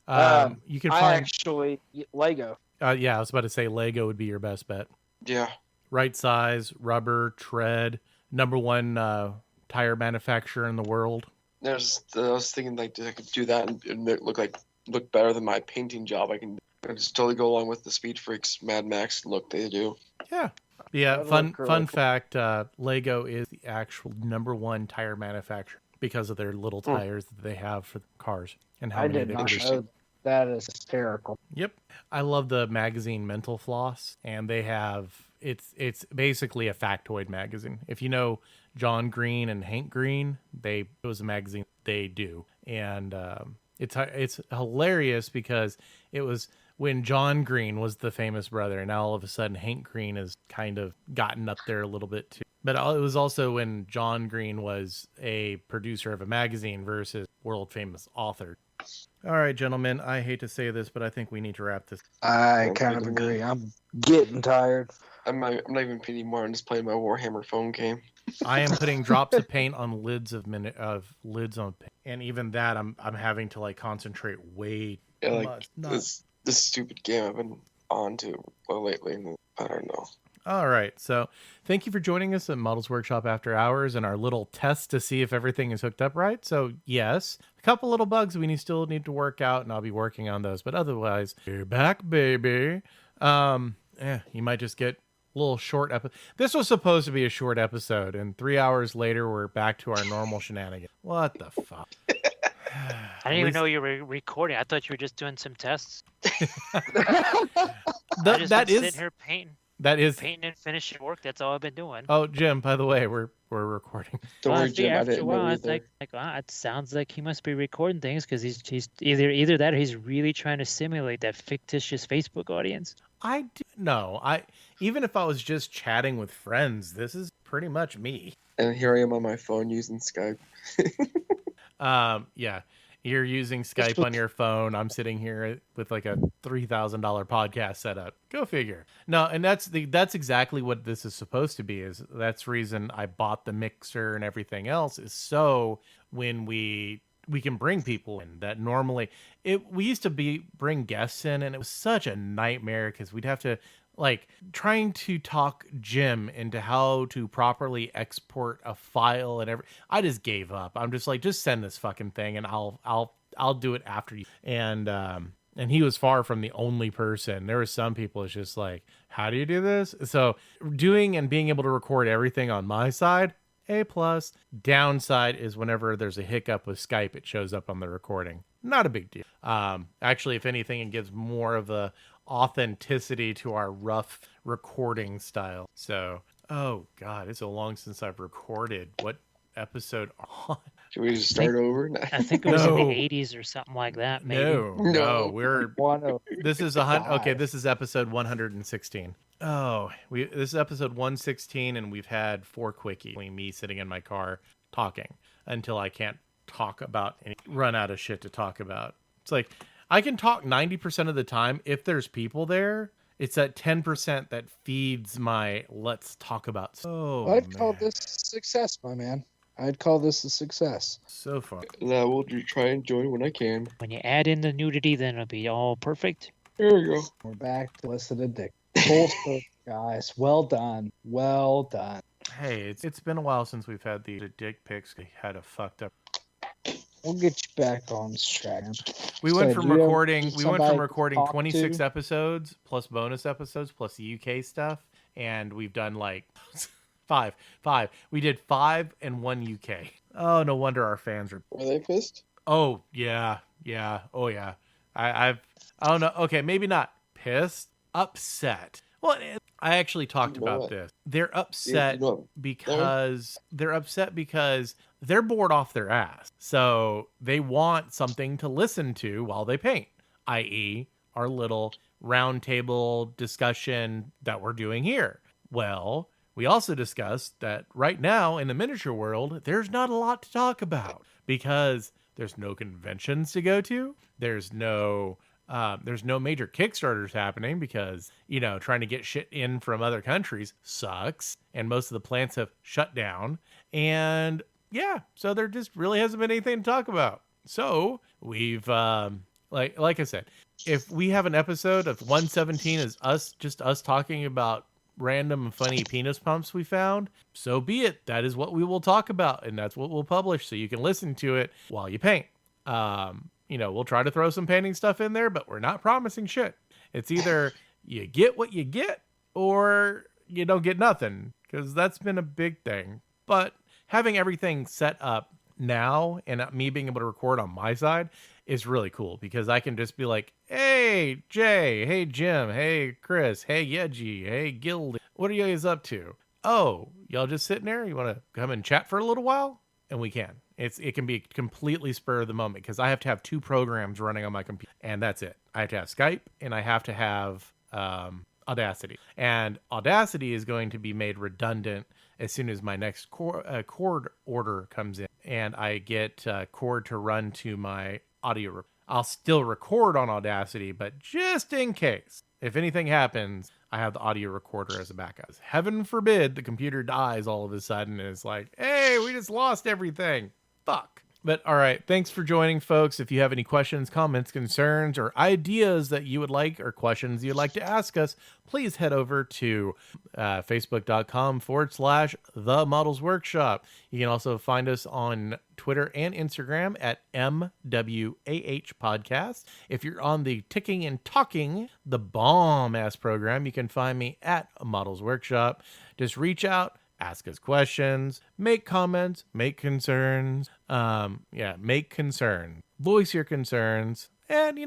You can I find actually Lego. yeah, I was about to say Lego would be your best bet. Yeah. Right size, rubber, tread, #1 tire manufacturer in the world. I was thinking like I could do that and look better than my painting job. I can just totally go along with the Speed Freaks Mad Max look they do. Yeah. That'd Fun fact, Lego is the actual #1 tire manufacturer because of their little tires that they have for cars and how I many did they not produce. know. That is hysterical. Yep. I love the magazine Mental Floss, and they have it's basically a factoid magazine. If you know John Green and Hank Green, it was a magazine they do. And it's hilarious because it was when John Green was the famous brother, and now all of a sudden Hank Green has kind of gotten up there a little bit too. But it was also when John Green was a producer of a magazine versus world famous author. All right, gentlemen, I hate to say this, but I think we need to wrap this. I kind of agree. I'm getting tired. I'm not even painting more. I'm just playing my Warhammer phone game. I am putting drops of paint on lids of lids on paint, and even that I'm having to like concentrate way Yeah, much. like this stupid game I've been on to lately, and I don't know. All right, so thank you for joining us at Models Workshop After Hours and our little test to see if everything is hooked up right. So yes, a couple little bugs we still need to work out, and I'll be working on those. But otherwise, you're back, baby. You might just get a little short episode. This was supposed to be a short episode, and 3 hours later, we're back to our normal shenanigans. What the fuck? I didn't even know you were recording. I thought you were just doing some tests. That is sitting here painting. That is Painting and finishing work. That's all I've been doing. Oh, Jim, by the way, we're recording. Don't worry, Jim. I After a didn't while, know it's either. like, it sounds like he must be recording things because he's either that or he's really trying to simulate that fictitious Facebook audience. I do know. Even if I was just chatting with friends, this is pretty much me. And here I am on my phone using Skype. Yeah. You're using Skype on your phone. I'm sitting here with like a $3,000 podcast setup. Go figure. No, and that's exactly what this is supposed to be. That's the reason I bought the mixer and everything else, is so when we can bring people in that normally we used to bring guests in, and it was such a nightmare because we'd have to like trying to talk Jim into how to properly export a file and I just gave up. I'm just like, just send this fucking thing and I'll do it after you. And he was far from the only person. There were some people it's just like, how do you do this? So doing and being able to record everything on my side, A+. Downside is whenever there's a hiccup with Skype, it shows up on the recording. Not a big deal. Actually, if anything, it gives more of a authenticity to our rough recording style. So, oh God, it's so long since I've recorded. What episode on? Should we just start over? I think it was in the 80s or something like that. Maybe. No. We're this is this is episode 116. Oh, this is episode 116, and we've had 4 quickies. Me sitting in my car talking until I can't talk about run out of shit to talk about. It's like I can talk 90% of the time if there's people there. It's that 10% that feeds my let's talk about. I'd call this success, my man. I'd call this a success. So far. And I will try and join when I can. When you add in the nudity, then it'll be all perfect. There we go. We're back to listen to Dick. Full circle, guys. Well done. Well done. Hey, it's been a while since we've had the dick pics. We had a fucked up. We'll get you back on track. We went from recording 26 26 episodes plus bonus episodes plus the UK stuff, and we've done like five. We did 5 and 1 UK. Oh, no wonder our fans are. Were they pissed? Oh yeah. Oh yeah. I don't know. Okay, maybe not pissed, upset. Well, I actually talked about this. They're upset because they're bored off their ass. So they want something to listen to while they paint, i.e. our little roundtable discussion that we're doing here. Well, we also discussed that right now in the miniature world, there's not a lot to talk about because there's no conventions to go to. There's no major Kickstarters happening because, trying to get shit in from other countries sucks. And most of the plants have shut down. And yeah, so there just really hasn't been anything to talk about. So we've, like I said, if we have an episode of 117 is us talking about random and funny penis pumps we found, so be it. That is what we will talk about. And that's what we'll publish. So you can listen to it while you paint. We'll try to throw some painting stuff in there, but we're not promising shit. It's either you get what you get or you don't get nothing, because that's been a big thing. But having everything set up now and me being able to record on my side is really cool, because I can just be like, hey, Jay, hey, Jim, hey, Chris, hey, Yeji, hey, Gildy, what are you guys up to? Oh, y'all just sitting there? You want to come and chat for a little while? And we can. It can be completely spur of the moment, because I have to have 2 programs running on my computer, and that's it. I have to have Skype, and I have to have Audacity. And Audacity is going to be made redundant as soon as my next cord order comes in, and I get cord to run to my audio. I'll still record on Audacity, but just in case, if anything happens, I have the audio recorder as a backup. Heaven forbid the computer dies all of a sudden and it's like, hey, we just lost everything. Fuck. But all right, thanks for joining, folks. If you have any questions, comments, concerns, or ideas that you would like, or questions you'd like to ask us, please head over to facebook.com/The Models Workshop. You can also find us on Twitter and Instagram at MWAH Podcast. If you're on the Ticking and Talking, the bomb-ass program, you can find me at Models Workshop. Just reach out. Ask us questions, make comments, make concerns. Make concerns. Voice your concerns, and,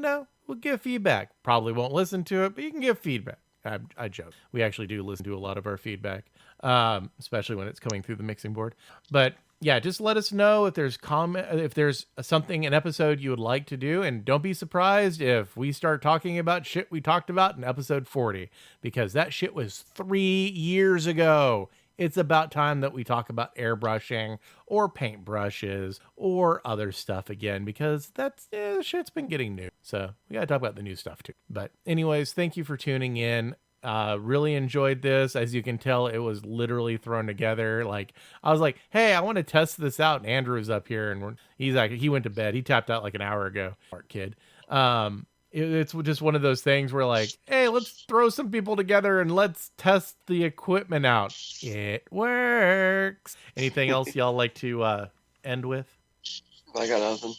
we'll give feedback. Probably won't listen to it, but you can give feedback. I joke. We actually do listen to a lot of our feedback, especially when it's coming through the mixing board. But yeah, just let us know if there's an episode you would like to do, and don't be surprised if we start talking about shit we talked about in episode 40, because that shit was 3 years ago. It's about time that we talk about airbrushing or paintbrushes or other stuff again, because the shit's been getting new. So we got to talk about the new stuff too. But anyways, thank you for tuning in. Really enjoyed this. As you can tell, it was literally thrown together. Like, I was like, hey, I want to test this out. And Andrew's up here, and he went to bed. He tapped out like an hour ago. Smart kid. It's just one of those things where, like, hey, let's throw some people together and let's test the equipment out. It works. Anything else y'all like to end with? I got nothing.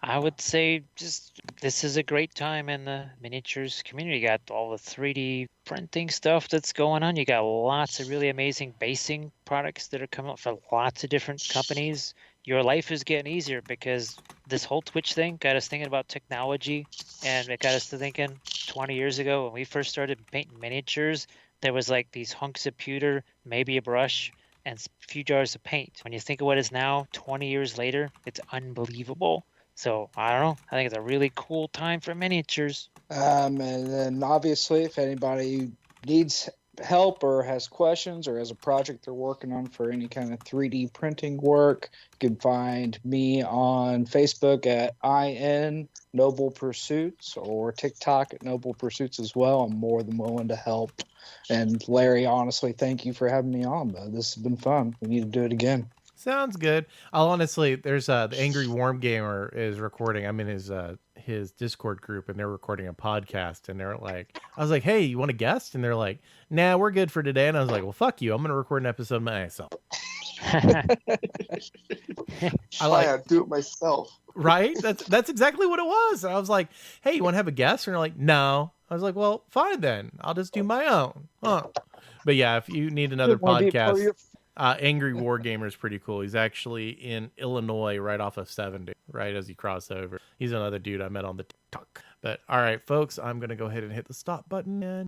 I would say just this is a great time in the miniatures community. You got all the 3D printing stuff that's going on. You got lots of really amazing basing products that are coming out for lots of different companies. Your life is getting easier because this whole Twitch thing got us thinking about technology, and it got us to thinking 20 years ago when we first started painting miniatures, there was like these hunks of pewter, maybe a brush, and a few jars of paint. When you think of what is now 20 years later, it's unbelievable. So I don't know. I think it's a really cool time for miniatures. And then obviously, if anybody needs help or has questions or has a project they're working on for any kind of 3D printing work, you can find me on Facebook at IN Noble Pursuits or TikTok at Noble Pursuits as well. I'm more than willing to help. And Larry, honestly, thank you for having me on, though. This has been fun. We need to do it again. Sounds good. I'll honestly, there's the Angry Warm Gamer is recording. I'm in his Discord group, and they're recording a podcast. And they're like, I was like, hey, you want a guest? And they're like, nah, we're good for today. And I was like, well, fuck you. I'm gonna record an episode myself. I do it myself. Right? That's exactly what it was. And I was like, hey, you want to have a guest? And they're like, no. I was like, well, fine then. I'll just do my own. Huh. But yeah, if you need another podcast, Angry War Gamer is pretty cool. He's actually in Illinois, right off of 70, right as you cross over. He's another dude I met on the TikTok. But all right, folks, I'm going to go ahead and hit the stop button.